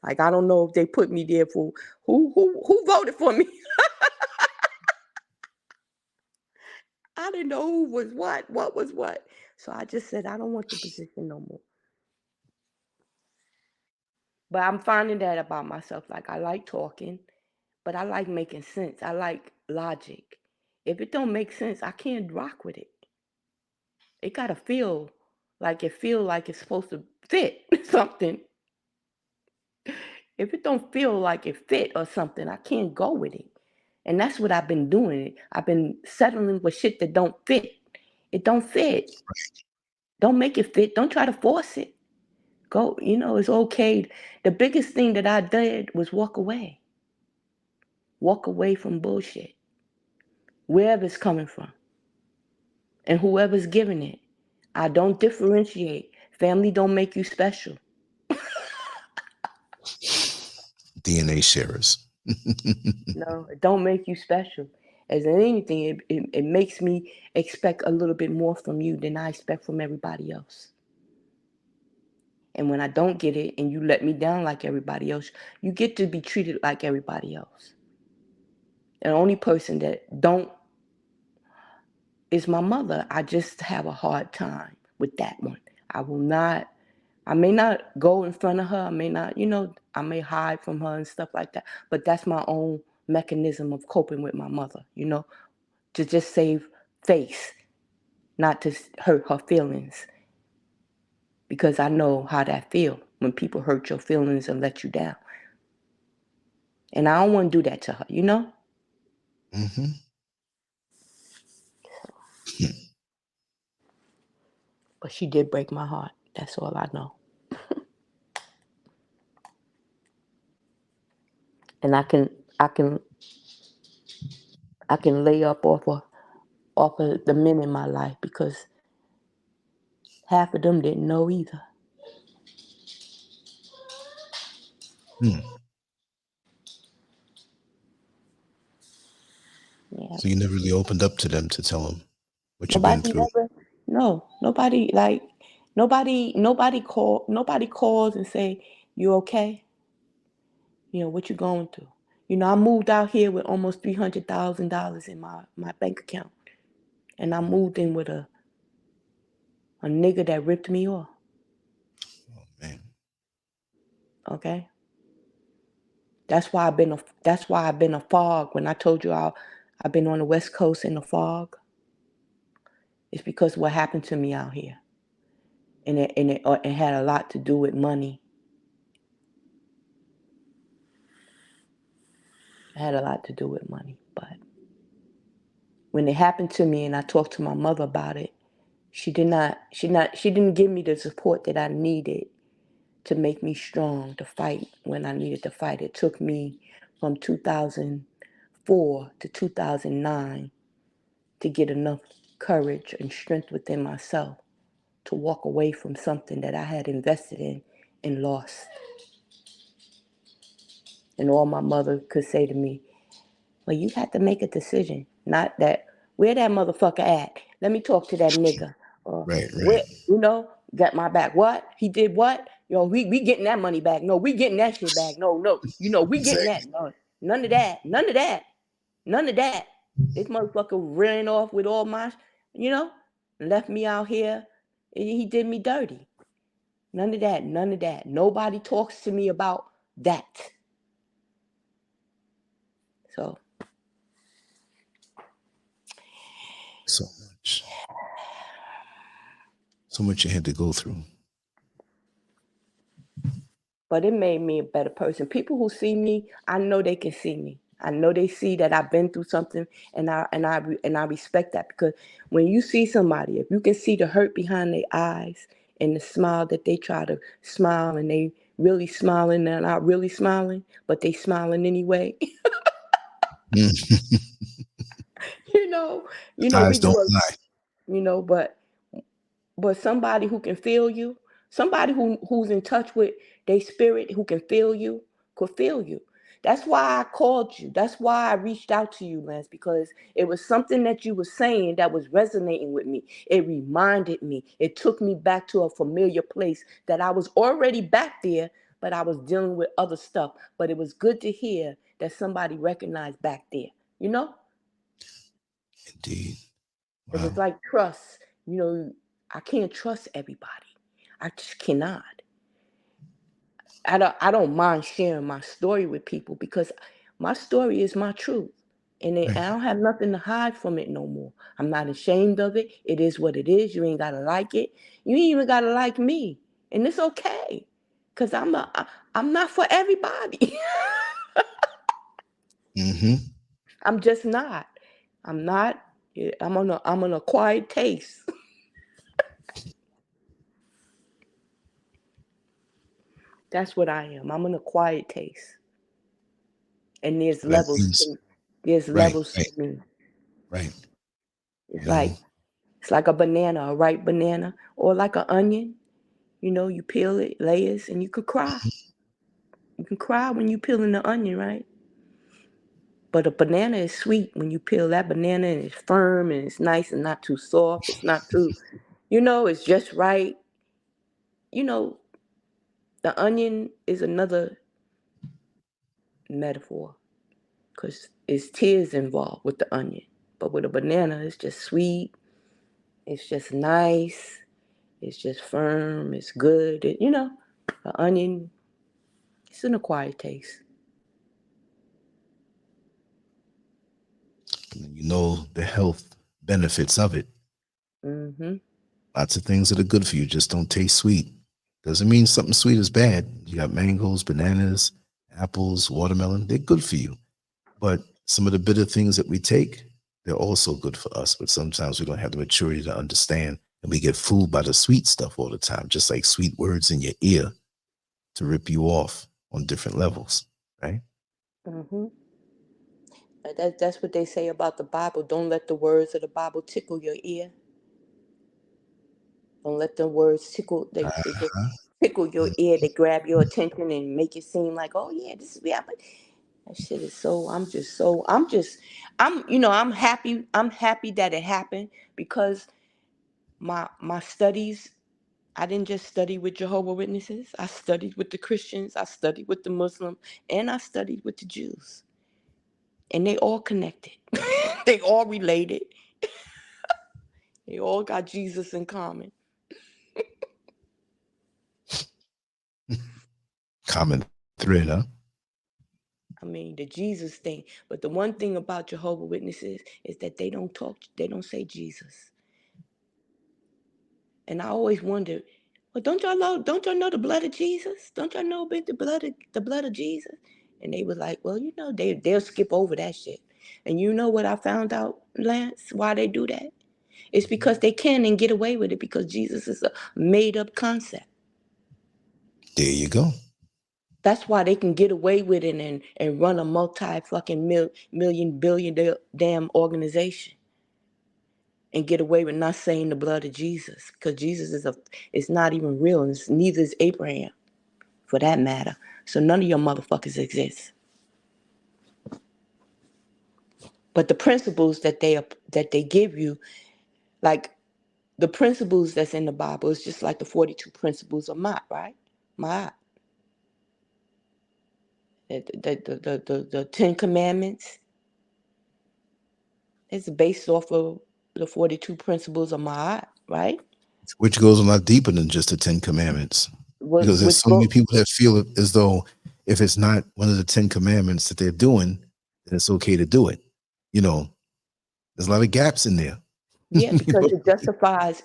Like, I don't know if they put me there for who voted for me. I didn't know who was what was what. So I just said, I don't want the position no more. But I'm finding that about myself. Like, I like talking, but I like making sense. I like logic. If it don't make sense, I can't rock with it. It gotta feel like it's supposed to fit something. If it don't feel like it fit or something, I can't go with it. And that's what I've been doing. I've been settling with shit that don't fit. It don't fit. Don't make it fit. Don't try to force it. Go, it's okay. The biggest thing that I did was walk away. Walk away from bullshit. Wherever it's coming from. And whoever's giving it. I don't differentiate. Family don't make you special. DNA sharers. No, it don't make you special. As in anything, it makes me expect a little bit more from you than I expect from everybody else. And when I don't get it and you let me down like everybody else, you get to be treated like everybody else. The only person that don't is my mother. I just have a hard time with that one. I may not go in front of her. I may not, I may hide from her and stuff like that. But that's my own mechanism of coping with my mother, to just save face, not to hurt her feelings, because I know how that feel when people hurt your feelings and let you down. And I don't want to do that to her, Mm-hmm. But she did break my heart. That's all I know. And I can I can lay up off of the men in my life because half of them didn't know either. Hmm. Yeah. So you never really opened up to them to tell them what you've been Nobody through. never no. Nobody calls and say, "You okay? What you going through?" I moved out here with almost $300,000 in my bank account. And I moved in with a nigga that ripped me off. Oh man. Okay? That's why I've been a fog. When I told you I've been on the West Coast in the fog, it's because what happened to me out here. And it had a lot to do with money. It had a lot to do with money. But when it happened to me and I talked to my mother about it, she didn't give me the support that I needed to make me strong to fight when I needed to fight. It took me from 2004 to 2009 to get enough courage and strength within myself to walk away from something that I had invested in and lost. And all my mother could say to me, well, you had to make a decision, not that, where that motherfucker at? Let me talk to that nigga. Or, Right, right. where, got my back. What? He did what? We getting that money back. No, we getting that shit back. No, we getting that. Exactly. No, none of that. None of that. None of that. This motherfucker ran off with all my, left me out here. He did me dirty. None of that. None of that. Nobody talks to me about that. So, So much. So much you had to go through. but it made me a better person. People who see me, I know they can see me. I know they see that I've been through something, and I respect that, because when you see somebody, if you can see the hurt behind their eyes and the smile that they try to smile, and they really smiling, they're not really smiling, but they smiling anyway. Mm. you know, we Eyes don't do a, lie. but somebody who can feel you, somebody who's in touch with their spirit, who can feel you, could feel you. That's why I called you. That's why I reached out to you, Lance, because it was something that you were saying that was resonating with me. It reminded me. It took me back to a familiar place that I was already back there, but I was dealing with other stuff. But it was good to hear that somebody recognized back there. Indeed. It Wow. was like trust. I can't trust everybody. I just cannot. I don't mind sharing my story with people, because my story is my truth. And Right. I don't have nothing to hide from it no more. I'm not ashamed of it. It is what it is. You ain't gotta like it. You ain't even gotta like me. And it's okay. Cause I'm not for everybody. Mm-hmm. I'm just not. I'm not. I'm an acquired taste. That's what I am. I'm an acquired taste. And there's That levels means to there's right, levels right, to me. right. It's You know, like it's like a banana, a ripe banana, or like an onion. You peel it, layers, and you could cry. You can cry when you peeling the onion, right? But a banana is sweet when you peel that banana, and it's firm and it's nice and not too soft. It's not too, it's just right. You know, the onion is another metaphor, because it's tears involved with the onion. But with a banana, it's just sweet. It's just nice. It's just firm. It's good. The onion, it's an acquired taste. and you know the health benefits of it. Mm-hmm. Lots of things that are good for you just don't taste sweet. Doesn't mean something sweet is bad. You got mangoes, bananas, apples, watermelon. They're good for you. But some of the bitter things that we take, they're also good for us. But sometimes we don't have the maturity to understand, and we get fooled by the sweet stuff all the time, just like sweet words in your ear to rip you off on different levels, right? Mm-hmm. That's what they say about the Bible. Don't let the words of the Bible tickle your ear. Don't let the words tickle. They just Uh-huh. tickle your ear. They grab your attention and make it seem like, oh yeah, this is yeah. But that shit is so. I'm happy. I'm happy that it happened because my studies. I didn't just study with Jehovah's Witnesses. I studied with the Christians. I studied with the Muslims, and I studied with the Jews. And they all connected. They all related. They all got Jesus in common. Common thread, huh? I mean, the Jesus thing. But the one thing about Jehovah's Witnesses is that they don't say Jesus. And I always wondered, well, don't y'all know the blood of Jesus? Don't y'all know about the blood of Jesus? And they was like, well, they'll skip over that shit. And you know what I found out, Lance, why they do that? It's because they can and get away with it because Jesus is a made up concept. There you go. That's why they can get away with it and run a million billion damn organization and get away with not saying the blood of Jesus because Jesus is not even real and neither is Abraham for that matter. So none of your motherfuckers exist. But the principles that they give you, like the principles that's in the Bible, is just like the 42 principles of Mott, right? Mott. The Ten Commandments is based off of the 42 principles of Ma'at, right? Which goes a lot deeper than just the Ten Commandments. Because there's Which so many go, people that feel as though if it's not one of the Ten Commandments that they're doing, then it's okay to do it. You know, there's a lot of gaps in there. yeah, You because know?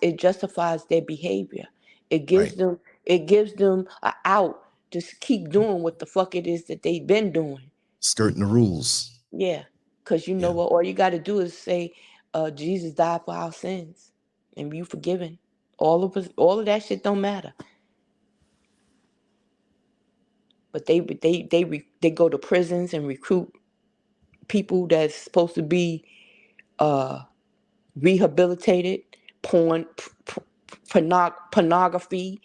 it justifies their behavior. It Right. gives them it gives them a out to keep doing what the fuck it is that they've been doing. Skirting the rules. Yeah, because you know Yeah. what? All you got to do is say, Jesus died for our sins, and you forgiven. All of us, all of that shit don't matter. But they go to prisons and recruit people that's supposed to be rehabilitated, pornography,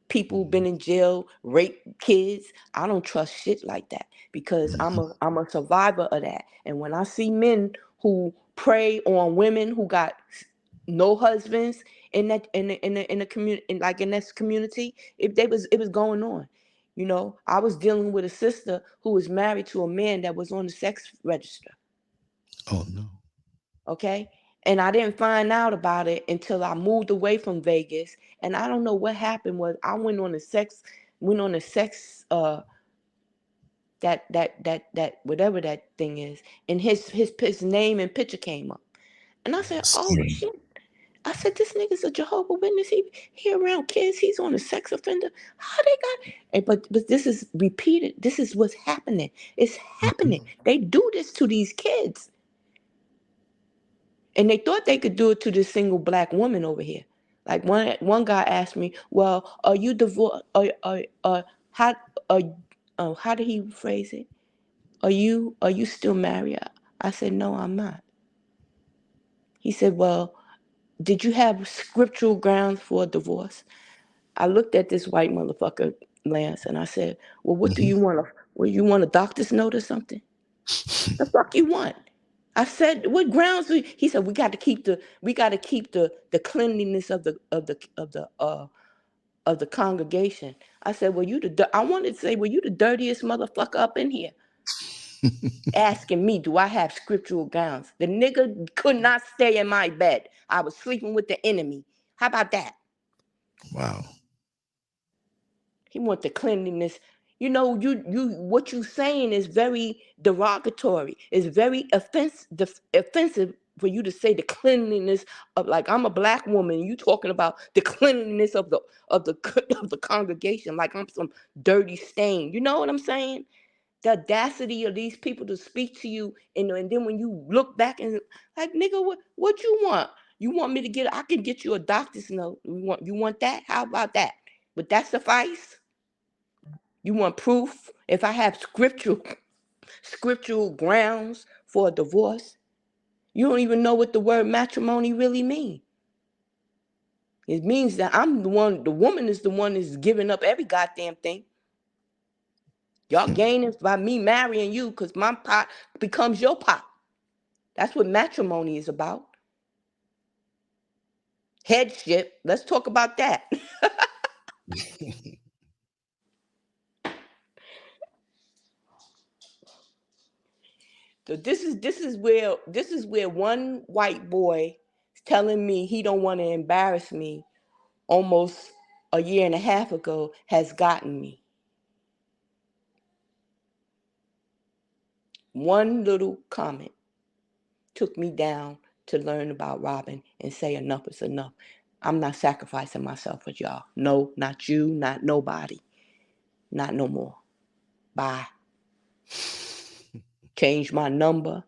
people Mhm. been in jail, rape kids. I don't trust shit like that because I'm Mhm. a survivor of that. And when I see men who prey on women who got no husbands in the community, in this community, if it was going on. I was dealing with a sister who was married to a man that was on the sex register. Oh no. Okay. And I didn't find out about it until I moved away from Vegas. And I don't know what happened was I went on a sex that whatever that thing is, and his name and picture came up. And I said, oh Scary. shit. I said, this nigga's a Jehovah's Witness. He around kids. He's on a sex offender. How they got? But this is repeated. This is what's happening. It's happening. Mhm. They do this to these kids. And they thought they could do it to this single black woman over here. Like one guy asked me, "Well, are you divorced? How uh, how did he phrase it? Are you still married?" I said, "No, I'm not." He said, "Well, did you have scriptural grounds for a divorce?" I looked at this white motherfucker, Lance, and I said, "Well, what do Mhm. you want? You want a doctor's note or something? The fuck you want?" I said, "What grounds?" He said, "We got to keep the cleanliness of the congregation." I said, "Well, I wanted to say, well, you the dirtiest motherfucker up in here, asking me, do I have scriptural grounds? The nigga could not stay in my bed. I was sleeping with the enemy. How about that?" Wow. He want the cleanliness. You know, what you saying is very derogatory. It's very offensive for you to say the cleanliness of, like, I'm a black woman. You talking about the cleanliness of the of the congregation, like I'm some dirty stain. You know what I'm saying? The audacity of these people to speak to you, and then when you look back and like, nigga, what you want? You want me to get? I can get you a doctor's note. You want that? How about that? Would that suffice? You want proof? If I have scriptural grounds for a divorce, you don't even know what the word matrimony really means. It means that I'm the one, the woman is the one that's giving up every goddamn thing. Y'all gaining by me marrying you because my pot becomes your pot. That's what matrimony is about. Headship. Let's talk about that. So this is where one white boy is telling me he don't want to embarrass me almost a year and a half ago has gotten me. One little comment took me down to learn about Robin and say enough is enough. I'm not sacrificing myself for y'all. No, not you, not nobody. Not no more. Bye. Change my number.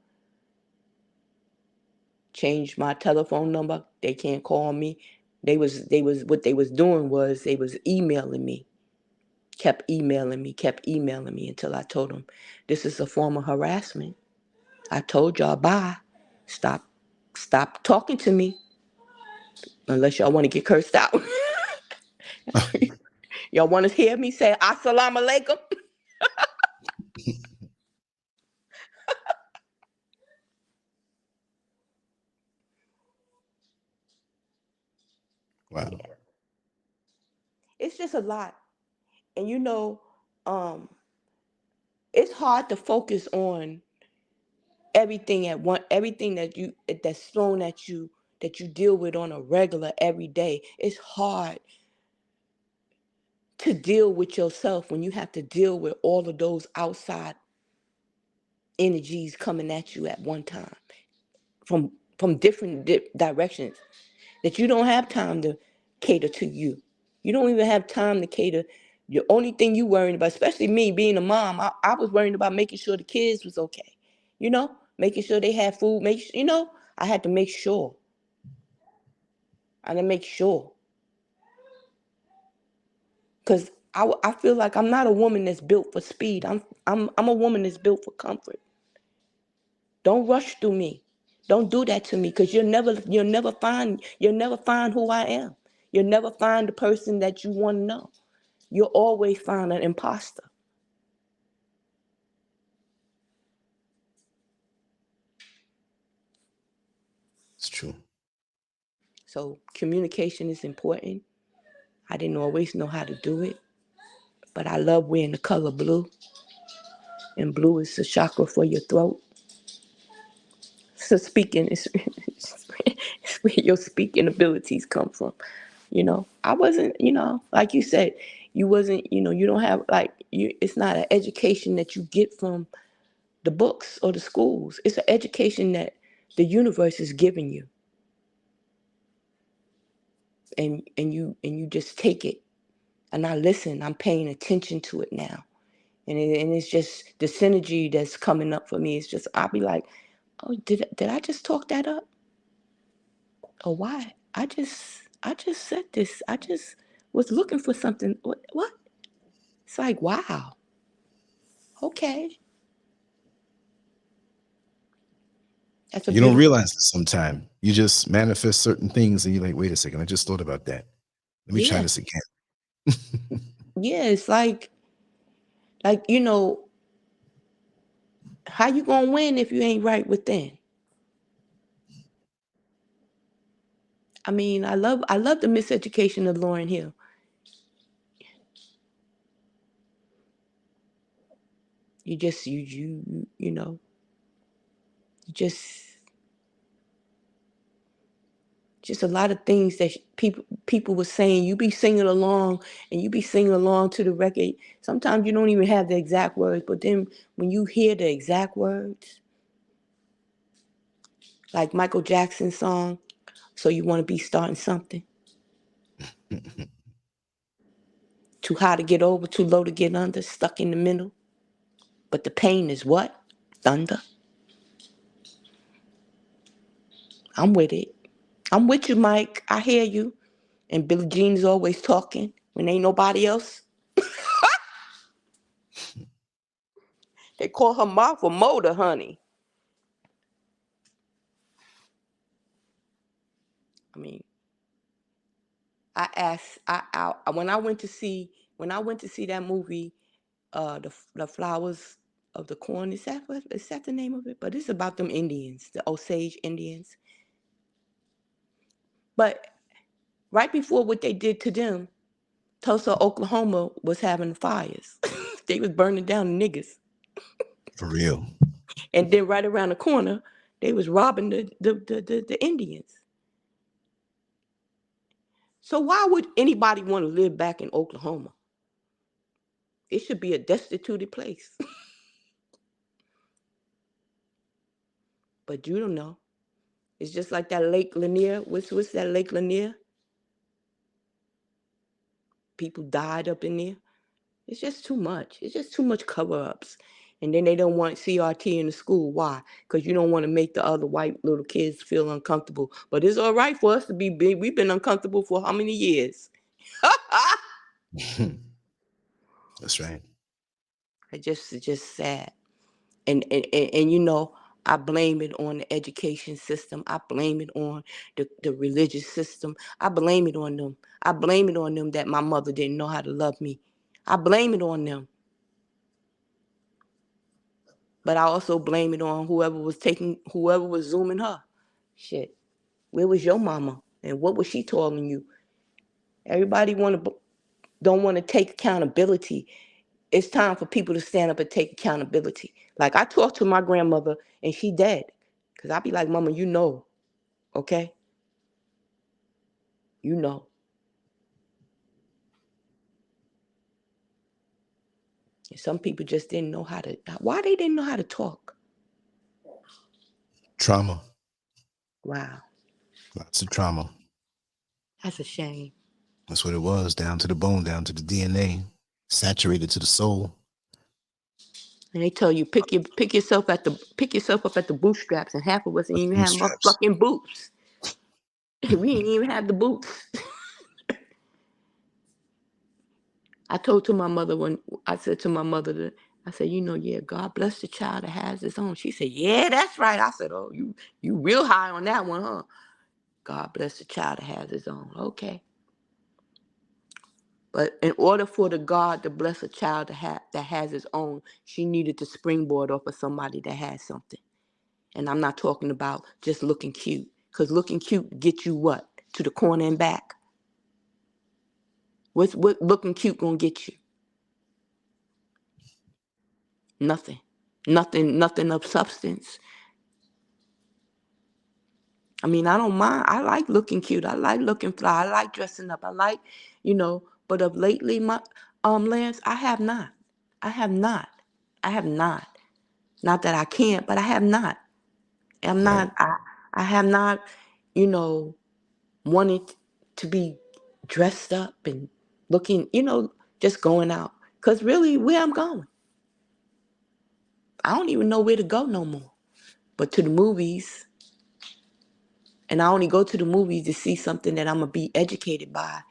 Change my telephone number. They can't call me. What they was doing was they was emailing me. Kept emailing me until I told them this is a form of harassment. I told y'all bye. Stop talking to me unless y'all want to get cursed out. Y'all want to hear me say assalamu alaikum? Wow. Yeah. It's just a lot. And it's hard to focus on everything that's thrown at you that you deal with on a regular every day. It's hard to deal with yourself when you have to deal with all of those outside energies coming at you at one time from different directions that you don't have time to cater to you. You don't even have time to cater. The only thing you worrying about, especially me being a mom, I was worrying about making sure the kids was okay. Making sure they had food. I had to make sure. I had to make sure. Because I feel like I'm not a woman that's built for speed. I'm a woman that's built for comfort. Don't rush through me. Don't do that to me, because you'll never find who I am. You'll never find the person that you want to know. You'll always find an imposter. It's true. So communication is important. I didn't always know how to do it, but I love wearing the color blue. And blue is the chakra for your throat. So speaking is it's where your speaking abilities come from. I wasn't, like you said, you wasn't, you don't have, like, it's not an education that you get from the books or the schools. It's an education that the universe is giving you. And you just take it. And I listen, I'm paying attention to it now. And it's just the synergy that's coming up for me. It's just, I'll be like, oh, did I just talk that up? Or why? I just said this. I just was looking for something. What? It's like, wow. Okay. That's a You don't beautiful. realize it sometime. You just manifest certain things and you're like, wait a second, I just thought about that. Let me try Yeah. this again. Yeah. It's like, how you gonna win if you ain't right within? I mean, I love the miseducation of Lauryn Hill. You just you know, you just just a lot of things that people were saying. You be singing along, and you be singing along to the record. Sometimes you don't even have the exact words, but then when you hear the exact words, like Michael Jackson's song, "So You Want to Be Starting Something," too high to get over, too low to get under, stuck in the middle. But the pain is what? Thunder. I'm with it. I'm with you, Mike. I hear you. And Billie Jean is always talking when ain't nobody else. They call her Martha Motor, honey. I mean, when I went to see that movie, the Flowers of the Corn. Is that the name of it? But it's about them Indians, the Osage Indians. But right before what they did to them, Tulsa, Oklahoma was having fires. They was burning down the niggas. For real. And then right around the corner, they was robbing the Indians. So why would anybody want to live back in Oklahoma? It should be a destituted place. But you don't know. It's just like that Lake Lanier. What's that Lake Lanier? People died up in there. It's just too much. It's just too much cover-ups. And then they don't want CRT in the school. Why? Because you don't want to make the other white little kids feel uncomfortable. But it's all right for us to be big. We've been uncomfortable for how many years? That's right. It's just sad. And I blame it on the education system. I blame it on the religious system. I blame it on them. I blame it on them that my mother didn't know how to love me. I blame it on them. But I also blame it on whoever was zooming her. Shit. Where was your mama? And what was she telling you? Everybody don't want to take accountability. It's time for people to stand up and take accountability. Like I talked to my grandmother and she dead. Cause I be like, Mama, okay? You know. And some people just didn't know why they didn't know how to talk. Trauma. Wow. Lots of trauma. That's a shame. That's what it was, down to the bone, down to the DNA, saturated to the soul. And they tell you pick yourself up at the bootstraps, and half of us ain't even have motherfucking boots. We ain't even have the boots. I said to my mother, I said, yeah, God bless the child that has his own. She said, yeah, that's right. I said, oh, you real high on that one, huh? God bless the child that has his own. Okay. But in order for the God to bless a child that has his own, she needed to springboard off of somebody that has something. And I'm not talking about just looking cute. Because looking cute gets you what? To the corner and back. What looking cute gonna get you? Nothing. Nothing of substance. I mean, I don't mind. I like looking cute. I like looking fly. I like dressing up. I like, but of lately, Lance, I have not. I have not. I have not. Not that I can't, but I have not. I'm Right. not, I have not, wanted to be dressed up and looking, just going out. Because really, where I'm going, I don't even know where to go no more. But to the movies. And I only go to the movies to see something that I'm going to be educated by.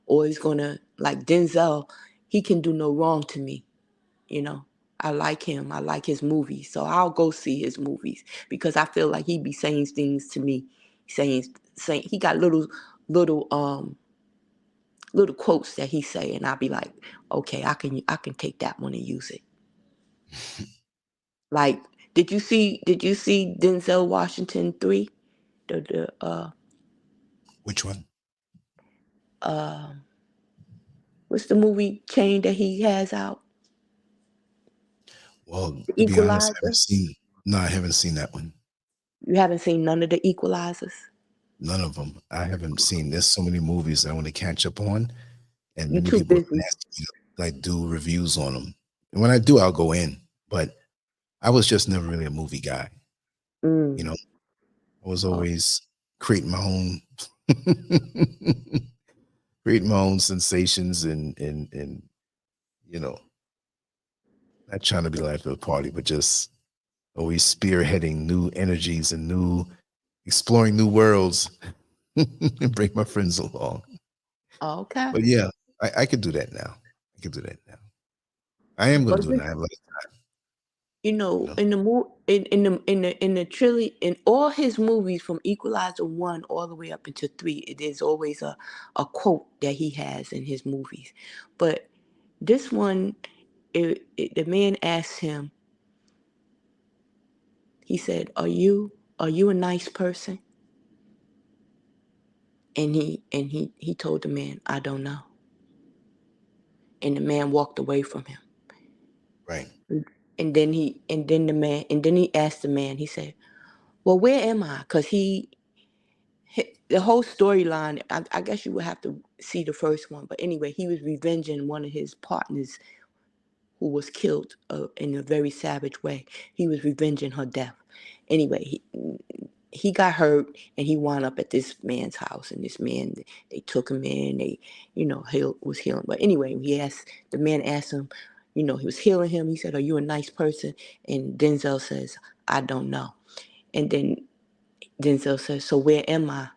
Or is going to, like Denzel, he can do no wrong to me. I like him. I like his movies. So I'll go see his movies because I feel like he be saying things to me, saying he got little quotes that he say, and I'll be like, okay, I can take that one and use it. Like, did you see Denzel Washington 3? Which one? What's the movie chain that he has out? Well, The to be honest, Equalizer. I haven't seen that one. You haven't seen none of the Equalizers? None of them. I haven't seen. There's so many movies I want to catch up on, and You many too people have been busy. asking me to like do reviews on them. And when I do, I'll go in. But I was just never really a movie guy. You Mm. know, I was Oh, always creating my own, creating my own sensations, and you know, not trying to be the life of the party, but just always spearheading new energies and new exploring new worlds and bring my friends along. okay. But yeah, I could do that now. I could do that now. I am going to But do it this, now. I have a lot of time, you know. in the in the trilogy, in all his movies from Equalizer 1 all the way up into 3, there's always a quote that he has in his movies. But this one, the man asked him, he said, "Are you a nice person?" And he told the man, "I don't know." And the man walked away from him. Right. And then he asked the man, he said, "Well, where am I?" Because the whole storyline, I guess you would have to see the first one. But anyway, he was revenging one of his partners who was killed in a very savage way. He was revenging her death. Anyway, he got hurt and he wound up at this man's house. And this man, they took him in. They, was healing. But anyway, the man asked him, he was healing him. He said, "Are you a nice person?" And Denzel says, "I don't know." And then Denzel says, "So where am I?"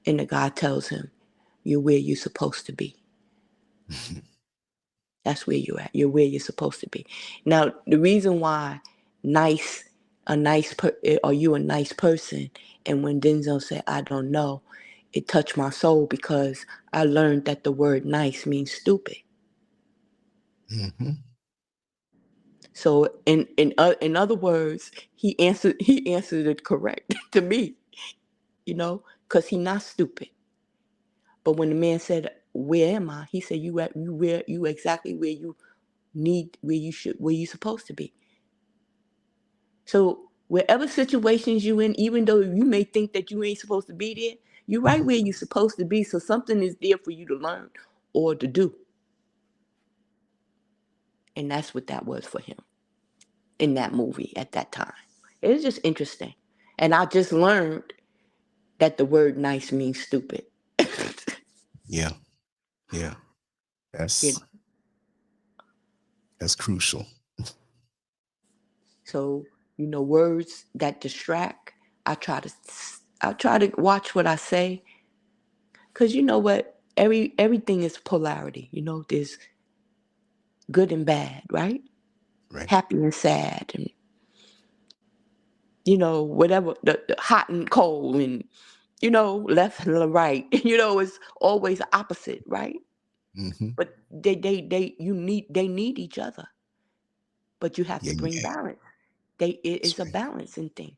And the guy tells him, "You're where you're supposed to be. That's where you're at. You're where you're supposed to be." Now, the reason why nice, are you a nice person? And when Denzel said, "I don't know," it touched my soul because I learned that the word nice means stupid. Hmm. So in other words, he answered it correct to me, because he not stupid. But when the man said, "Where am I?" He said, you exactly where you supposed to be. So wherever situations you in, even though you may think that you ain't supposed to be there, you're right where you're supposed to be. So something is there for you to learn or to do. And that's what that was for him in that movie at that time. It was just interesting. And I just learned that the word nice means stupid. Yeah. Yeah. you That's know. that's crucial. So, words that distract, I try to watch what I say. Cause you know what? Everything is polarity. There's good and bad, right? Right. Happy and sad, and whatever, the hot and cold, and left and right. It's always opposite, right? Hmm. But they need each other. But you have to Yeah. bring Yeah. balance. That's It's a right. balancing thing.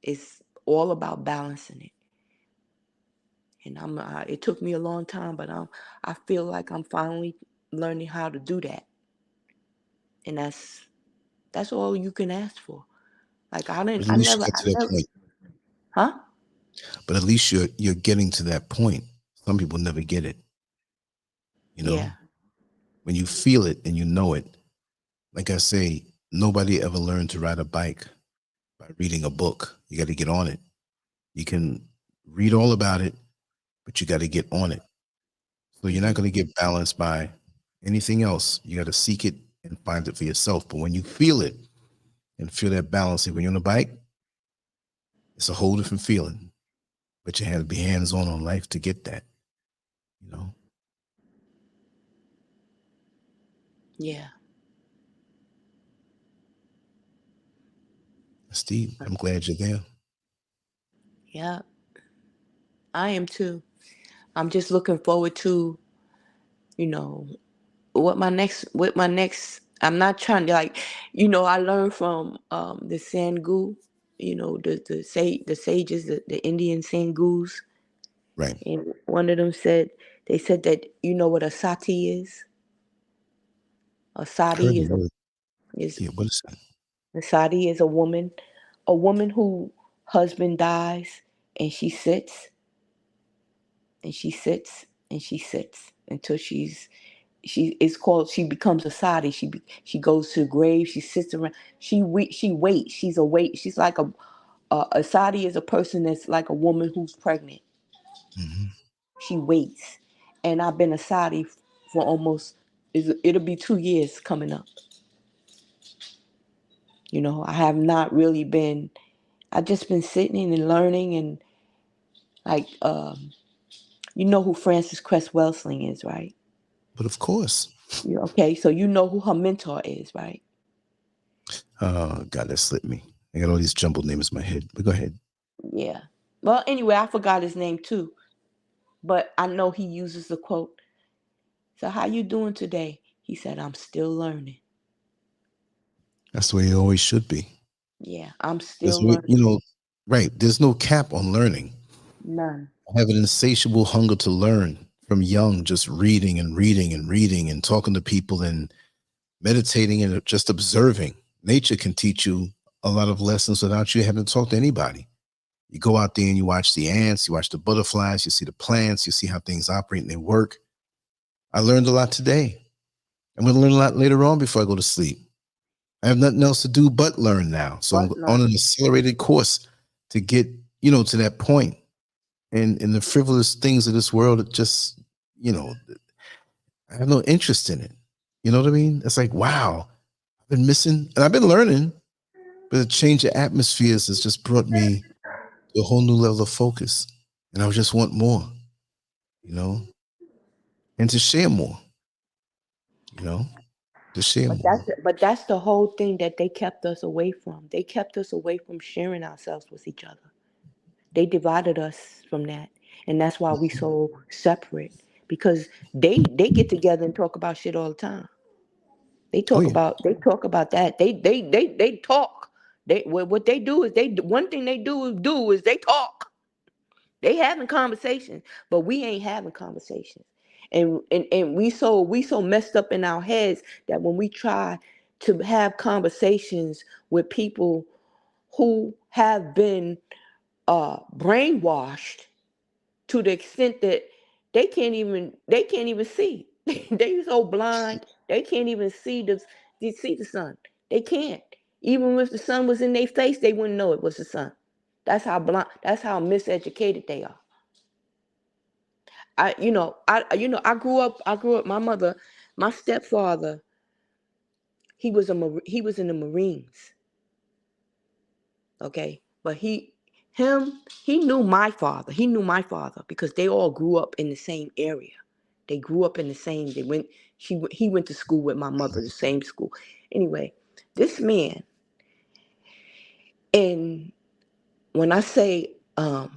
It's all about balancing it. And it took me a long time, but I feel like I'm finally learning how to do that. And that's all you can ask for. Like But at least you got I to that never, point. huh? But at least you're getting to that point. Some people never get it. You know, Yeah. when you feel it and you know it. Like I say, nobody ever learned to ride a bike by reading a book. You got to get on it. You can read all about it, but you got to get on it. So you're not Hmm. going to get balanced by anything else. You got to seek it and find it for yourself. But when you feel it and feel that balance, when you're on a bike, it's a whole different feeling. But you have to be hands on life to get that. You know, Yeah. Steve, I'm glad you're there. Yeah. I am too. I'm just looking forward to, you know, I'm not trying to, like, I learned from the Sangu, the sages, the Indian Sangus. Right. And one of them said that, what a sati is? A I heard sati the is a word. is Yeah. What is that? a sati is a woman who husband dies, and she sits and she sits and she sits until she becomes a sadi. She goes to the grave. She sits around. She waits. She's awake. She's like a sadi is a person that's like a woman who's pregnant. Mm-hmm. She waits, and I've been a sadi for almost. It'll be 2 years coming up. You know, I have not really been. I've just been sitting and learning, and like you know who Frances Cress Welsing is, right? But of course. Okay, so you know who her mentor is, right? Oh, God, that slipped me. I got all these jumbled names in my head. But go ahead. Yeah. Well, anyway, I forgot his name too, but I know he uses the quote. So how you doing today? He said, I'm still learning. That's the way it always should be. Yeah, I'm That's still the way, learning. right. There's no cap on learning. None. I have an insatiable hunger to learn from young, just reading and reading and reading and talking to people and meditating and just observing. Nature can teach you a lot of lessons without you having to talk to anybody. You go out there and you watch the ants, you watch the butterflies, you see the plants, you see how things operate and they work. I learned a lot today. I'm going to learn a lot later on before I go to sleep. I have nothing else to do but learn now. So I'm on an accelerated course to get, to that point. And in the frivolous things of this world, it just, I have no interest in it. You know what I mean? It's like, wow, I've been missing, and I've been learning, but the change of atmospheres has just brought me to a whole new level of focus. And I just want more, and to share more, to share more. But that's the whole thing that they kept us away from. They kept us away from sharing ourselves with each other. They divided us from that. And that's why we so separate. Because they get together and talk about shit all the time. They talk about that. They talk. What they do is one thing they do is they talk. They having conversations, but we ain't having conversations. And we so messed up in our heads that when we try to have conversations with people who have been brainwashed to the extent that they can't even see. They so blind they can't even see the sun. They can't. Even if the sun was in their face, they wouldn't know it was the sun. That's how blind. That's how miseducated they are. I grew up. My mother, my stepfather. He was in the Marines. Okay, but he knew my father. He knew my father because they all grew up in the same area. They grew up in the same. He went to school with my mother, the same school. Anyway, this man, and when I say the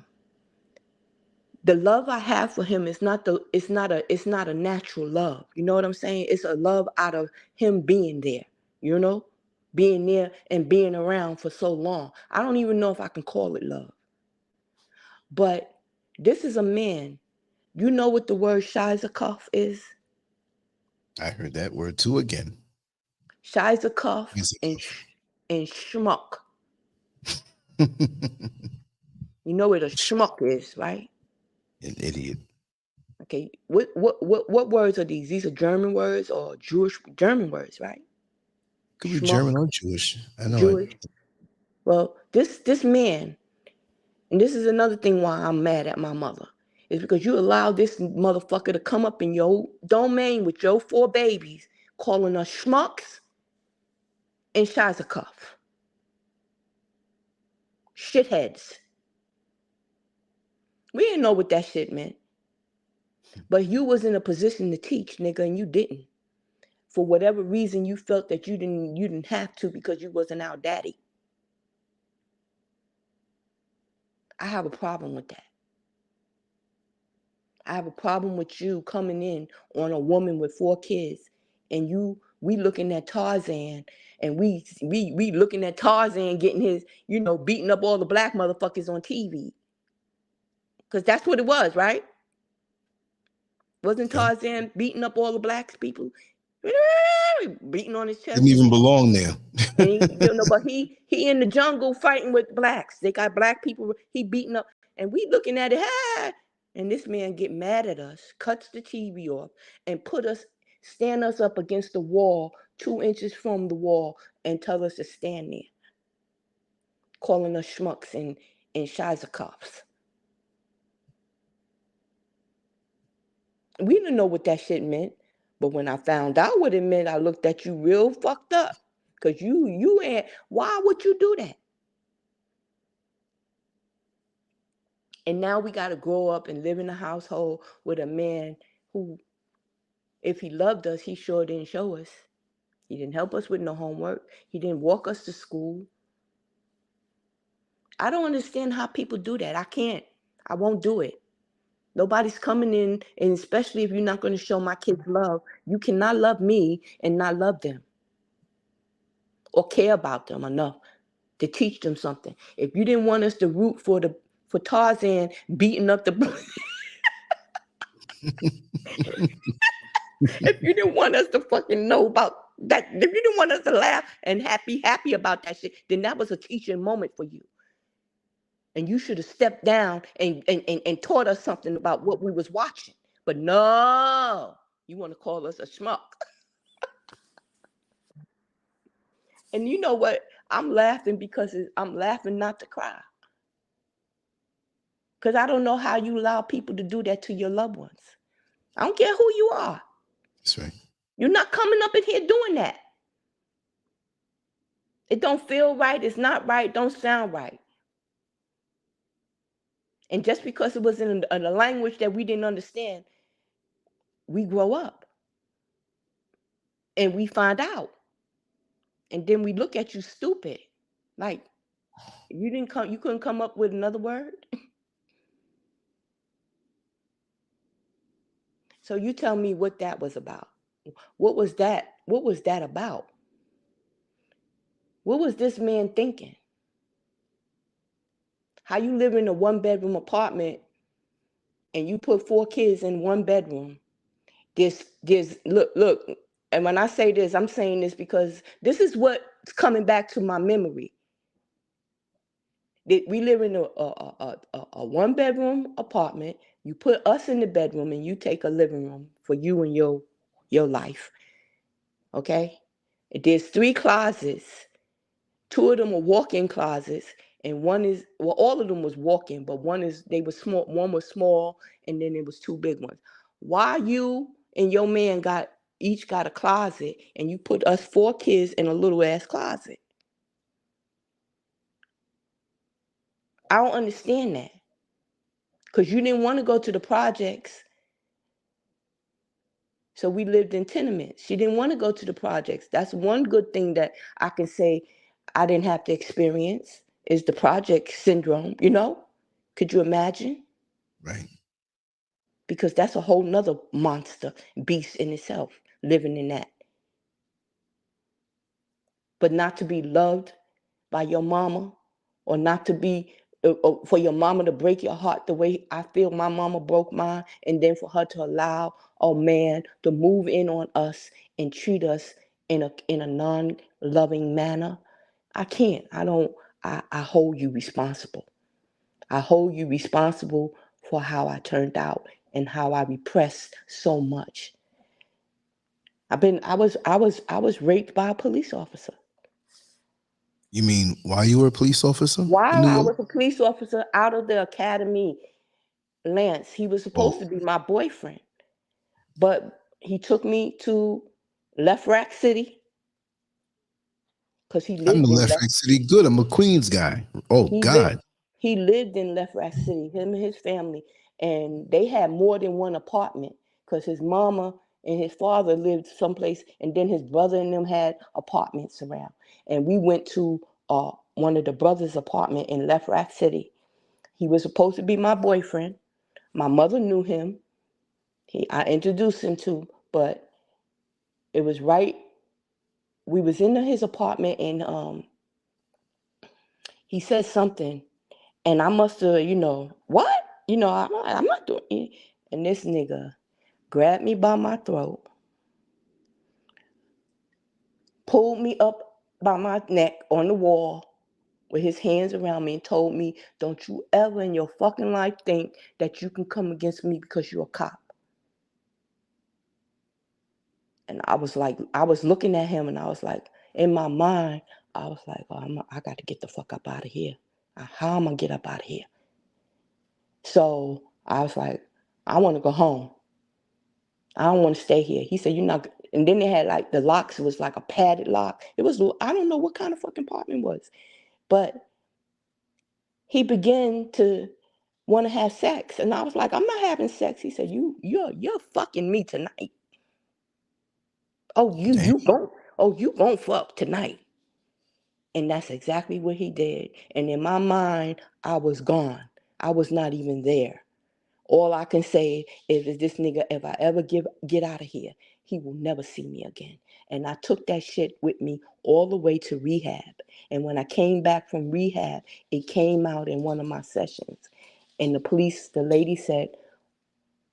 love I have for him is not a natural love. You know what I'm saying? It's a love out of him being there. Being there and being around for so long. I don't even know if I can call it love. But this is a man. You know what the word shizakov is? I heard that word too again. Shizakov and schmuck. You know what a schmuck is, right? An idiot. Okay. What words are these? These are German words or German words, right? Could be Schmuck, German or Jewish. I know Jewish. it. Well, this man, and this is another thing why I'm mad at my mother, is because you allowed this motherfucker to come up in your domain with your 4 babies, calling us schmucks and shizakov. Shitheads. We didn't know what that shit meant. But you was in a position to teach, nigga, and you didn't. For whatever reason, you felt that you didn't have to because you wasn't our daddy. I have a problem with that. I have a problem with you coming in on a woman with 4 kids, and we looking at Tarzan, and we looking at Tarzan getting his, beating up all the black motherfuckers on TV. Because that's what it was, right? Wasn't Tarzan beating up all the black people? Beating on his chest. Didn't even belong there. And but he in the jungle fighting with blacks. They got black people. He beating up. And we looking at it, and this man get mad at us, cuts the TV off, and stand us up against the wall, 2 inches from the wall, and tell us to stand there, calling us schmucks and Shizerkoffs. We didn't know what that shit meant, but when I found out what it meant, I looked at you real fucked up, because you ain't. Why would you do that? And now we got to grow up and live in a household with a man who, if he loved us, he sure didn't show us. He didn't help us with no homework. He didn't walk us to school. I don't understand how people do that. I can't. I won't do it. Nobody's coming in, and especially if you're not going to show my kids love, you cannot love me and not love them or care about them enough to teach them something. If you didn't want us to root for Tarzan beating up the if you didn't want us to fucking know about that, if you didn't want us to laugh and happy about that shit, then that was a teaching moment for you. And you should have stepped down and taught us something about what we was watching. But no, you want to call us a schmuck. And you know what? I'm laughing because I'm laughing not to cry. Because I don't know how you allow people to do that to your loved ones. I don't care who you are. That's right. You're not coming up in here doing that. It don't feel right. It's not right. Don't sound right. And just because it was in a language that we didn't understand, we grow up. And we find out. And then we look at you stupid. Like, you couldn't come up with another word? So you tell me what that was about. What was that about? What was this man thinking? How you live in a 1-bedroom apartment and you put 4 kids in 1 bedroom? Look, and when I say this, I'm saying this because this is what's coming back to my memory. We live in a 1-bedroom apartment. You put us in the bedroom and you take a living room for you and your life. Okay? There's 3 closets. 2 of them are walk-in closets, and one is, well, all of them was walk-in, but they were small. One was small, and then there was 2 big ones. Why you and your man each got a closet, and you put us 4 kids in a little ass closet? I don't understand that. Because you didn't want to go to the projects. So we lived in tenements. She didn't want to go to the projects. That's one good thing that I can say I didn't have to experience, is the project syndrome, Could you imagine? Right. Because that's a whole nother monster, beast in itself, living in that. But not to be loved by your mama, or not to be, for your mama to break your heart the way I feel my mama broke mine, and then for her to allow a man to move in on us and treat us in a non-loving manner. I can't. I hold you responsible. I hold you responsible for how I turned out and how I repressed so much. I was raped by a police officer. You mean while you were a police officer in While New I York? was a police officer out of the academy, Lance, he was supposed to be my boyfriend, but he took me to Left Rack City because he I know lived in Left Rack City good. I'm a Queens guy. Oh he lived God. he lived in Left Rack City, him and his family, and they had more than one apartment because his mama and his father lived someplace, and then his brother and them had apartments around. And we went to one of the brothers' apartment in Left Rack City. He was supposed to be my boyfriend. My mother knew him. I introduced him to, but it was right. We was in his apartment, and he said something, and I must have, what? I'm not doing it. And this nigga grabbed me by my throat, pulled me up by my neck on the wall with his hands around me and told me, don't you ever in your fucking life think that you can come against me because you're a cop. And I was like, I was looking at him and I was like, in my mind, I was like, oh, I got to get the fuck up out of here. How am I going to get up out of here? So I was like, I want to go home. I don't want to stay here. He said, you're not. And then they had like the locks. It was like a padded lock. It was, I don't know what kind of fucking apartment it was. But he began to want to have sex. And I was like, I'm not having sex. He said, you're fucking me tonight. Oh, Damn. you gon' fuck tonight. And that's exactly what he did. And in my mind, I was gone. I was not even there. All I can say is this nigga, if I ever get out of here, he will never see me again. And I took that shit with me all the way to rehab. And when I came back from rehab, it came out in one of my sessions. And the lady said,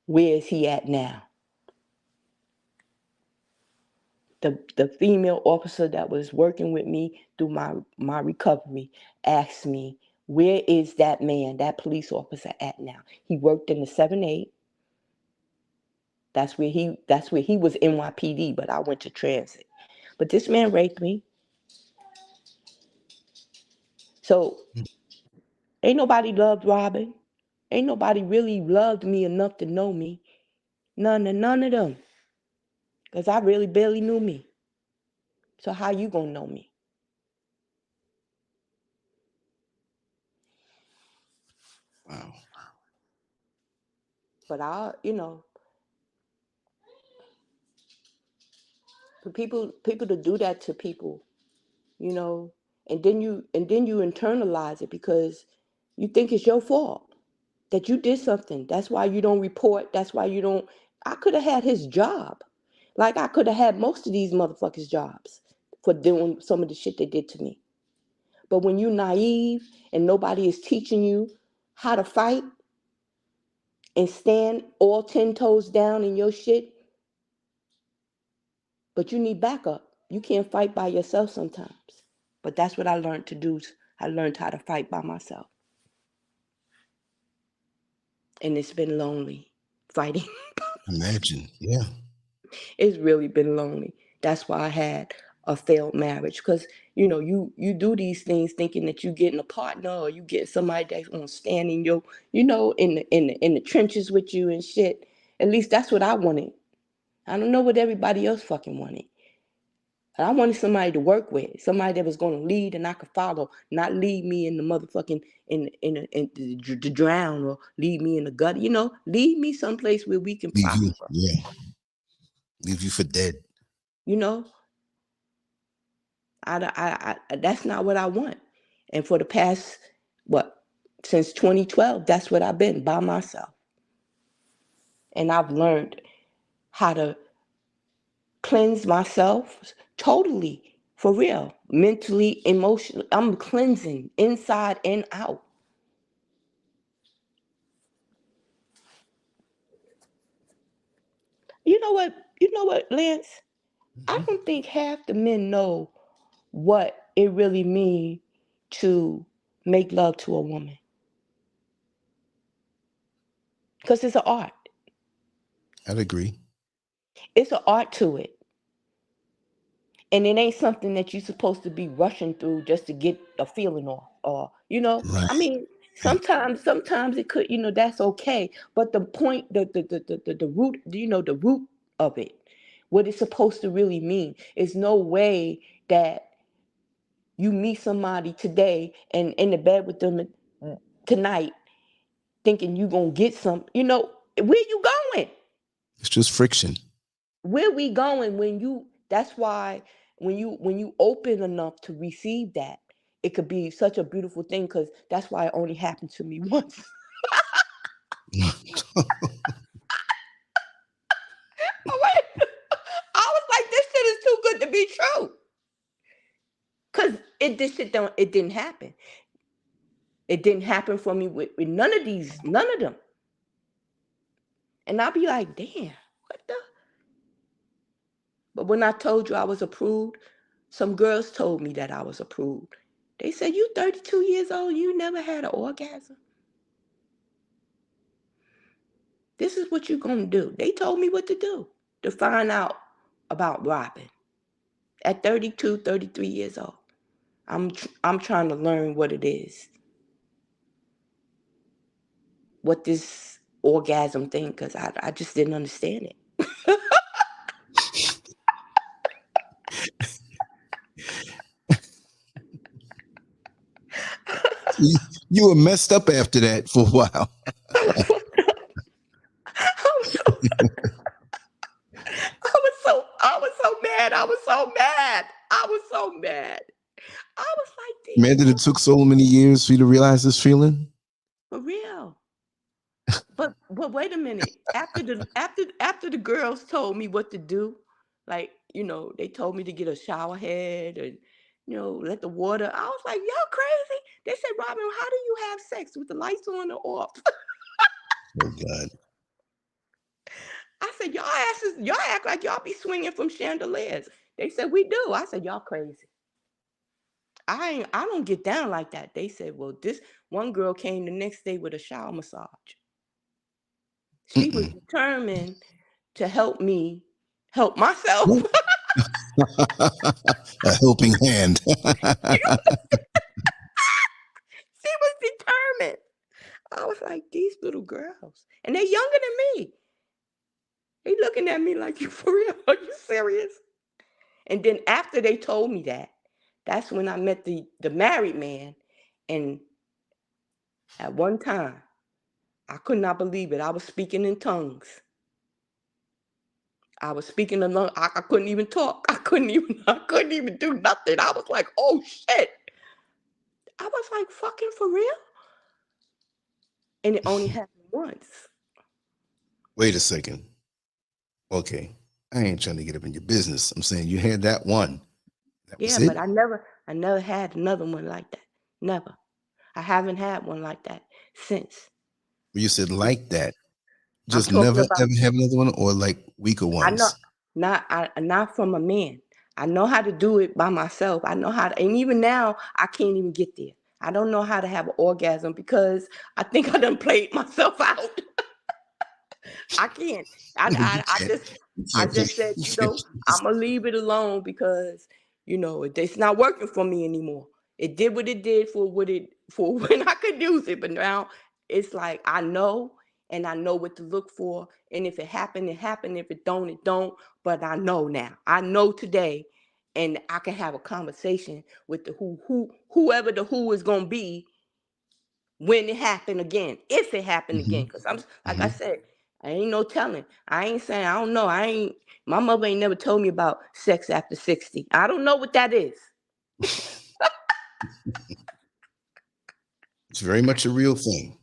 where is he at now? The female officer that was working with me through my recovery asked me, where is that man, that police officer at now? He worked in the 7-8. That's where he was NYPD, but I went to transit. But this man raped me. So ain't nobody loved Robin. Ain't nobody really loved me enough to know me. None of them. Because I really barely knew me. So how you gonna know me? Wow. But for people to do that to people, and then you internalize it because you think it's your fault that you did something. That's why you don't report. That's why you don't. I could have had his job. Like I could have had most of these motherfuckers' jobs for doing some of the shit they did to me. But when you naive and nobody is teaching you how to fight and stand all 10 toes down in your shit, but you need backup. You can't fight by yourself sometimes. But that's what I learned to do. I learned how to fight by myself. And it's been lonely fighting. Imagine. Yeah. It's really been lonely. That's why I had a failed marriage. Because, you do these things thinking that you getting a partner or you get somebody that's gonna stand in your, in the trenches with you and shit. At least that's what I wanted. I don't know what everybody else fucking wanted. I wanted somebody to work with, somebody that was going to lead and I could follow, not lead me in the motherfucking the drown or lead me in the gut. Lead me someplace where we can Leave you. prosper. Yeah. Leave you for dead. That's not what I want. And for the past since 2012, that's what I've been by myself. And I've learned how to cleanse myself totally, for real, mentally, emotionally. I'm cleansing inside and out. You know what, Lance? I Mhm. don't think half the men know what it really means to make love to a woman. Because it's an art. I'd agree. It's an art to it. And it ain't something that you're supposed to be rushing through just to get a feeling off. Or, Right. I mean, Right. sometimes it could, that's okay. But the point, the root, the root of it, what it's supposed to really mean, is no way that you meet somebody today and in the bed with them tonight thinking you gonna get some, where you going? It's just friction. Where we going that's why when you open enough to receive that, it could be such a beautiful thing because that's why it only happened to me once. I was like, this shit is too good to be true. Cause it didn't happen. It didn't happen for me with none of them. And I'll be like, damn, what the? But when I told you I was approved, some girls told me that I was approved. They said, you 32 years old, you never had an orgasm. This is what you're going to do. They told me what to do to find out about Robin. At 32, 33 years old, I'm trying to learn what it is. What this orgasm thing, because I just didn't understand it. You were messed up after that for a while. I was so mad. I was so mad. I was like, Man, that it took so many years for you to realize this feeling? for real. But wait a minute. After the girls told me what to do, like, they told me to get a shower head and let the water. I was like, y'all crazy. They said, Robin, how do you have sex with the lights on or off? Oh God. I said, y'all act like y'all be swinging from chandeliers. They said, we do. I said, y'all crazy. I don't get down like that. They said, well, this one girl came the next day with a shower massage. She was determined to help me help myself. A helping hand. She was determined. I was like, these little girls. And they're younger than me. They looking at me like, you for real? Are you serious? And then after they told me that, that's when I met the married man. And at one time, I could not believe it. I was speaking in tongues. I was speaking in tongues. I couldn't even talk. I couldn't even do nothing. I was like, oh shit. I was like, fucking for real? And it only happened once. Wait a second. Okay. I ain't trying to get up in your business. I'm saying you had that one. That was Yeah, it? but I never had another one like that. Never. I haven't had one like that since. You said like that. I'm Just talking never about, ever have another one, or like weaker I know, ones? not from a man. I know how to do it by myself. I know how to, and even now, I can't even get there. I don't know how to have an orgasm because I think I done played myself out. I can't. You I can't. just You I can't play. just said, You can't play I'm this. gonna leave it alone because it's not working for me anymore. It did what it did for when I could use it, but now it's like I know and I know what to look for. And if it happened, it happened. If it don't, it don't. But I know now. I know today, and I can have a conversation with the whoever the who is gonna be when it happened again, if it happened again. Because I'm like I said, I ain't no telling. I ain't saying I don't know. My mother ain't never told me about sex after 60. I don't know what that is. It's very much a real thing.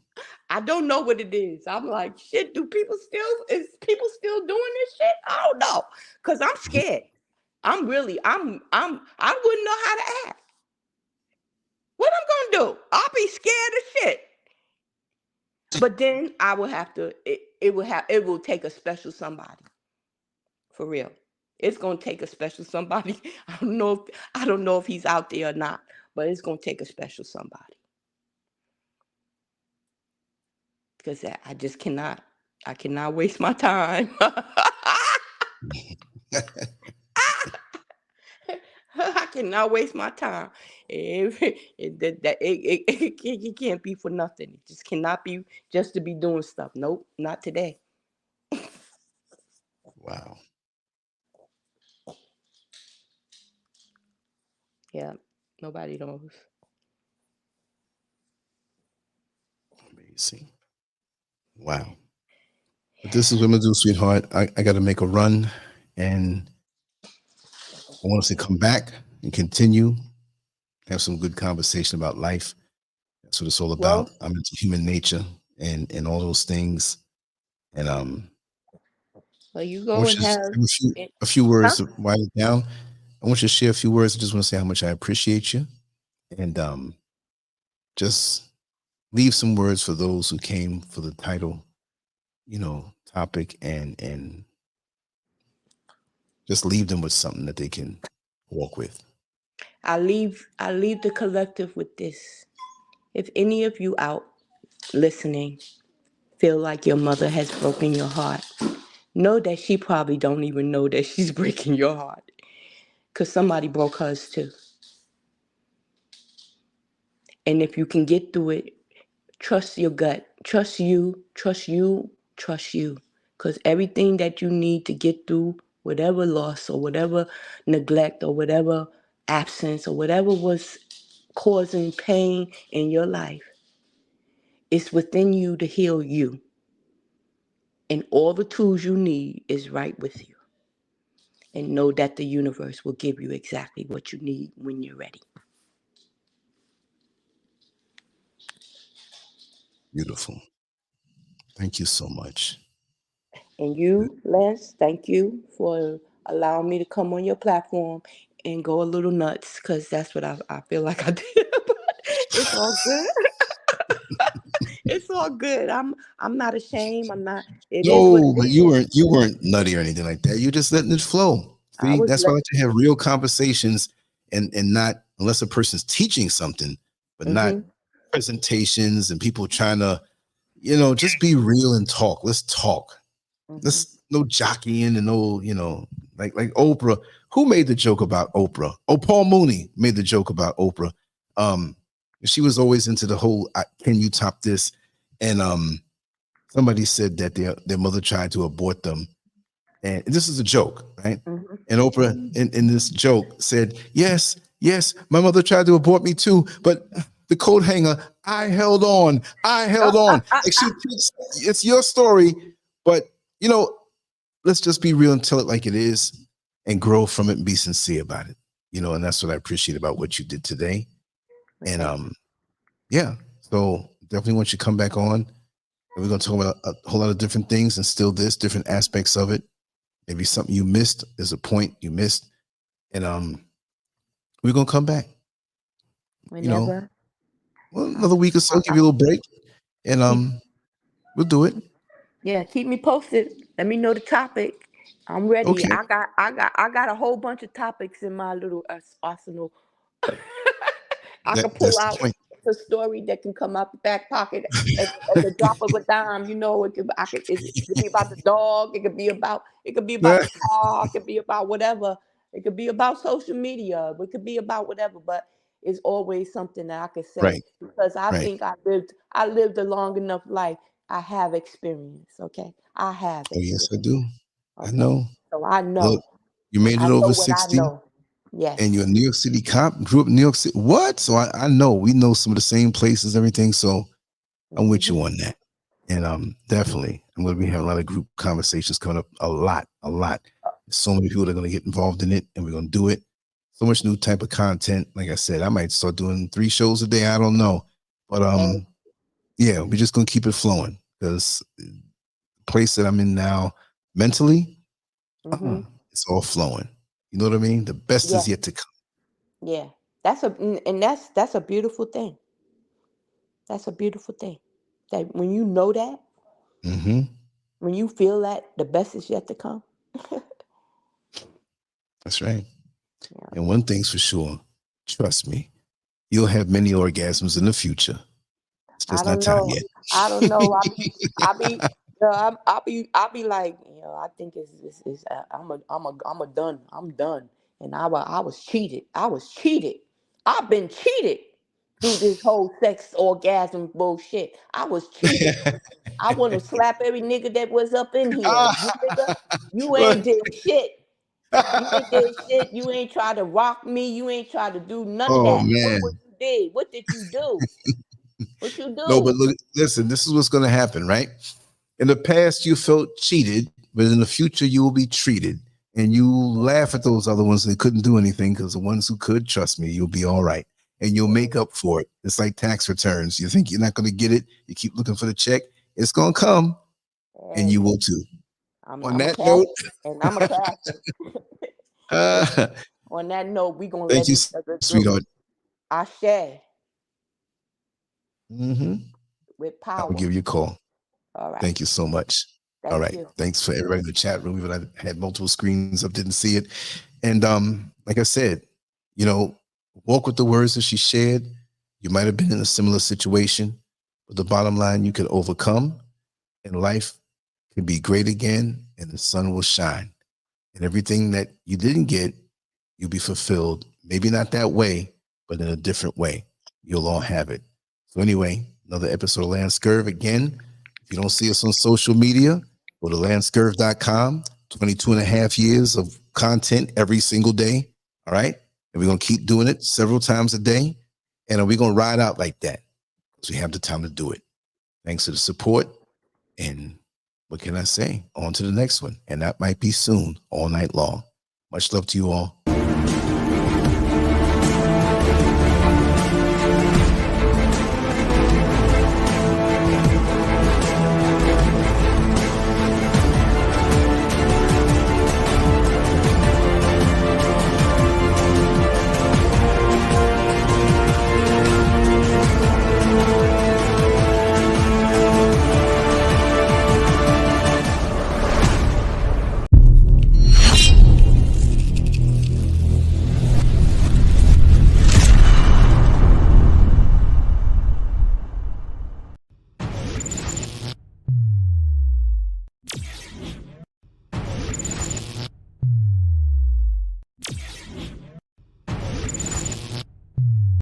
I don't know what it is. I'm like, shit, is people still doing this shit? I don't know. Cause I'm scared. I wouldn't know how to act. What I'm gonna do? I'll be scared as shit. But then I will have to, it will take a special somebody. For real. It's gonna take a special somebody. I don't know if he's out there or not, but it's gonna take a special somebody. Because I cannot waste my time. I cannot waste my time. It can't be for nothing. It just cannot be just to be doing stuff. Nope, not today. Wow. Yeah, nobody knows. Amazing. Wow. But this is what I'm gonna do, sweetheart. I got to make a run, and I want us to come back and continue, have some good conversation about life. That's what it's all about. Well, I'm into human nature and all those things. And you I go want and you to have have it. a few Huh? words to write it down. I want you to share a few words. I just want to say how much I appreciate you, and just leave some words for those who came for the title, topic, and just leave them with something that they can walk with. I leave the collective with this. If any of you out listening feel like your mother has broken your heart, know that she probably don't even know that she's breaking your heart, because somebody broke hers too. And if you can get through it, trust your gut. Trust you. Trust you. Trust you. Because everything that you need to get through whatever loss or whatever neglect or whatever absence or whatever was causing pain in your life, it's within you to heal you. And all the tools you need is right with you. And know that the universe will give you exactly what you need when you're ready. Beautiful. Thank you so much. And you, Lance, thank you for allowing me to come on your platform and go a little nuts, because that's what I feel like I did. But it's all good. It's all good. I'm not ashamed. I'm not. It is what No, it but is. you weren't nutty or anything like that. You're just letting it flow. I See, was that's why I let. like to have real conversations and not unless a person's teaching something, but not Mm-hmm, presentations and people trying to, just be real and talk. Let's talk. mm-hmm. Let's no jockeying and no, like Oprah. Who made the joke about Oprah? Oh, Paul Mooney made the joke about Oprah. Um, she was always into the whole "Can you top this?" And somebody said that their mother tried to abort them, and this is a joke, right? Mm-hmm. And Oprah in this joke said, "Yes, yes, my mother tried to abort me too, but the coat hanger, I held on, I held on." Like it's your story, but you know, let's just be real and tell it like it is, and grow from it and be sincere about it. And that's what I appreciate about what you did today. Well, And thank you. yeah, so definitely want you to come back on, and we're gonna talk about a whole lot of different things and still different aspects of it. Maybe something you missed. There's a point you missed, and we're gonna come back. You know, Whenever. well, I'm, another week or so, I, give you a little break, and keep we'll do it. Yeah, keep me posted. Let me know the topic. I'm ready. Okay, I got a whole bunch of topics in my little arsenal. I can pull that's the out point. a story that can come out the back pocket at the drop of a dime. It could be about the dog. It could be about the car. It could be about whatever. It could be about social media. It could be about whatever. But it's always something that I could say, Right, because I right. think I lived a long enough life. I have experience. Okay, I have Oh yes, I experience. do. I Okay, know. so I Look, know. you made it I know over what I 60, know. Yes. and you're a New York City cop. Grew up in New York City. What? So I know we know some of the same places, everything. So I'm with Hmm. you on that. And definitely, I'm going to be having a lot of group conversations coming up. A lot, a lot. So many people that are going to get involved in it, and we're going to do it. So much new type of content. Like I said, I might start doing 3 shows a day. I don't know, but Hey. yeah, we're just going to keep it flowing, because the place that I'm in now, mentally, Hmm. it's all flowing. You know what I mean? The best Yeah. is yet to come. Yeah. That's a beautiful thing. That's a beautiful thing. That when you know that, Hmm. when you feel that the best is yet to come. That's right. Yeah. And one thing's for sure, trust me, you'll have many orgasms in the future. It's I just not don't time know. yet. I don't know. I be, I be like, I think it's I'm a done. I'm done. And I was cheated. I was cheated. I've been cheated through this whole sex orgasm bullshit. I was cheated. I want to slap every nigga that was up in here. You nigga, you Look. ain't did shit. You ain't did shit. You ain't tried to rock me. You ain't tried to do none of Oh that. What man. was you did? What did you do? What you No, but do? look, listen, this is what's going to happen, right? In the past, you felt cheated, but in the future, you will be treated. And you laugh at those other ones that couldn't do anything, because the ones who could, trust me, you'll be all right. And you'll make up for it. It's like tax returns. You think you're not going to get it, you keep looking for the check. It's going to come, and Hey, you will too. On I'm a that cash note, and I'm a casher. So uh, on that note, we gonna thank let you, each other go. sweetheart. I share Hmm. with I will power. give you a call. All right. Thank you so much. All Thank right. you. Thanks for everybody in the chat room. Even I had multiple screens up, didn't see it. And like I said, you know, walk with the words that she shared. You might have been in a similar situation, but the bottom line, you can overcome, and life can be great again, and the sun will shine. And everything that you didn't get, you'll be fulfilled. Maybe not that way, but in a different way. You'll all have it. So anyway, another episode of LANCESCURV. Again, if you don't see us on social media, go to LANCESCURV.com. 22 and a half years of content every single day. All right. And we're going to keep doing it several times a day. And we're going to ride out like that because we have the time to do it. Thanks for the support. And what can I say? On to the next one. And that might be soon, all night long. Much love to you all.